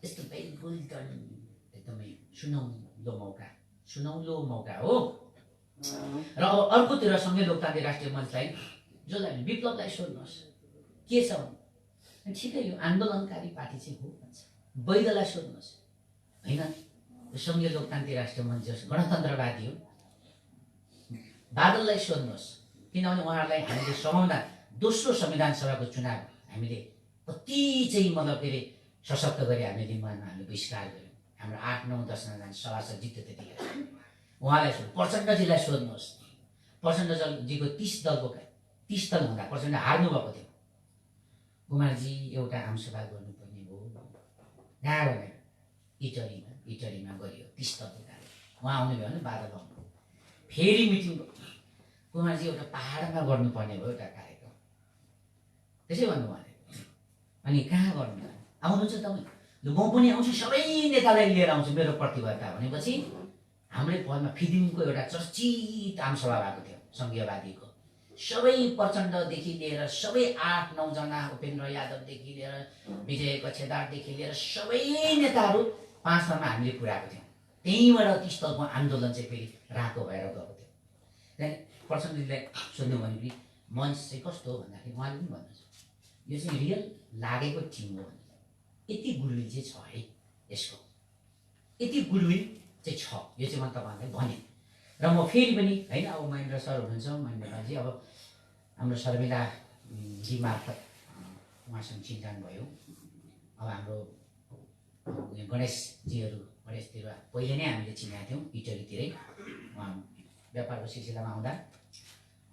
यस्तो बिल्कुल एकदमै सुनौलो मौका हो। र अब अर्कोतिर सँगै लोकतान्त्रिक राष्ट्रिय मञ्चलाई जसलाई विप्लवलाई सोध्नुहोस् के छ भने ठिकै यो आन्दोलनकारी पार्टी चाहिँ हो भन्छ। वैधलाई सोध्नुहोस्, होइन? सङ्घीय लोकतान्त्रिक राष्ट्रिय मञ्च गणतन्त्रवादी हो। बादललाई सोध्नुहोस्, किनभने उहाँहरूलाई हामीले समाउँदा दोस्रो संविधान सभाको चुनाव हामीले कति चाहिँ मतलब के अरे सशक्त गरी हामीले लिम्बुवानमा हामीले बहिष्कार गऱ्यौँ। हाम्रो 8, 9, 10जना सभासद जित्यो त्यतिखेर। उहाँलाई प्रचण्डजीलाई सोध्नुहोस्, प्रचण्डजीको 30 दल हुँदा प्रचण्ड हार्नु भएको थियो। कुमारजी एउटा आमसभा गर्नुपर्ने हो, कहाँ भनेर इटरीमा गरियो 30 दलको कार्यक्रम। उहाँ आउनुभयो भने बादल आउनु, फेरि मिटिङ कुमारजी एउटा पहाडमा गर्नुपर्ने भयो एउटा कार्यक्रम, त्यसै भन्नु उहाँले। अनि कहाँ गर्नु आउनुहुन्छ तपाईँ? ल म पनि आउँछु, सबै नेतालाई लिएर आउँछु मेरो प्रतिबद्धता भनेपछि हाम्रै पदमा फिदिङको एउटा चर्चित आमसभा भएको थियो सङ्घीयवादीको। सबै प्रचण्डदेखि लिएर सबै 8, 9 जना, उपेन्द्र यादवदेखि लिएर विजय कक्षेदारदेखि लिएर सबै नेताहरू 5 मा हामीले पुऱ्याएको थियौँ। त्यहीँबाट 30 दलको आन्दोलन चाहिँ फेरि रातो भएर गएको थियो। त्यहाँदेखि प्रचण्डजीलाई सोध्नु भने पनि मञ्च चाहिँ कस्तो हो भन्दाखेरि उहाँले पनि भन्नुहुन्छ यो चाहिँ रियल लागेको टिम हो भने यति गुडविल चाहिँ छ है, यसको यति गुडविल चाहिँ छ, यो चाहिँ म तपाईँहरूलाई भने। र म फेरि पनि होइन, अब महेन्द्र सर हुनुहुन्छ, महेन्द्रजी अब हाम्रो शर्मिलाजी मार्फत उहाँसँग चिन्जान भयो। अब हाम्रो गणेशतिर पहिले नै हामीले चिनेका थियौँ इटलीतिरै उहाँ व्यापारको सिलसिलामा आउँदा।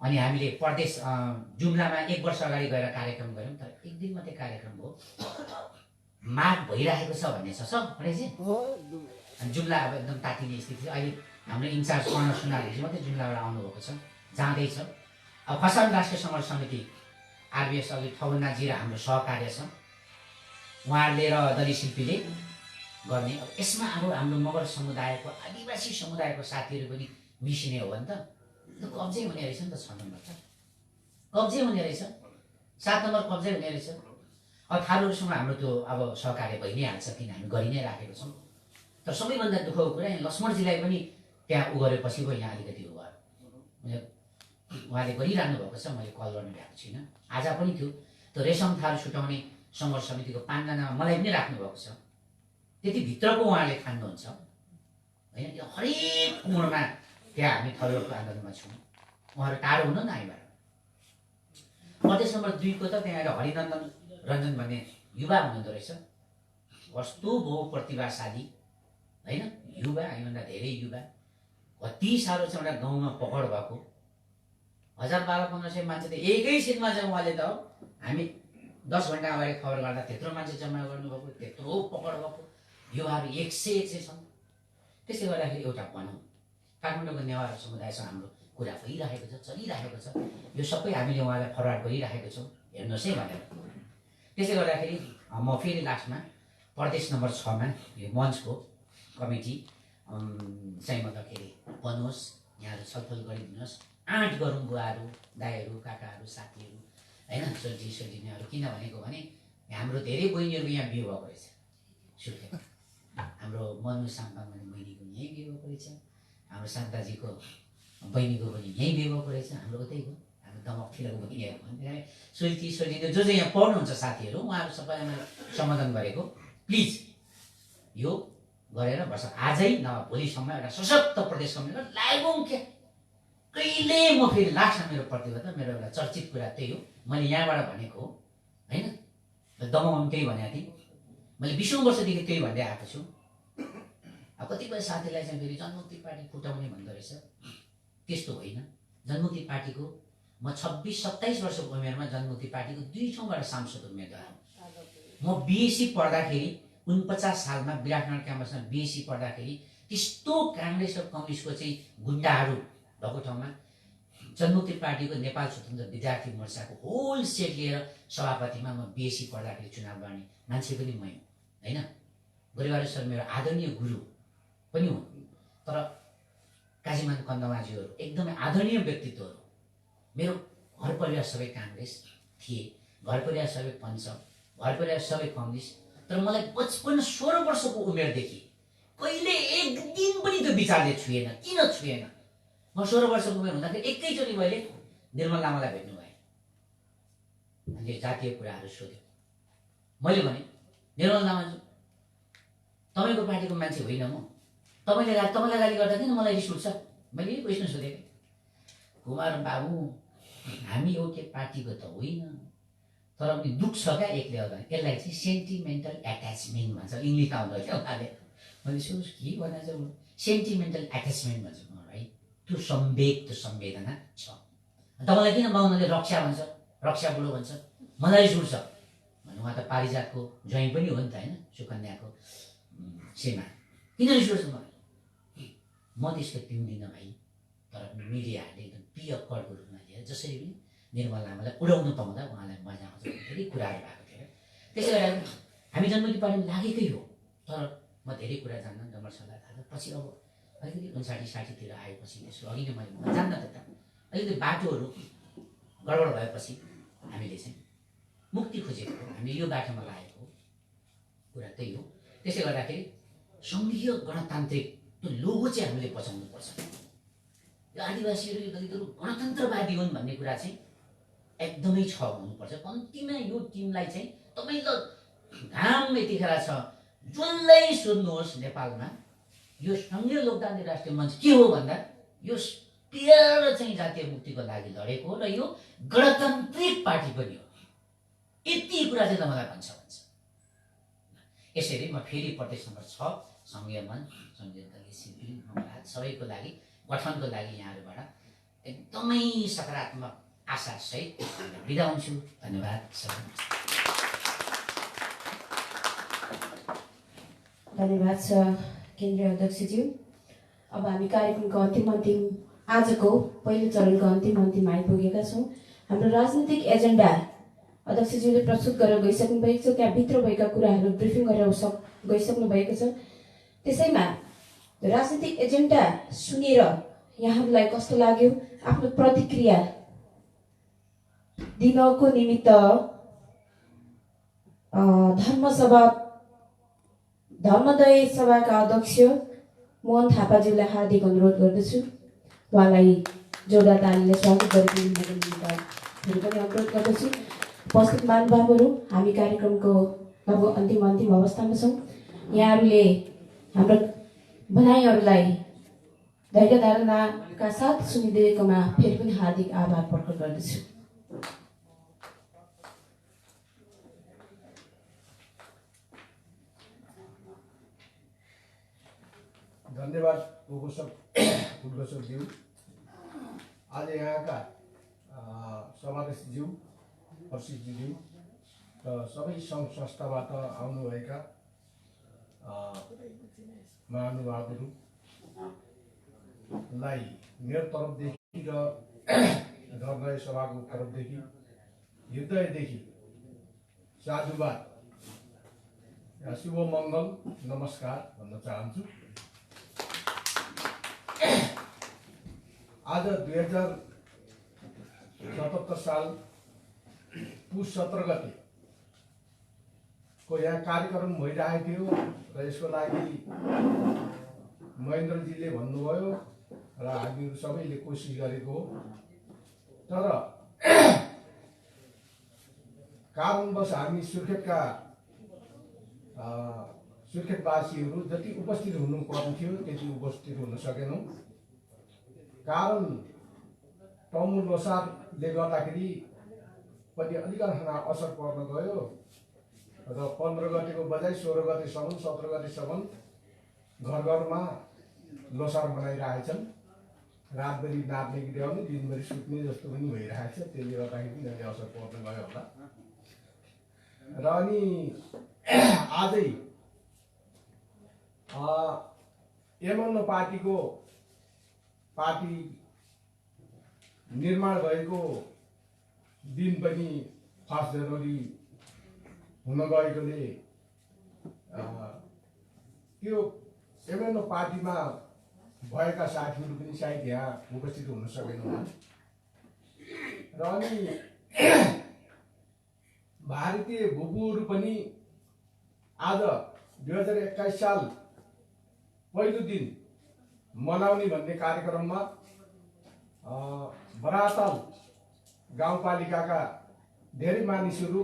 अनि हामीले प्रदेश जुम्लामा 1 वर्ष अगाडि गएर कार्यक्रम गऱ्यौँ, तर 1 दिन मात्रै कार्यक्रम भयो। माग भइरहेको छ भन्ने छ गणेशजी। जुम्ला अब एकदम तातिने स्थिति छ। अहिले हाम्रो इन्चार्ज कर्ण सुनारजी मात्रै जुम्लाबाट आउनुभएको छ, जाँदैछ। अब खसान राष्ट्रिय समर समिति आरबिएस अघि ठौनाजी र हाम्रो सहकार्य छ, उहाँहरूले र दलित शिल्पीले गर्ने। अब यसमा अब हाम्रो मगर समुदायको आदिवासी समुदायको साथीहरू पनि मिसिने हो भने त कब्जै हुने रहेछ नि त। 6 नम्बर त कब्जै हुने रहेछ, 7 नम्बर कब्जै हुने रहेछ। अब थारूहरूसँग हाम्रो त्यो अब सहकार्य भइ नै हाल्छ, किन हामी गरि नै राखेको छौँ। तर सबैभन्दा दुःखको कुरा यहाँ लक्ष्मणजीलाई पनि त्यहाँ गरेपछि पो यहाँ अलिकति उ भयो। उहाँले गरिरहनु भएको छ, मैले कल गर्नु भएको छुइनँ। आज पनि थियो त्यो रेशम थारू छुटाउने सङ्घर्ष समितिको 5 जनामा मलाई पनि राख्नुभएको छ। त्यति भित्रको उहाँले ठान्नुहुन्छ, होइन? त्यो हरेक कोणमा त्यहाँ हामी थलोको आन्दोलनमा छौँ। उहाँहरू टाढो हुनु न हामीबाट। प्रदेश नम्बर 2 को त त्यहाँ एउटा हरिनन्दन रञ्जन भन्ने युवा हुनुहुँदो रहेछ, कस्तो बहु प्रतिभाशाली, होइन? युवा, हामीभन्दा धेरै युवा, कति साह्रो छ एउटा गाउँमा पकड भएको। 1000-1200 मान्छे त एकैछिनमा चाहिँ उहाँले त हामी 10 घन्टा अगाडि खबर गर्दा त्यत्रो मान्छे जम्मा गर्नुभएको, त्यत्रो पकड भएको। युवाहरू 100 छन्। त्यसले गर्दाखेरि एउटा भनौँ काठमाडौँको नेवार समुदायसँग हाम्रो कुरा भइरहेको छ, चलिरहेको छ। यो सबै हामीले उहाँलाई फरवार्ड गरिरहेको छौँ, हेर्नुहोस् है भनेर। त्यसले गर्दाखेरि म फेरि लास्टमा प्रदेश नम्बर 6 मा यो मञ्चको कमिटी चाहिँ मतलब के अरे बनोस्, यहाँहरू छलफल गरिदिनुहोस्, आँट गरौँ बुवाहरू, दाइहरू, काकाहरू, साथीहरू, होइन? सोल्जिनेहरू। किन भनेको भने हाम्रो धेरै बहिनीहरू यहाँ बिहे भएको रहेछ। सुर्खेत हाम्रो मनु साम्पाङ भन्ने बहिनीको यहीँ बिहे भएको रहेछ, हाम्रो शान्ताजीको बहिनीको पनि यहीँ बिहे भएको रहेछ, हाम्रो उतैको हाम्रो दमकतिरको बहिनीहरू पनि। सोल्जिने जो चाहिँ यहाँ पढ्नुहुन्छ साथीहरू, उहाँहरू सबैलाई मैले सम्बोधन गरेको, प्लिज यो गरेर बस आजै नभए भोलिसम्म एउटा सशक्त प्रदेश कमिटीमा लागौँ। के कहिले म फेरि लास्टमा मेरो प्रतिबद्धता, मेरो एउटा चर्चित कुरा त्यही हो। मैले यहाँबाट भनेको हो, होइन? दमकमा पनि त्यही भनेको थिएँ, मैले 20औं वर्षदेखि त्यही भन्दै आएको छु। कतिपय साथीलाई चाहिँ फेरि जनमुक्ति पार्टी फुटाउने भन्दो रहेछ। त्यस्तो होइन। जनमुक्ति पार्टीको म 26-27 वर्षको उमेरमा जनमुक्ति पार्टीको 2 ठाउँबाट सांसद उम्मेदवार हुँ। म बिएससी पढ्दाखेरि 49 सालमा विराटनगर क्याम्पसमा बिएससी पढ्दाखेरि त्यस्तो काङ्ग्रेस र कम्युनिस्टको चाहिँ गुन्डाहरू भएको ठाउँमा जनमुक्ति पार्टीको नेपाल स्वतन्त्र विद्यार्थी मोर्चाको होल सेट लिएर सभापतिमा म बिएससी पढ्दाखेरि चुनाव लड्ने मान्छे पनि मै हुँ होइन। गोरेवारी सर मेरो आदरणीय गुरु पनि हुन्, तर काजीमान कन्दमाजीहरू एकदमै आदरणीय व्यक्तित्वहरू। मेरो घर परिवार सबै काङ्ग्रेस थिए, घर परिवार सबै पञ्च, घर परिवार सबै कम्युनिस्ट। तर मलाई 55-16 वर्षको उमेरदेखि कहिले एक दिन पनि त्यो विचारले छुएन। किन छुएन? म 16 वर्षको उमेर हुँदाखेरि एकैचोटि मैले निर्मल लामालाई भेट्नु भएँ। अनि जातीय कुराहरू सोध्यो। मैले भने निर्मल लामाजी तपाईँको पार्टीको मान्छे होइन म, तपाईँलाई गाली गर्दा किन मलाई रिस उठ्छ? मैले यही क्वेसन सोधेँ। कुमार बाबु हामी एउटै पार्टीको त होइन, तर पनि दुःख छ क्या एक लेभलमा। यसलाई चाहिँ सेन्टिमेन्टल एट्याचमेन्ट भन्छ, इङ्ग्लिसमा आउँदा क्या उहाँले। मैले सोच के भनेको छ? सेन्टिमेन्टल एट्याचमेन्ट भन्छ है, त्यो सम्वेक त्यो संवेदना छ। तपाईँलाई किन बाहुनले रक्षा भन्छ, रक्षा बुढो भन्छ? मलाई रिस उठ्छ भने उहाँ त पारिजातको ज्वाइँ पनि हो नि त होइन, सुकन्याको सेमा। किन रिस उठ्छ मलाई? म त्यसको पिउँदिनँ भाइ, तर मिडियाहरूले एकदम पियक्कडको रूपमा लिएर जसरी पनि निर्मल लामालाई उडाउनु पाउँदा उहाँलाई मजा आउँछ, धेरै कुराहरू भएको थियो। त्यसै गरेर हामी जनमुक्ति पार्टीमा लागेकै हो, तर म धेरै कुरा जान्न। डमर सरलाई थाहा। पछि अब अलिकति 59-60तिर आएपछि त्यसको अघि नै मैले जान्न त अलिकति बाटोहरू गडबड भएपछि हामीले चाहिँ मुक्ति खोजेको हो, हामीले यो बाटोमा लागेको कुरा त्यही हो। त्यसै गर्दाखेरि सङ्घीय गणतान्त्रिक त्यो लोगो चाहिँ हामीले बचाउनुपर्छ। यो आदिवासीहरू यो दलितहरू गणतन्त्रवादी हुन् भन्ने कुरा चाहिँ एकदमै छ हुनुपर्छ। कम्तीमा यो टिमलाई चाहिँ तपाईँ त घाम यतिखेर छ, जसलाई सोध्नुहोस् नेपालमा यो सङ्घीय लोकतान्त्रिक राष्ट्रिय मञ्च के हो भन्दा यो प्योर चाहिँ जातीय मुक्तिको लागि लडेको हो र यो गणतान्त्रिक पार्टी पनि हो। यति कुरा चाहिँ त मलाई भन्छ। यसरी म फेरि प्रदेश नम्बर 6 सङ्घीय मञ्च सङ्घीय दलीय शिविर मङ्गलहाट सबैको लागि गठनको लागि यहाँहरूबाट एकदमै सकारात्मक आशा सहित बिदा हुन्छु। धन्यवाद। धन्यवाद छ केन्द्रीय अध्यक्षज्यू। अब हामी कार्यक्रमको अन्तिम आजको पहिलो चरणको अन्तिम आइपुगेका छौँ। हाम्रो राजनीतिक एजेन्डा अध्यक्षज्यूले प्रस्तुत गरेर गइसक्नु भएको छ, त्यहाँभित्र भएका कुराहरू ब्रिफिङ गरेर गइसक्नु भएको छ। त्यसैमा राजनीतिक एजेन्डा सुनेर यहाँहरूलाई कस्तो लाग्यो, आफ्नो प्रतिक्रिया दिनको निमित्त धर्मदय सभाका अध्यक्ष मोहन थापाज्यूलाई हार्दिक अनुरोध गर्दछु। उहाँलाई जोरदार तालीले स्वागत गरिदिनुको निमित्त फेरि पनि अनुरोध गर्दछु। उपस्थित महानुभावहरू, हामी कार्यक्रमको लगभग अन्तिम अवस्थामा छौँ। यहाँहरूले हाम्रो भनाइहरूलाई धैर्य धारणाका साथ सुनिदिएकोमा फेरि पनि हार्दिक आभार प्रकट गर्दछु। धन्यवाद उद्घोषकज्यू। आज यहाँका सभाध्यक्षज्यू, प्रशिक्षज्यू र सबै सङ्घ संस्थाबाट आउनुभएका महानुभावहरूलाई मेरो तर्फदेखि र धर्मदय सभाको तर्फदेखि हृदयदेखि साधुवाद शुभ मङ्गल नमस्कार भन्न चाहन्छु। आज 2077 साल पुस 17 गते को यहाँ कार्यक्रम भइरहेको थियो र यसको लागि महेन्द्रजीले भन्नुभयो र हामीहरू सबैले कोसिस गरेको हो। तर कारणवश हामी सुर्खेतवासीहरू जति उपस्थित हुनुपर्ने थियो त्यति उपस्थित हुन सकेनौँ। कारण तमु लोसारले गर्दाखेरि पनि अलिकति असर पर्न गयो र 15 गतेको बजाय 16 गतेसम्म 17 गतेसम्म घर घरमा लोसार मनाइरहेछन्। रातभरि नाच्ने गीत गाउने, दिनभरि सुत्ने जस्तो पनि भइरहेको छ। त्यसले गर्दाखेरि यिनीहरूले असर पर्न गयो होला। र अनि आजै एमएनओ पार्टी निर्माण भएको दिन पनि 1 जनवरी हुन गएकोले त्यो एमएनओ पार्टीमा भएका साथीहरू पनि सायद यहाँ उपस्थित हुन सकेन होला। र अनि भारतीय भूपुहरू पनि आज 2021 साल पहिलो दिन मनाउने भन्ने कार्यक्रममा बराताल गाउँपालिकाका धेरै मानिसहरू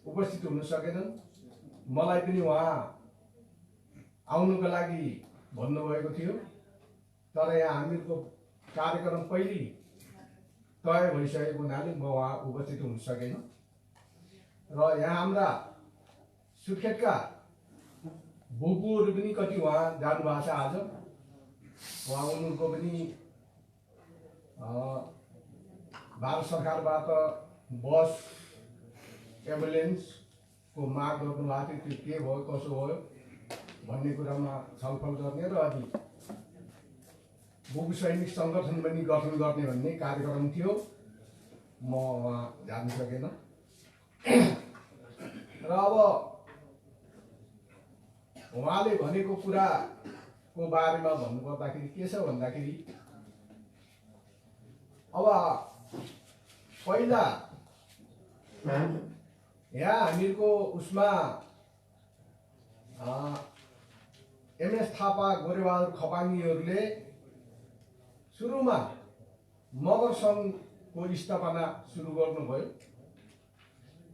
उपस्थित हुन सकेनन्। मलाई पनि उहाँ आउनुको लागि भन्नुभएको थियो, तर यहाँ हामीहरूको कार्यक्रम पहिले तय भइसकेको हुनाले म उहाँ उपस्थित हुन सकेन। र यहाँ हाम्रा सुर्खेतका भूपुहरू पनि कति उहाँ जानुभएको छ। आज उहाँ उनीहरूको पनि भारत सरकारबाट बस एम्बुलेन्सको माग गर्नुभएको थियो। त्यो के भयो कसो भयो भन्ने कुरामा छलफल गर्ने र अनि भूपु सैनिक सङ्गठन पनि गठन गर्ने भन्ने कार्यक्रम थियो। म वहाँ जान सकेन। र अब उहाँले भनेको कुराको बारेमा भन्नुपर्दाखेरि के छ भन्दाखेरि अब पहिला यहाँ हामीहरूको उसमा एमएस थापा गोरेबहादुर खपाङ्गीहरूले सुरुमा मगर सङ्घको स्थापना सुरु गर्नुभयो।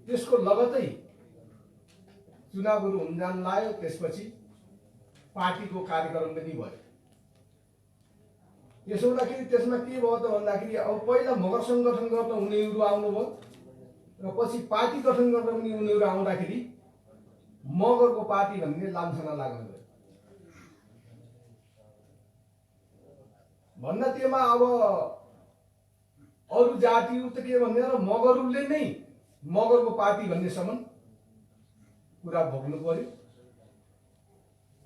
त्यसको लगतै चुनावहरू हुन जान लाग्यो। त्यसपछि पार्टीको कार्यक्रम पनि भयो। त्यसो हुँदाखेरि त्यसमा के भयो त भन्दाखेरि अब पहिला मगर सङ्घ गठन गर्न उनीहरू आउनुभयो र पछि पार्टी गठन गर्न पनि उनीहरू आउँदाखेरि मगरको पार्टी भन्ने लान्छना लाग्न गयो। भन्दा त्योमा अब अरू जातिहरू त के भन्ने र मगरहरूले नै मगरको पार्टी भन्नेसम्म कुरा भोग्नु पर्यो।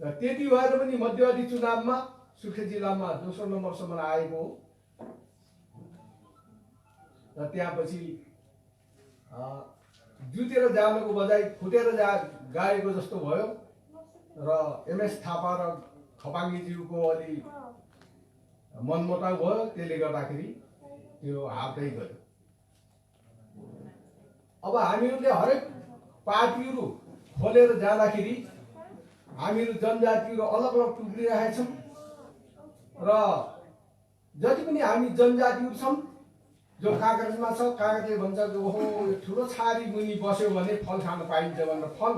र त्यति भएर पनि मध्यवर्ती चुनावमा सुर्खेत जिल्लामा दोस्रो नम्बरसम्म आएको हो। र त्यसपछि जुतेर जानको बजाय फुटेर गएको जस्तो भयो। र एमएस थापा र खपाङ्गीज्यूको अलि मनमुटाव भयो। त्यसले गर्दाखेरि त्यो हार्दै गयो। अब हामीहरूले हरेक पार्टीहरू खोलेर जाँदाखेरि हामीहरू जनजातिहरू अलग अलग टुक्रिरहेछौँ। र जति पनि हामी जनजातिहरू छौँ जो कागजमा छ, कागजले भन्छ ओहो यो ठुलो छारी मुनि बस्यो भने फल खान पाइन्छ भनेर फल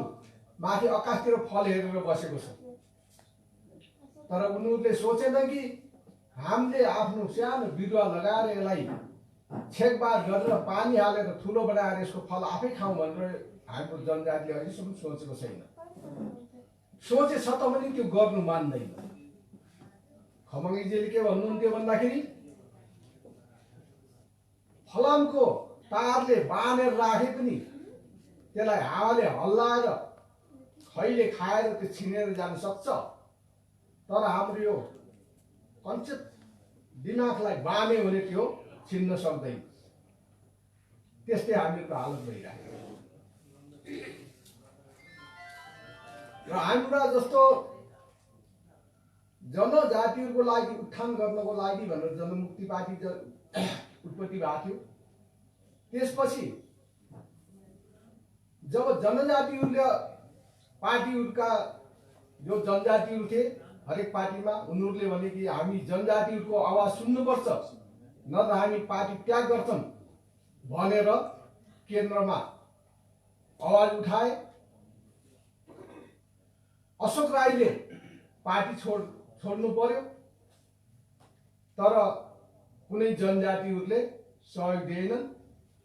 माथि आकाशतिर फल हेरेर बसेको छ। तर उनीहरूले सोचेन कि हामीले आफ्नो सानो बिरुवा लगाएर यसलाई छेकबार गरेर पानी हालेर ठुलो बनाएर यसको फल आफै खाउँ भनेर हाम्रो जनजातिले अहिलेसम्म सोचेको छैन। सोचे छ त पनि त्यो गर्नु मान्दैन। खपाङ्गीजीले के भन्नुहुन्थ्यो भन्दाखेरि फलामको तारले बाँधेर राखे पनि त्यसलाई हावाले हल्लाएर खैले खाएर त्यो छिनेर जान सक्छ। तर हाम्रो यो कन्सेप्ट दिमागलाई बाँध्यो भने त्यो छिन्न सक्दैन। त्यस्तै हामीहरूको हालत भइरहेको छ। र हाम्रा जस्तो जनजातिहरूको लागि उत्थान गर्नको लागि भनेर जनमुक्ति पार्टी उत्पत्ति भएको थियो। त्यसपछि जब जनजातिहरूले पार्टीहरूका जो जनजातिहरू थिए हरेक पार्टीमा उनीहरूले भने कि हामी जनजातिहरूको आवाज सुन्नुपर्छ, नत्र हामी पार्टी त्याग गर्छौँ भनेर केन्द्रमा आवाज उठाए। अशोक राईले पार्टी छोड्नु पर्यो। तर कुनै जनजातिहरूले सहयोग दिएनन्।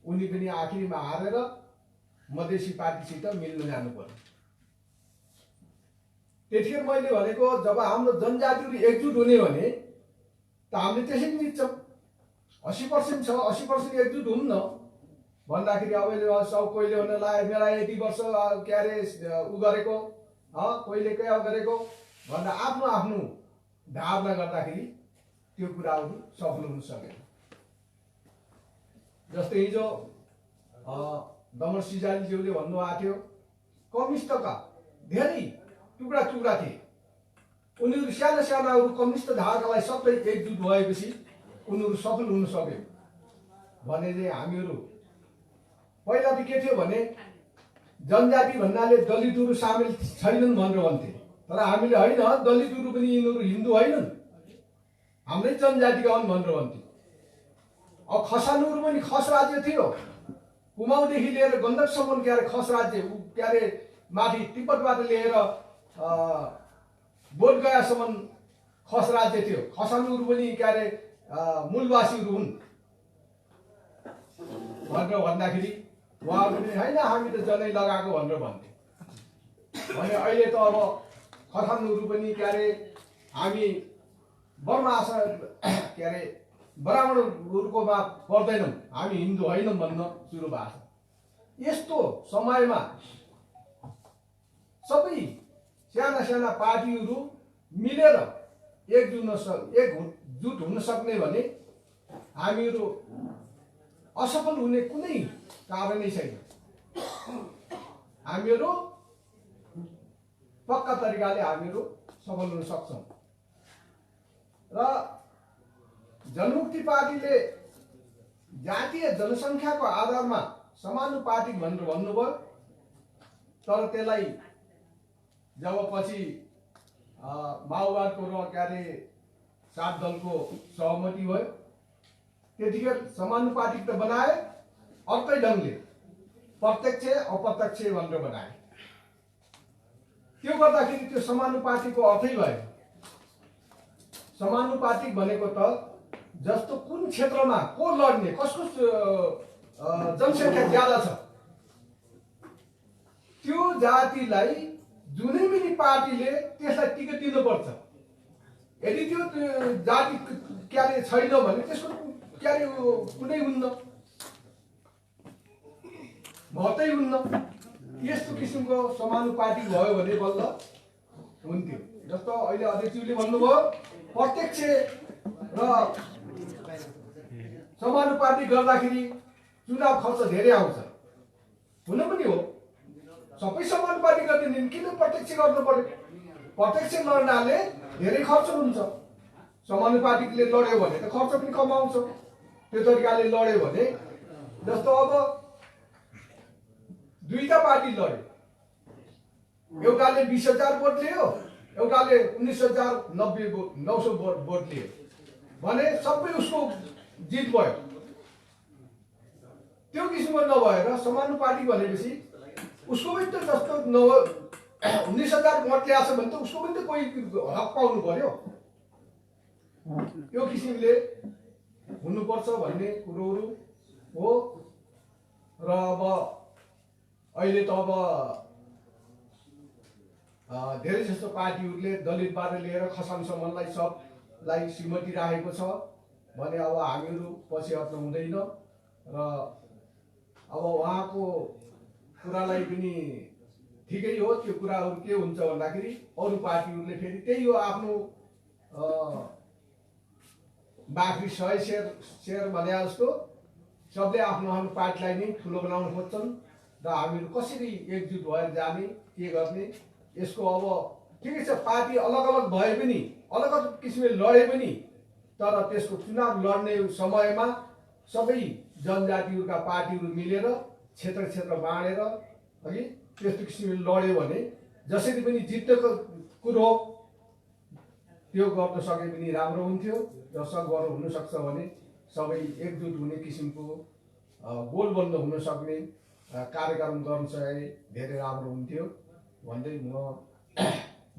उनी पनि आखिरमा हारेर मधेसी पार्टीसित मिल्न जानु पर्यो। त्यतिखेर मैले भनेको जब हाम्रो जनजातिहरू एकजुट हुने भने त हामीले त्यसै जित्छौँ। 80% छ, 80% एकजुट हुन्न भन्दाखेरि अब सब कोहीले भन्नु लाग्यो मेरा यति वर्ष के अरे उ गरेको कोहीले क्या गरेको भन्दा आफ्नो आफ्नो धारणा गर्दाखेरि त्यो कुराहरू सफल हुन सकेन। जस्तै हिजो दमन सिजालीज्यूले भन्नुभएको थियो कम्युनिस्टका धेरै टुक्रा टुक्रा थिए, उनीहरू साना सानाहरू कम्युनिस्ट धारकालाई सबै एकजुट भएपछि उनीहरू सफल हुन सक्यो भने चाहिँ हामीहरू पहिला त के थियो भने जनजाति भन्नाले दलितहरू सामेल छैनन् भनेर भन्थे, तर हामीले होइन दलितहरू पनि यिनीहरू हिन्दू होइनन् हाम्रै जनजातिका हुन् भनेर भन्थे। अब खसानहरू पनि खस राज्य थियो, कुमाउँदेखि लिएर गण्डकसम्म के अरे खस राज्य के अरे माथि तिब्बतबाट लिएर बोधगयासम्म खस राज्य थियो। खसानहरू पनि के अरे मूलवासीहरू हुन् भनेर भन्दाखेरि उहाँहरू पनि होइन हामी त जनै लगाएको भनेर भन्थे भने अहिले त अब खसानहरू पनि के अरे हामी वर्ण आशा के अरे ब्राह्मणहरूकोमा पर्दैनौँ, हामी हिन्दू होइनौँ भन्न सुरु भएको छ। यस्तो समयमा सबै साना साना पार्टीहरू मिलेर एकजुट हुन सक्ने भने हामीहरू असफल हुने कुनै कारणै छैन। हामीहरू पक्का तरिकाले हामीहरू सफल हुन सक्छौँ। र जनमुक्ति पार्टीले जातीय जनसङ्ख्याको आधारमा समानुपातिक भनेर भन्नुभयो, तर त्यसलाई जब पछि माओवादको र के अरे 7 दलको सहमति भयो त्यतिखेर समानुपातिक त बनाए, अर्कै ढङ्गले प्रत्यक्ष अप्रत्यक्ष भनेर बनाए। त्यो गर्दाखेरि त्यो समानुपातिकको अर्थै भयो। समानुपातिक भनेको त जस्तो कुन क्षेत्रमा को लड्ने कसको जनसङ्ख्या ज्यादा छ त्यो जातिलाई जुनै पनि पार्टीले त्यसलाई टिकट दिनुपर्छ। यदि त्यो जाति के अरे छैन भने त्यसको के अरे कुनै हुन्न, महत्त्वै हुन्न। यस्तो किसिमको समानुपातिक भयो भने बल्ल हुन्थ्यो। जस्तो अहिले अध्यक्षज्यूले भन्नुभयो प्रत्यक्ष र समानुपातिक गर्दाखेरि चुनाव खर्च धेरै आउँछ। हुन पनि हो, सबै समानुपातिक गर्दैन, किन प्रत्यक्ष गर्नु पर्यो? प्रत्यक्ष लड्नाले धेरै खर्च हुन्छ, समानुपातिकले लड्यो भने त खर्च पनि कम आउँछ। त्यो तरिकाले लड्यो भने जस्तो अब दुईटा पार्टी लड्यो, एउटाले 20,000 भोट लियो, एउटाले 19,900 भोट लियो भने सबै उसको जित भयो। त्यो किसिमको नभएर समानुपातिक भनेपछि उसको पनि त जस्तो 19,000 भोट ल्याएको छ भने त उसको पनि त कोही हक पाउनु पर्यो। त्यो किसिमले हुनुपर्छ भन्ने कुरोहरू हो। र अब अहिले त अब धेरै जस्तो पार्टीहरूले दलितबाट लिएर खसानसम्मलाई सबलाई श्रीमती राखेको छ भने अब हामीहरू पछि हट्नु हुँदैन। र अब उहाँको कुरालाई पनि ठिकै हो। त्यो कुराहरू के हुन्छ भन्दाखेरि अरू पार्टीहरूले फेरि त्यही हो, आफ्नो बाँकी 100 सेयर भने जस्तो सबले आफ्नो आफ्नो पार्टीलाई नै ठुलो बनाउन खोज्छन् र हामीहरू कसरी एकजुट भएर जाने के गर्ने यसको अब ठिकै छ। पार्टी अलग अलग भए पनि अलग अलग किसिमले लडे पनि तर त्यसको चुनाव लड्ने समयमा सबै जनजातिहरूका पार्टीहरू मिलेर क्षेत्र क्षेत्र बाँडेर अघि त्यस्तो किसिमले लड्यो भने जसरी पनि जित्नेको कुरो त्यो गर्न सके पनि राम्रो हुन्थ्यो। र सगर्व हुन सक्छ भने सबै एकजुट हुने किसिमको गोलबन्द हुन सक्ने कार्यक्रम गर्न सके धेरै राम्रो हुन्थ्यो भन्दै म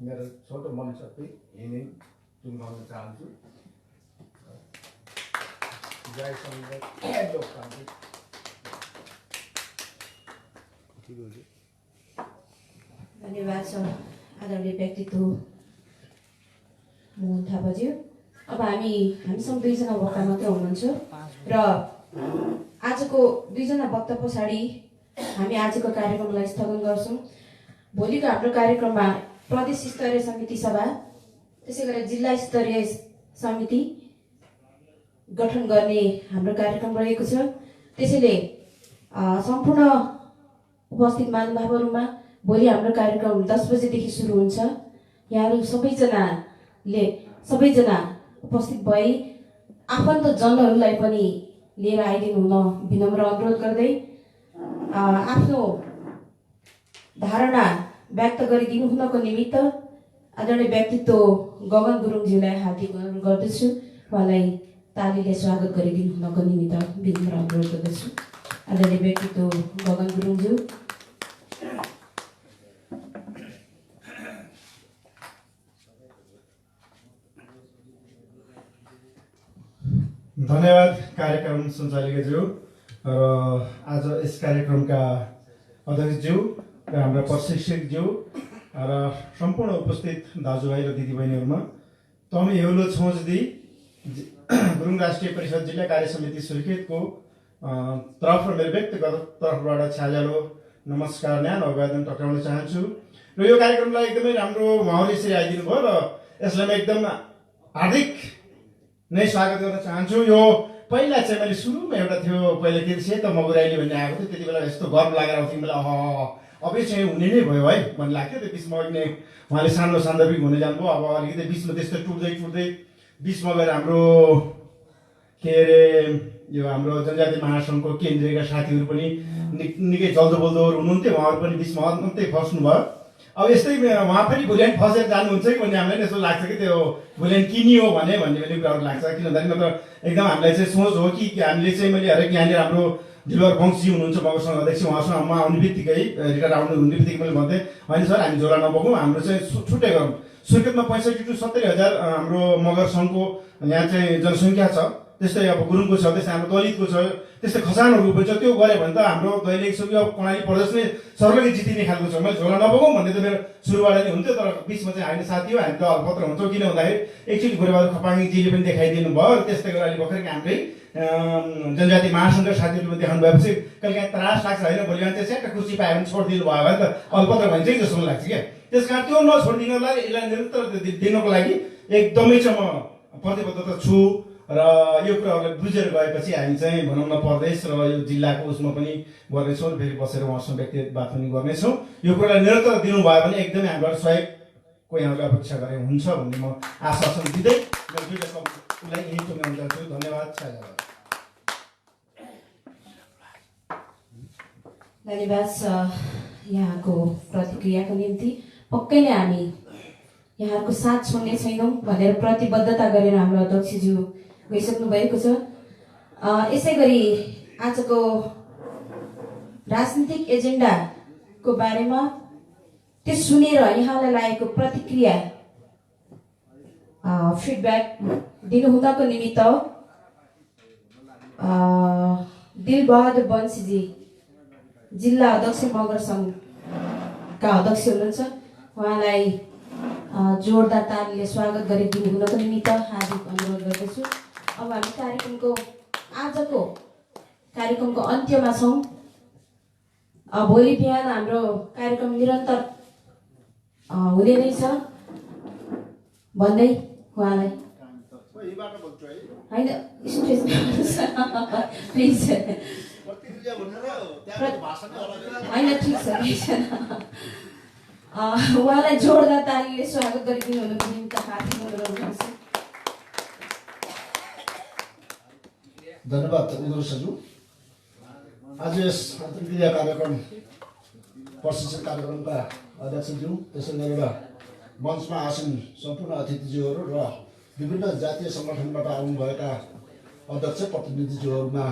मेरो छोटो मनशक्ति यिनै टुङ्गाउन चाहन्छु। जय सङ्घ लोकतान्त्रिक। धन्यवाद सर। आदरणीय व्यक्तित्व मोहन थापाज्यू, अब हामीसँग दुईजना वक्ता मात्रै हुनुहुन्छ र आजको दुईजना वक्ता पछाडि हामी आजको कार्यक्रमलाई स्थगन गर्छौँ। भोलिको हाम्रो कार्यक्रममा प्रदेश स्तरीय समिति सभा, त्यसै गरी जिल्ला स्तरीय समिति गठन गर्ने हाम्रो कार्यक्रम रहेको छ। त्यसैले सम्पूर्ण उपस्थित महानुभावहरूमा भोलि हाम्रो कार्यक्रम 10 बजेदेखि सुरु हुन्छ। यहाँहरू सबैजना उपस्थित भई आफन्तजनहरूलाई पनि लिएर आइदिनु हुन विनम्र अनुरोध गर्दै आफ्नो धारणा व्यक्त गरिदिनु हुनको निमित्त आदरणीय व्यक्तित्व गगन गुरुङज्यूलाई हार्दिक अनुरोध गर्दछु। उहाँलाई तालीले स्वागत गरिदिनु हुनको निमित्त विनम्र अनुरोध गर्दछु। आदरणीय व्यक्तित्व गगन गुरुङज्यू। धन्यवाद कार्यक्रम सञ्चालिकाज्यू र आज यस कार्यक्रमका अध्यक्षज्यू र हाम्रा प्रशिक्षकज्यू र सम्पूर्ण उपस्थित दाजुभाइ र दिदीबहिनीहरूमा तमी हेउलो छोजदी गुरुङ राष्ट्रिय परिषद जिल्ला कार्य समिति सुर्खेतको तर्फ र मेरो व्यक्तिगत तर्फबाट छ्यालो नमस्कार न्यान अभिवादन टक्राउन चाहन्छु। र यो कार्यक्रमलाई एकदमै राम्रो उहाँले यसरी आइदिनु भयो र यसलाई म एकदम हार्दिक नै स्वागत गर्न चाहन्छु। यो पहिला चाहिँ मैले सुरुमा एउटा थियो, पहिले के सेतो मगुराइली भन्ने आएको थियो, त्यति बेला यस्तो गर्व लागेर आउँथ्यो मलाई अब चाहिँ हुने नै भयो है भन्ने लाग्थ्यो। त्यो बिचमा अघि उहाँले सानो सान्दर्भिक हुन जानुभयो। अब अलिकति बिचमा त्यस्तो टुट्दै बिचमा गएर हाम्रो के अरे यो हाम्रो जनजाति महासङ्घको केन्द्रीयका साथीहरू पनि निकै जल्दो बोल्दोहरू हुनुहुन्थ्यो, उहाँहरू पनि बिचमा अन्तै फस्नुभयो। अब यस्तै उहाँ पनि भोलि फसेर जानुहुन्छ कि भन्ने हामीलाई यस्तो लाग्छ कि त्यो भोलि किनियो भन्ने कुराहरू लाग्छ। किन भन्दाखेरि नत्र एकदम हामीलाई चाहिँ सोच हो कि हामीले चाहिँ मैले हरेक यहाँनिर हाम्रो दिलबर वंशी हुनुहुन्छ मगरसँग अध्यक्ष, उहाँसँग म आउने बित्तिकै रिटायर हुने बित्तिकै मैले भन्थेँ होइन सर हामी झोला नबोकौँ, हाम्रो चाहिँ छुट्टै गरौँ। सुर्खेतमा 65 to 70 हजार हाम्रो मगर सङ्घको यहाँ चाहिँ जनसङ्ख्या छ, त्यस्तै अब गुरुङको छ, त्यस्तै हाम्रो दलितको छ, त्यस्तै खसानहरूको पनि छ। त्यो गऱ्यो भने त हाम्रो दैलेख सुकी अब कर्णाली प्रदेश नै सर्वकै जितिने खालको छ। मैले झोला नबोकौँ भन्ने त मेरो सुरुबाट नै हुन्थ्यो, तर बिचमा चाहिँ हामीले साथी हो हामी त अलपत्र हुन्छौँ। किन भन्दाखेरि एकचोटि गोरेबहादुर खपाङजीले पनि देखाइदिनु भयो, त्यस्तै गरेर अहिले भर्खरै हाम्रै जनजाति महासङ्घका साथीहरूले पनि देखाउनु भएपछि कहिले काहीँ त्रास लाग्छ होइन, भोलि मान्छे स्याक्क खुसी पायो भने छोडिदिनु भयो भने त अलपत्र भइन्छ कि जस्तो लाग्छ क्या। त्यस कारण त्यो नछोडिदिनलाई यसलाई निरन्तर दिनको लागि एकदमै चाहिँ म प्रतिबद्धता छु। र यो कुराहरूलाई बुझेर गएपछि हामी चाहिँ भनौँ न प्रदेश र यो जिल्लाको उसमा पनि गर्नेछौँ, फेरि बसेर उहाँसँग व्यक्तिगत बात पनि गर्नेछौँ। यो कुरालाई निरन्तर दिनुभयो भने एकदमै हामीबाट सहयोगको यहाँले अपेक्षा गरे हुन्छ भन्ने म आश्वासन दिँदै उसलाई यही टुङ्गाउन चाहन्छु। धन्यवाद। धन्यवाद यहाँको प्रतिक्रियाको निम्ति। पक्कै नै हामी यहाँहरूको साथ छोड्ने छैनौँ भनेर प्रतिबद्धता गरेर हाम्रो अध्यक्षज्यू गइसक्नु भएको छ। यसै गरी आजको राजनीतिक एजेन्डाको बारेमा त्यो सुनेर यहाँलाई लागेको प्रतिक्रिया फिडब्याक दिनुहुनको निमित्त दिलबहादुर बन्सीजी जिल्ला अध्यक्ष मगर सङ्घका अध्यक्ष हुनुहुन्छ, उहाँलाई जोरदार तालीले स्वागत गरिदिनु हुनको निमित्त हार्दिक अनुरोध गर्दछु। अब हामी आजको कार्यक्रमको अन्त्यमा छौँ। भोलि बिहान हाम्रो कार्यक्रम निरन्तर हुने नै छ भन्दै उहाँलाई होइन प्लिज होइन ठिक छ उहाँलाई जोरदार तालीले स्वागत गरिदिनु हुनुको निम्ति हार्दिक अनुरोध गर्छु। धन्यवाद उदयज्यू। आज यस अन्तर्क्रिया कार्यक्रम प्रशिक्षण कार्यक्रमका अध्यक्षज्यू, त्यसै गरेर मञ्चमा आसीन सम्पूर्ण अतिथिज्यूहरू र विभिन्न जातीय सङ्गठनबाट आउनुभएका अध्यक्ष प्रतिनिधिज्यूहरूमा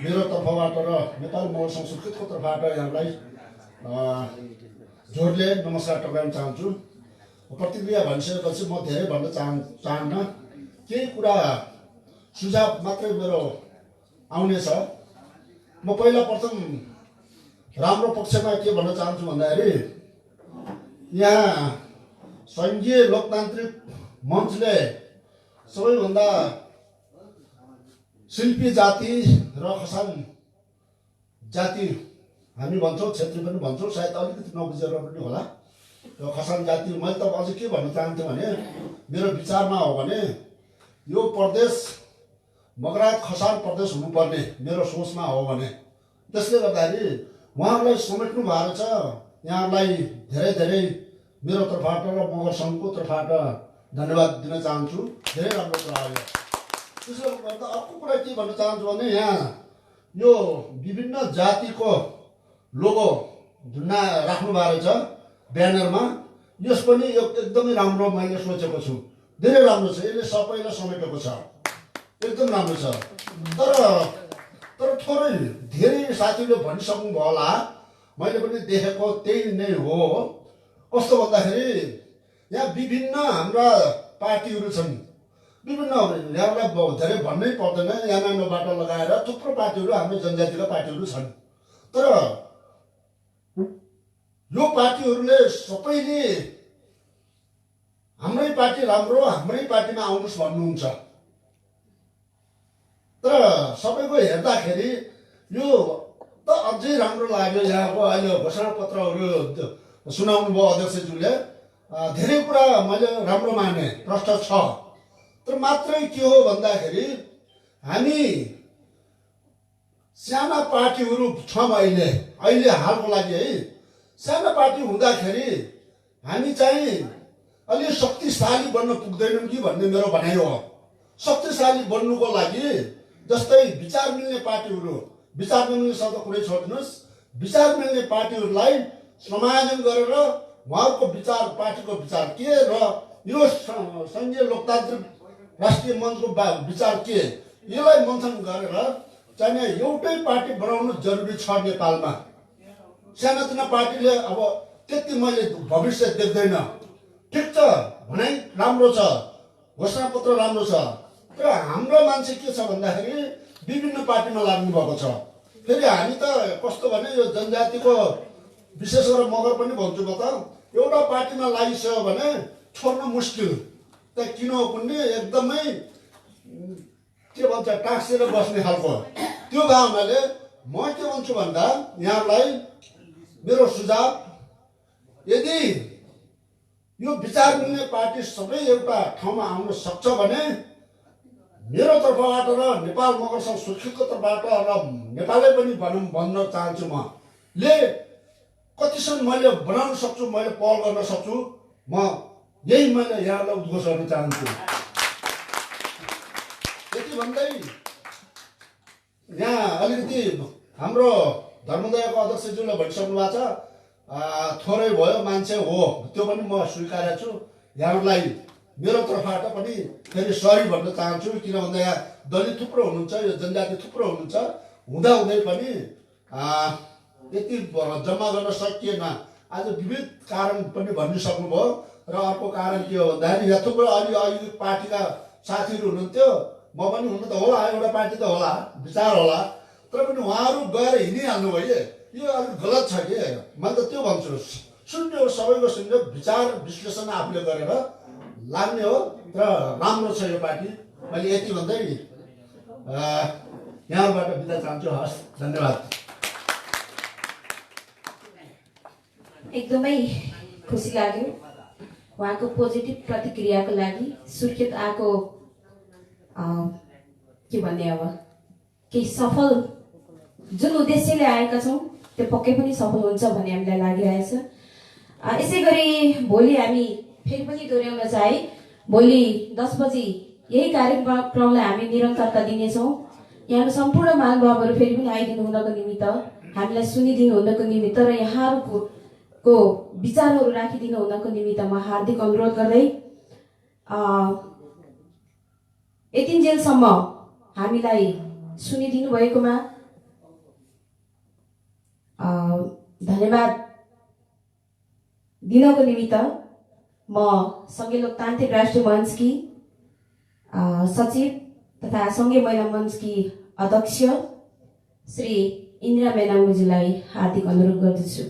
मेरो तर्फबाट र नेपाल मगर सङ्घ सुर्खेतको तर्फबाट यहाँलाई जोडले नमस्कार टक्राउन चाहन्छु। प्रतिक्रिया भनिसकेपछि म धेरै भन्न चाहन्न, केही कुरा सुझाव मात्रै मेरो आउनेछ। म पहिला प्रथम राम्रो पक्षमा के भन्न चाहन्छु भन्दाखेरि यहाँ सङ्घीय लोकतान्त्रिक मञ्चले सबैभन्दा शिल्पी जाति र खसान जाति हामी भन्छौँ, क्षेत्री पनि भन्छौँ, सायद अलिकति नबुझेर पनि होला। र खसान जाति मैले त अझै के भन्न चाहन्थेँ भने मेरो विचारमा हो भने यो प्रदेश मगरात खसान प्रदेश हुनुपर्ने मेरो सोचमा हो भने त्यसले गर्दाखेरि उहाँहरूलाई समेट्नु भएको छ। यहाँहरूलाई धेरै धेरै मेरो तर्फबाट र मगर सङ्घको तर्फबाट धन्यवाद दिन चाहन्छु। धेरै राम्रो कुरा हो। त्यसो गर्दा अर्को कुरा के भन्न चाहन्छु भने यहाँ यो विभिन्न जातिको लोगो झुन्डा राख्नु भएको छ ब्यानरमा। यस पनि यो एकदमै राम्रो मैले सोचेको छु। धेरै राम्रो छ, यसले सबैलाई समेटेको छ, एकदम राम्रो छ। तर थोरै धेरै साथीले भनिसक्नु भयो होला, मैले पनि देखेको त्यही नै हो। कस्तो भन्दाखेरि यहाँ विभिन्न हाम्रा पार्टीहरू छन्, विभिन्न यहाँलाई धेरै भन्नै पर्दैन, एमएनओबाट लगाएर थुप्रो पार्टीहरू हाम्रो जनजातिका पार्टीहरू छन्। तर यो पार्टीहरूले सबैले हाम्रै पार्टी राम्रो, हाम्रै पार्टीमा आउनुहोस् भन्नुहुन्छ। तर सबैको हेर्दाखेरि यो त अझै राम्रो लाग्यो। यहाँको अहिले घोषणापत्रहरू सुनाउनु भयो अध्यक्षज्यूले, धेरै कुरा मैले राम्रो माने, प्रष्ट छ। तर मात्रै के हो भन्दाखेरि हामी साना पार्टीहरू छौँ अहिले हालको लागि है। साना पार्टी हुँदाखेरि हामी चाहिँ अलि शक्तिशाली बन्न पुग्दैनौँ कि भन्ने मेरो भनाइ हो। शक्तिशाली बन्नुको लागि जस्तै विचार मिल्ने पार्टीहरू, विचार नमिल्ने शब्द कुरै छोडिदिनुहोस्, विचार मिल्ने पार्टीहरूलाई समायोजन गरेर उहाँहरूको विचार, पार्टीको विचार के र यो सङ्घीय लोकतान्त्रिक राष्ट्रिय मञ्चको विचार के, यसलाई मन्थन गरेर चाहिँ एउटै पार्टी बनाउनु जरुरी छ नेपालमा। सानातिना पार्टीले अब त्यति मैले भविष्य देख्दैन। ठिक छ, भनाइ राम्रो छ, घोषणापत्र राम्रो छ, तर हाम्रो मान्छे के छ भन्दाखेरि विभिन्न पार्टीमा लाग्नु भएको छ। फेरि हामी त कस्तो भने यो जनजातिको विशेष गरेर मगर पनि भन्छु म त, एउटा पार्टीमा लागिसक्यो भने छोड्नु मुस्किल। त किन पनि एकदमै के भन्छ टाँसेर बस्ने खालको त्यो भए हुनाले म के भन्छु भन्दा यहाँलाई मेरो सुझाव, यदि यो विचार मिल्ने पार्टी सबै एउटा ठाउँमा आउन सक्छ भने मेरो तर्फबाट र नेपाल मगर सङ्घ सुर्खेतको तर्फबाट र नेपालै पनि भन्न चाहन्छु म ले कतिसम्म मैले बनाउन सक्छु, मैले पहल गर्न सक्छु, म यही मैले यहाँलाई उद्घोष गर्न चाहन्छु। यति भन्दै यहाँ अलिकति हाम्रो धर्मोदयको अध्यक्षज्यूले भनिसक्नु भएको छ, थोरै भयो मान्छे हो, त्यो पनि म स्वीकारेको छु। यहाँहरूलाई मेरो तर्फबाट पनि फेरि सरी भन्न चाहन्छु, किन भन्दा यहाँ दलित थुप्रो हुनुहुन्छ, यो जनजाति थुप्रो हुनुहुन्छ, हुँदाहुँदै पनि यति जम्मा गर्न सकिएन। आज विविध कारण पनि भनिसक्नुभयो। र अर्को कारण के हो भन्दाखेरि यहाँ थुप्रो अलि पार्टीका साथीहरू हुनुहुन्थ्यो, म पनि हुनु त होला, एउटा पार्टी त होला, विचार होला, तर पनि उहाँहरू गएर हिँडिहाल्नु भयो। यो अलिक गलत छ कि, मैले त त्यो भन्छु। सुन्यो, सबैको सुन्यो, विचार विश्लेषण आफूले गरेर लाग्ने हो र राम्रो छ यो पार्टी। मैले यति भन्दै यहाँबाट बिदा चाहन्छु। हस्, धन्यवाद। एकदमै खुसी लाग्यो उहाँको पोजिटिभ प्रतिक्रियाको लागि। सुर्खेत आएको के भन्ने, अब केही सफल जुन उद्देश्यले आएका छौँ त्यो पक्कै पनि सफल हुन्छ भन्ने हामीलाई लागिरहेछ। यसै गरी भोलि हामी फेरि पनि दोहोऱ्याउन चाहे, भोलि 10 बजी यही कार्यक्रमलाई हामी निरन्तरता दिनेछौँ। यहाँ सम्पूर्ण महानुभावहरू फेरि पनि आइदिनु हुनको निमित्त, हामीलाई सुनिदिनु हुनको निमित्त र यहाँहरूको विचारहरू राखिदिनु हुनको निमित्त म हार्दिक अनुरोध गर्दै यतिन्जेलसम्म हामीलाई सुनिदिनु भएकोमा धन्यवाद दिनको निमित्त म सङ्घीय लोकतान्त्रिक राष्ट्रिय मञ्चकी सचिव तथा सङ्घीय महिला मञ्चकी अध्यक्ष श्री इन्दिरा मेनाङज्यूलाई हार्दिक अनुरोध गर्दछु।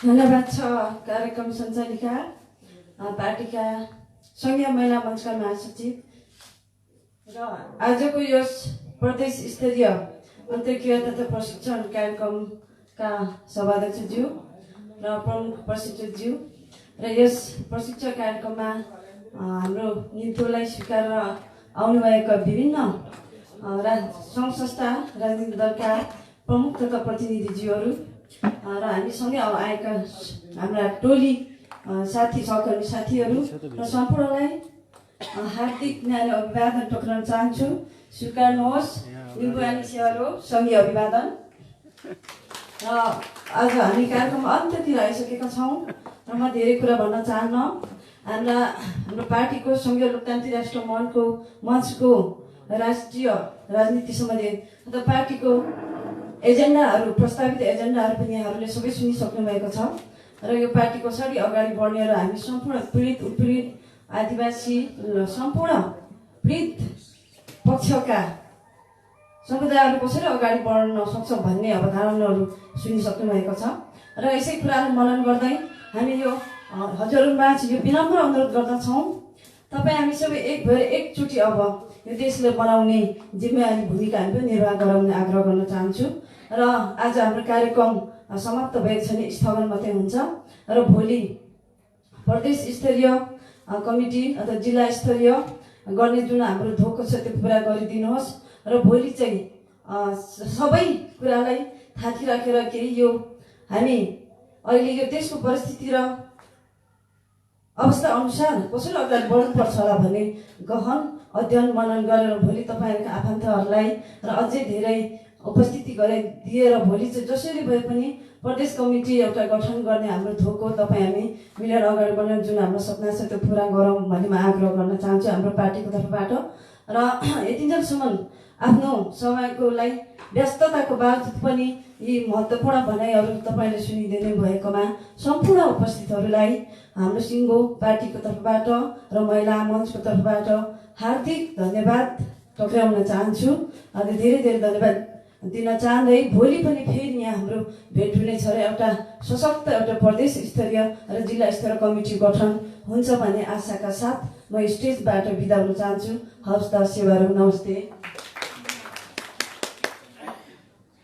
धन्यवाद छ कार्यक्रम सञ्चालिका पार्टीका सङ्घीय महिला मञ्चका महासचिव र आजको यस प्रदेश स्तरीय अन्तर्क्रिया तथा प्रशिक्षण कार्यक्रमका सभाध्यक्षज्यू र प्रमुख प्रशिक्षकज्यू र यस प्रशिक्षण कार्यक्रममा हाम्रो निम्तोलाई स्वीकारेर आउनुभएका विभिन्न सङ्घ संस्था राजनीतिक दलका प्रमुख तथा प्रतिनिधिज्यूहरू र हामीसँगै आएका हाम्रा टोली साथी सहकर्मी साथीहरू र सम्पूर्णलाई हार्दिक न्यानो अभिवादन टक्राउन चाहन्छु। स्वीकार्नुहोस् लिम्बुवानी सेवारो सङ्घीय अभिवादन। र आज हामी कार्यक्रम अन्त्यतिर आइसकेका छौँ र म धेरै कुरा भन्न चाहन्न। हाम्रो पार्टीको सङ्घीय लोकतान्त्रिक राष्ट्र मञ्चको राष्ट्रिय राजनीति सम्बन्धी तथा पार्टीको एजेन्डाहरू प्रस्तावित एजेन्डाहरू पनि यहाँहरूले सबै सुनिसक्नु भएको छ र यो पार्टी कसरी अगाडि बढ्ने र हामी सम्पूर्ण पीडित उत्पीडित आदिवासी सम्पूर्ण पीडित पक्षका समुदायहरू कसरी अगाडि बढ्न सक्छ भन्ने अवधारणाहरू सुनिसक्नु भएको छ र यसै कुराहरू मनन गर्दै हामी यो हजुरहरूमाझ यो विनम्र अनुरोध गर्दछौँ, तपाईँ हामी सबै एक भएर एकचोटि अब यो देशलाई बनाउने जिम्मेवारी भूमिका हामी पनि निर्वाह गराउने आग्रह गर्न चाहन्छु। र आज हाम्रो कार्यक्रम समाप्त भएको छैन, स्थगन मात्रै हुन्छ र भोलि प्रदेश स्तरीय कमिटी अथवा जिल्ला स्तरीय गर्ने जुन हाम्रो धोको छ त्यो पुरा गरिदिनुहोस् र भोलि चाहिँ सबै कुरालाई थाती राखेर केही यो हामी अहिले यो देशको परिस्थिति र अवस्था अनुसार कसरी अगाडि बढ्नुपर्छ होला भन्ने गहन अध्ययन मनन गरेर भोलि तपाईँहरूका आफन्तहरूलाई र अझै धेरै उपस्थिति दिएर भोलि चाहिँ जसरी भए पनि प्रदेश कमिटी एउटा गठन गर्ने हाम्रो धोको तपाईँ हामी मिलेर अगाडि बढ्ने जुन हाम्रो सपना छ त्यो पुरा गरौँ भन्ने म आग्रह गर्न चाहन्छु हाम्रो पार्टीको तर्फबाट। र यतिन्जेलसम्म आफ्नो समयकोलाई व्यस्तताको बावजुद पनि यी महत्त्वपूर्ण भनाइहरू तपाईँले सुनिदिनु भएकोमा सम्पूर्ण उपस्थितहरूलाई हाम्रो सिङ्गो पार्टीको तर्फबाट र महिला मञ्चको तर्फबाट हार्दिक धन्यवाद टक्राउन चाहन्छु। अनि धेरै धेरै धन्यवाद दिन चाहँदै भोलि पनि फेरि यहाँ हाम्रो भेट हुनेछ र एउटा सशक्त एउटा प्रदेश स्तरीय र जिल्ला स्तरीय कमिटी गठन हुन्छ भन्ने आशाका साथ म स्टेजबाट बिदा हुन चाहन्छु। हवस् त, सेवाहरू, नमस्ते।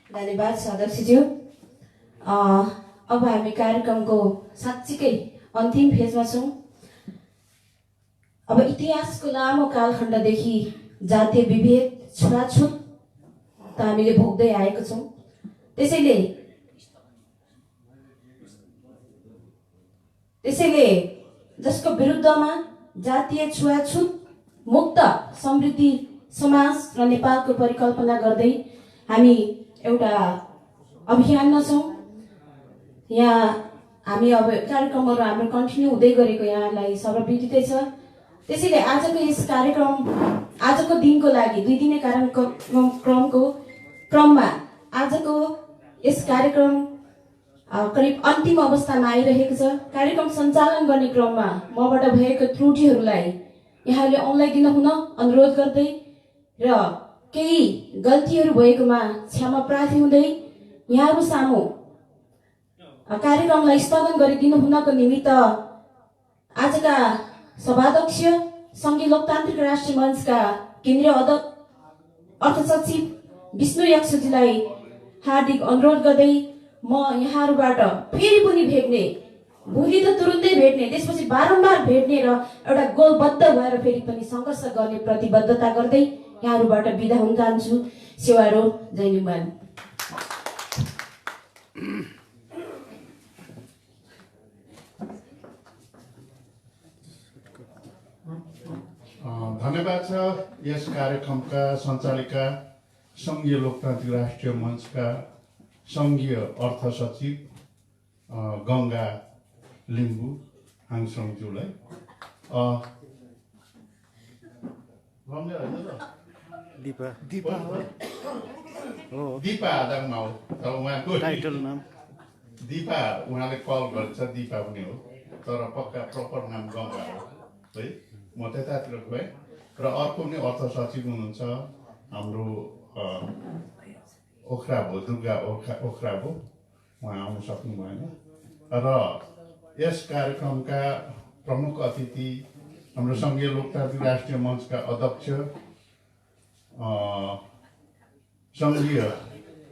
धन्यवाद सदस्यज्यू। अब हामी कार्यक्रमको साँच्चीकै अन्तिम फेजमा छौँ। अब इतिहासको लामो कालखण्डदेखि जातीय विभेद छुवाछुत त हामीले भोग्दै आएको छौँ। त्यसैले जसको विरुद्धमा जातीय छुवाछुत मुक्त समृद्धि समाज र नेपालको परिकल्पना गर्दै हामी एउटा अभियानमा छौँ। यहाँ हामी अब कार्यक्रमहरू हाम्रो कन्टिन्यू हुँदै गरेको यहाँलाई सर्वविदितै छ। त्यसैले आजको यस कार्यक्रम आजको दिनको लागि 2 दिने कार्यक्रमको क्रममा आजको यस कार्यक्रम करिब अन्तिम अवस्थामा आइरहेको छ। कार्यक्रम सञ्चालन गर्ने क्रममा मबाट भएको त्रुटिहरूलाई यहाँले औँल्याइदिन हुन अनुरोध गर्दै र केही गल्तीहरू भएकोमा क्षमा प्रार्थी हुँदै यहाँहरू सामु कार्यक्रमलाई स्थगन गरिदिनु हुनको निमित्त आजका सभाध्यक्ष सङ्घीय लोकतान्त्रिक राष्ट्रिय मञ्चका केन्द्रीय अर्थ सचिव विष्णु यक्षजीलाई हार्दिक अनुरोध गर्दै म यहाँहरूबाट फेरि पनि भेट्ने, भोलि त तुरुन्तै भेट्ने, त्यसपछि बारम्बार भेट्ने र एउटा गोलबद्ध भएर फेरि पनि सङ्घर्ष गर्ने प्रतिबद्धता गर्दै यहाँहरूबाट बिदा हुन चाहन्छु। सेवारो, जय लिम्बुवानी। धन्यवाद छ यस कार्यक्रमका सञ्चालिका सङ्घीय लोकतान्त्रिक राष्ट्रिय मञ्चका सङ्घीय अर्थ सचिव गङ्गा लिम्बू हाङसङज्यूलाई। दिपा आदाङमा हो तर उहाँको टाइटल नाम दिपा, उहाँले कल गर्छ दिपा पनि हो तर पक्का प्रपर नाम गङ्गा हो है। म त्यतातिर गएँ र अर्को पनि अर्थ सचिव हुनुहुन्छ हाम्रो ओख्राबो, दुर्गा ओख्राबो, उहाँ आउनु सक्नु भएन। र यस कार्यक्रमका प्रमुख अतिथि हाम्रो सङ्घीय लोकतान्त्रिक राष्ट्रिय मञ्चका अध्यक्ष, सङ्घीय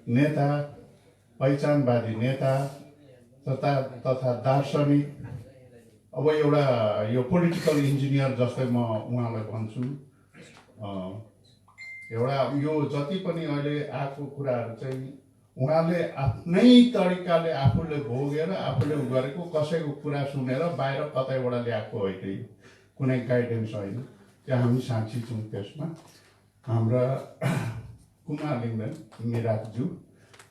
नेता, पहिचानवादी नेता तथा दार्शनिक, अब एउटा यो पोलिटिकल इन्जिनियर जस्तै म उहाँलाई भन्छु। एउटा यो जति पनि अहिले आएको कुराहरू चाहिँ उहाँले आफ्नै तरिकाले आफूले भोगेर आफूले गरेको कसैको कुरा सुनेर बाहिर कतैबाट ल्याएको होइन, कुनै गाइडेन्स होइन। त्यो हामी साक्षी छौँ त्यसमा। हाम्रा कुमार लिङ्गदेन मिराकज्यू,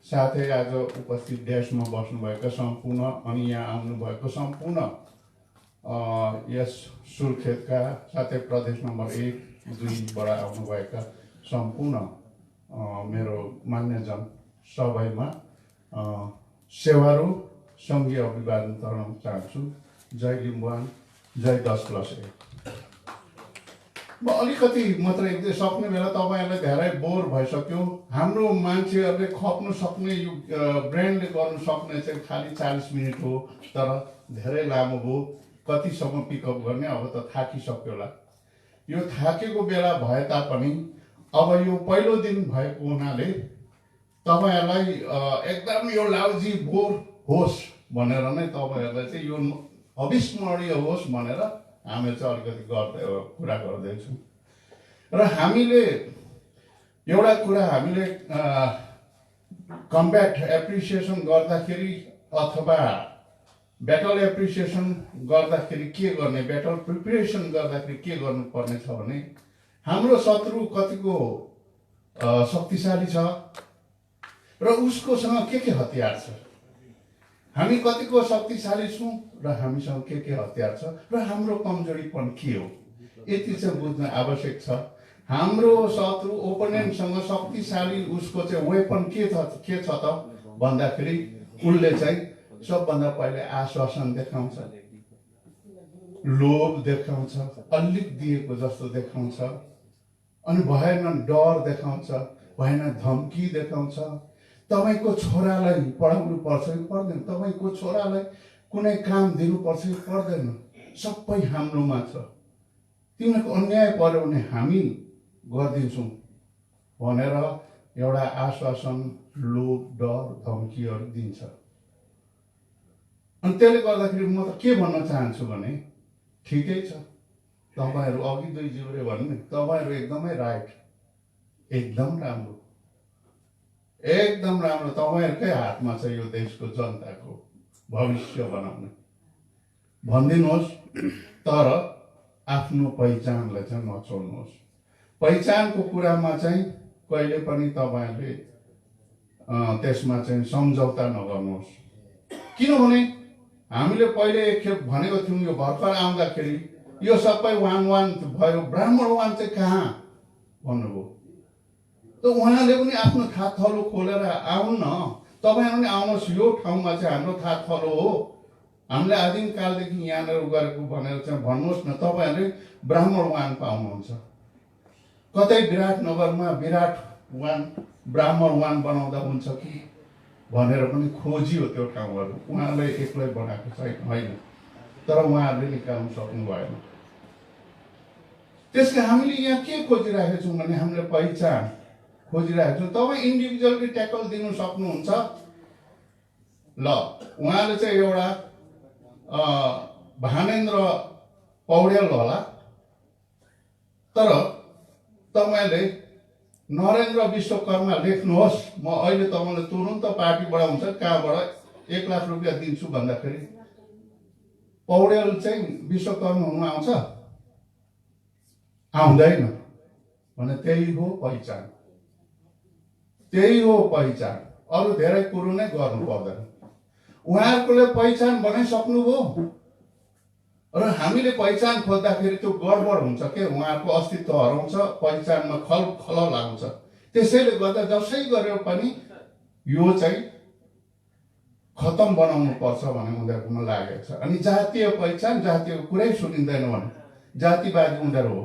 साथै आज उपस्थित देशमा बस्नुभएका सम्पूर्ण अनि यहाँ आउनुभएको सम्पूर्ण यस सुर्खेतका साथै प्रदेश नम्बर 1, 2बाट आउनुभएका सम्पूर्ण मेरो मान्यजन सबैमा सेवारो सङ्घीय अभिवादन गर्न चाहन्छु। जय लिम्बुवान, जय 10+1। म अलिकति मात्रै सक्ने बेला तपाईँहरूलाई धेरै बोर भइसक्यो। हाम्रो मान्छेहरूले खप्नु सक्ने यो ब्रेनले गर्नु सक्ने चाहिँ खालि 40 मिनट हो, तर धेरै लामो भयो। कतिसम्म पिकअप गर्ने, अब त थाकिसक्यो होला। यो थाकेको बेला भए तापनि अब यो पहिलो दिन भएको हुनाले तपाईँहरूलाई एकदम यो लाउजी बोर होस् भनेर नै तपाईँहरूलाई चाहिँ यो अविस्मरणीय होस् भनेर हामी चाहिँ अलिकति कुरा गर्दैछौँ। र हामीले एउटा कुरा हामीले कम्ब्याट एप्रिसिएसन गर्दाखेरि अथवा ब्याटल एप्रिसिएसन गर्दाखेरि के गर्ने, ब्याटल प्रिपरेसन गर्दाखेरि के गर्नुपर्ने छ भने हाम्रो शत्रु कतिको शक्तिशाली छ र उसकोसँग के हतियार छ, हामी कतिको शक्तिशाली छौँ र हामीसँग के हतियार छ र हाम्रो कमजोरीपन के हो, यति चाहिँ बुझ्न आवश्यक छ। हाम्रो शत्रु ओपोनेन्टसँग शक्तिशाली उसको चाहिँ वेपन के छ त भन्दाखेरि उसले चाहिँ सबभन्दा पहिले आश्वासन देखाउँछ, लोभ देखाउँछ, अलिक दिएको जस्तो देखाउँछ, अनि भएन डर देखाउँछ, भएन धम्की देखाउँछ। तपाईँको छोरालाई पढाउनु पर्छ कि पर्दैन, तपाईँको छोरालाई कुनै काम दिनुपर्छ कि पर्दैन, सबै हाम्रोमा छ, तिमीहरूको अन्याय पर्यो भने हामी गरिदिन्छौँ भनेर एउटा आश्वासन, लोभ, डर, धम्कीहरू दिन्छ। अनि त्यसले गर्दाखेरि म त के भन्न चाहन्छु भने ठिकै छ, तपाईँहरू अघि 2 जिउले भन्नु, तपाईँहरू एकदमै राइट, एकदम राम्रो, एकदम राम्रो। तपाईँहरूकै हातमा छ यो देशको जनताको भविष्य बनाउने, भनिदिनुहोस्। तर आफ्नो पहिचानलाई चाहिँ नछोड्नुहोस्। पहिचानको कुरामा चाहिँ कहिले पनि तपाईँहरूले त्यसमा चाहिँ सम्झौता नगर्नुहोस्। किनभने हामीले पहिले एकखेप भनेको थियौँ, यो भर्खर आउँदाखेरि यो सबै वान भयो, ब्राह्मण वान चाहिँ कहाँ भन्नुभयो। त उहाँले पनि आफ्नो थाहा थलो खोलेर आउनु न, तपाईँहरू पनि आउनुहोस्, यो ठाउँमा चाहिँ हाम्रो थाहा थलो हो, हामीले आदिमकालदेखि यहाँनिर गरेको भनेर चाहिँ भन्नुहोस् न। तपाईँहरूले ब्राह्मण वान पाउनुहुन्छ, कतै विराटनगरमा विराट वान ब्राह्मण वान बनाउँदा हुन्छ कि भनेर पनि खोजियो त्यो ठाउँहरू, उहाँले एक्लै बनाएको चाहिँ होइन, तर उहाँहरूले निकाल्नु सक्नु भएन। त्यसले हामीले यहाँ के खोजिरहेका छौँ भने हामीले पहिचान खोजिरहेको छौँ। तपाईँ इन्डिभिजुअली ट्याकल दिनु सक्नुहुन्छ। ल, उहाँले चाहिँ एउटा भानेन्द्र पौडेल होला, तर तपाईँले नरेन्द्र विश्वकर्मा लेख्नुहोस्, म अहिले तपाईँलाई तुरुन्त पार्टी बढाउँछ, कहाँबाट 1 लाख रुपियाँ दिन्छु भन्दाखेरि पौडेल चाहिँ विश्वकर्मा हुनु आउँछ? आउँदैन भने त्यही हो पहिचान, त्यही हो पहिचान। अरू धेरै कुरो नै गर्नु पर्दैन। उहाँहरूले पहिचान बनाइसक्नुभयो र हामीले पहिचान खोज्दाखेरि त्यो गडबड हुन्छ के, उहाँहरूको अस्तित्व हराउँछ, पहिचानमा खलल आउँछ। त्यसैले गर्दा जसै गरेर पनि यो चाहिँ खतम बनाउनु पर्छ भन्ने उनीहरूकोमा लागेको छ। अनि जातीय पहिचान, जातीय कुरै सुनिँदैन भने जातिवादी उनीहरू हो।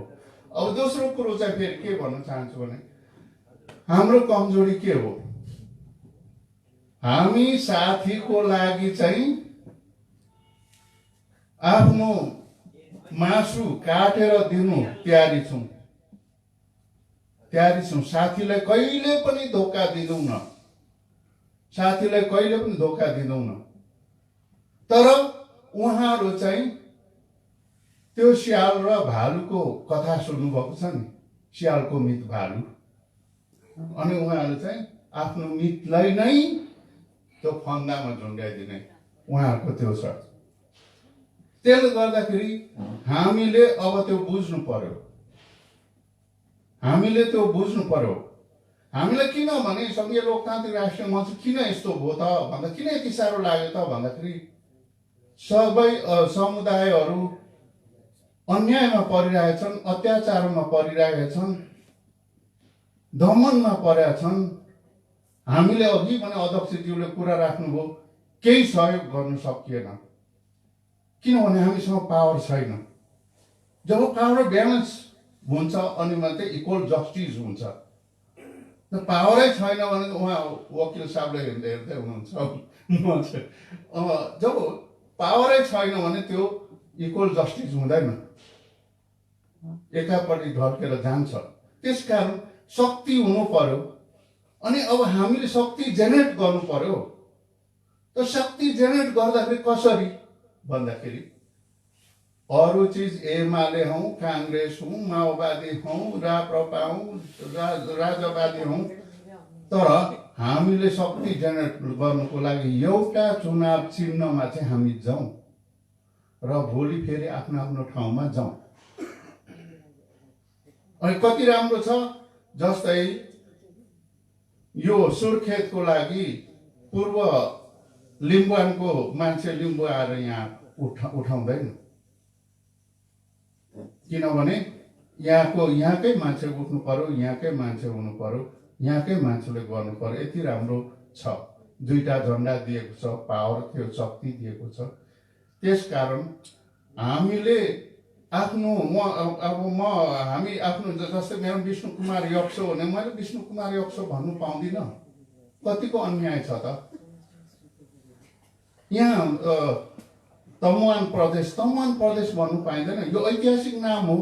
अब दोस्रो कुरो चाहिँ फेरि के भन्न चाहन्छु भने हाम्रो कमजोरी के हो, हामी साथीको लागि चाहिँ आफ्नो मासु काटेर दिनु तयारी छौँ साथीलाई कहिले पनि धोका दिँदैनौँ तर उहाँहरू चाहिँ त्यो स्याल र भालुको कथा सुन्नुभएको छ नि, स्यालको मित भालु, अनि उहाँहरू चाहिँ आफ्नो मितलाई नै त्यो फन्दामा झुन्ड्याइदिने उहाँहरूको त्यो छ। त्यसले गर्दाखेरि हामीले अब त्यो बुझ्नु पर्यो। हामीलाई किनभने सङ्घीय लोकतान्त्रिक राष्ट्रिय मञ्च किन यस्तो भयो त भन्दा किन यति साह्रो लाग्यो त भन्दाखेरि सबै समुदायहरू अन्यायमा परिरहेछन्, अत्याचारमा परिरहेछन्, दमनमा परेका छन्। हामीले अघि भने अध्यक्षज्यूले कुरा राख्नुभयो, केही सहयोग गर्न सकिएन किनभने हामीसँग पावर छैन। जब पावर ब्यालेन्स हुन्छ अनि मात्रै इक्वल जस्टिस हुन्छ। पावरै छैन भने उहाँ वकिल साहबले हेर्दै हुनुहुन्छ। जब पावरै छैन भने त्यो इक्वल जस्टिस हुँदैन, एकापट्टि ढल्केर जान्छ। त्यसकारण शक्ति हुनु पर्यो अनि अब हामीले शक्ति जेनेरेट गर्नु पर्यो। त शक्ति जेनेरेट गर्दाखेरि कसरी भन्दाखेरि अरू चिज एमाले हौँ, काङ्ग्रेस हौँ, माओवादी हौँ, राप्रपा हौँ, राजवादी हौँ, तर हामीले शक्ति जेनेरेट गर्नुको लागि एउटा चुनाव चिन्हमा चाहिँ हामी जाउँ र भोलि फेरि आफ्नो ठाउँमा जाउँ। अनि कति राम्रो छ, जस्तै यो सुर्खेतको लागि पूर्व लिम्बुवानको मान्छे लिम्बू आएर यहाँ उठाउँदैन, किनभने यहाँकै मान्छे उठ्नु पर्यो, यहाँकै मान्छे हुनु पर्यो, यहाँकै मान्छेले गर्नु पर्यो। यति राम्रो छ, दुईटा झन्डा दिएको छ, पावर त्यो शक्ति दिएको छ। त्यसकारण हामीले हामी आफ्नो जस्तै मेरो विष्णु कुमार यक्सो भने मैले विष्णु कुमार यक्सो भन्नु पाउँदिनँ। कतिको अन्याय छ त। यहाँ तमुवान प्रदेश भन्नु पाइँदैन। यो ऐतिहासिक नाम हो,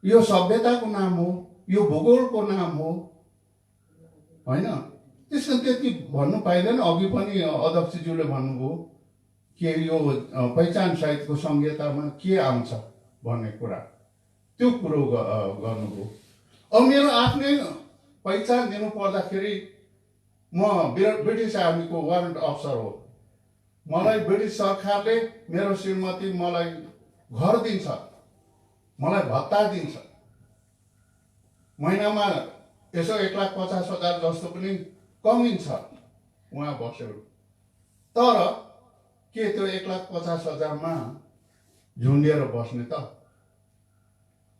यो सभ्यताको नाम हो, यो भूगोलको नाम हो, होइन? त्यसको त्यति भन्नु पाइँदैन। अघि पनि अध्यक्षज्यूले भन्नुभयो के यो पहिचान सहितको संहितामा के आउँछ भन्ने कुरा, त्यो कुरो गर्नुभयो। अब मेरो आफ्नै पहिचान दिनु पर्दाखेरि म ब्रिटिस आर्मीको वारन्ट अफसर हो। मलाई ब्रिटिस सरकारले मेरो श्रीमती मलाई घर दिन्छ, मलाई भत्ता दिन्छ, महिनामा यसो 1,50,000 जस्तो पनि कमिन्छ उहाँ बसेर। तर के त्यो 1,50,000मा झुन्डिएर बस्ने त?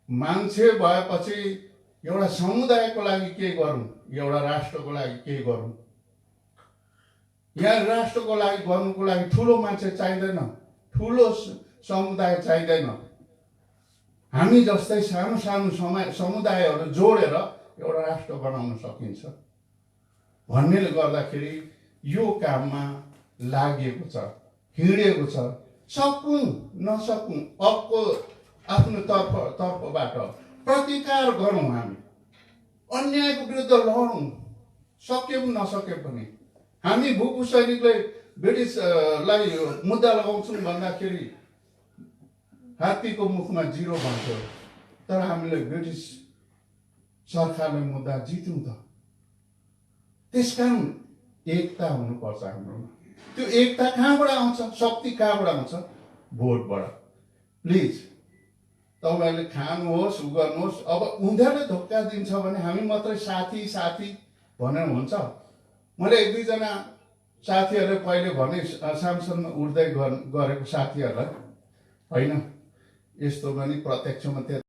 मान्छे भएपछि एउटा समुदायको लागि के गरौँ, एउटा राष्ट्रको लागि के गरौँ। यहाँ राष्ट्रको लागि गर्नुको लागि ठुलो मान्छे चाहिँदैन, ठुलो समुदाय चाहिँदैन। हामी जस्तै सानो समुदायहरू जोडेर एउटा राष्ट्र बनाउन सकिन्छ भन्नेले गर्दाखेरि यो काममा लागेको छ, हिँडेको छ। सकौँ नसकौँ अबको आफ्नो तर्फबाट प्रतिकार गरौँ, हामी अन्यायको विरुद्ध लडौँ, सक्यौँ नसके पनि। हामी भूपू सैनिकले ब्रिटिसलाई मुद्दा लगाउँछौँ भन्दाखेरि हात्तीको मुखमा 0 भन्थ्यो, तर हामीले ब्रिटिस सरकारले मुद्दा जित्यौँ त। त्यसकारण एकता हुनुपर्छ हाम्रोमा। त्यो एकता कहाँबाट आउँछ, शक्ति कहाँबाट आउँछ? भोटबाट। प्लिज तपाईँहरूले खानुहोस्, गर्नुहोस्। अब उनीहरूले धोका दिन्छ भने हामी मात्रै साथी भनेर हुन्छ। मैले 1-2 साथीहरूले पहिले भने सांसदमा उठ्दै गरेको साथीहरूलाई, होइन यस्तो पनि प्रत्यक्षमा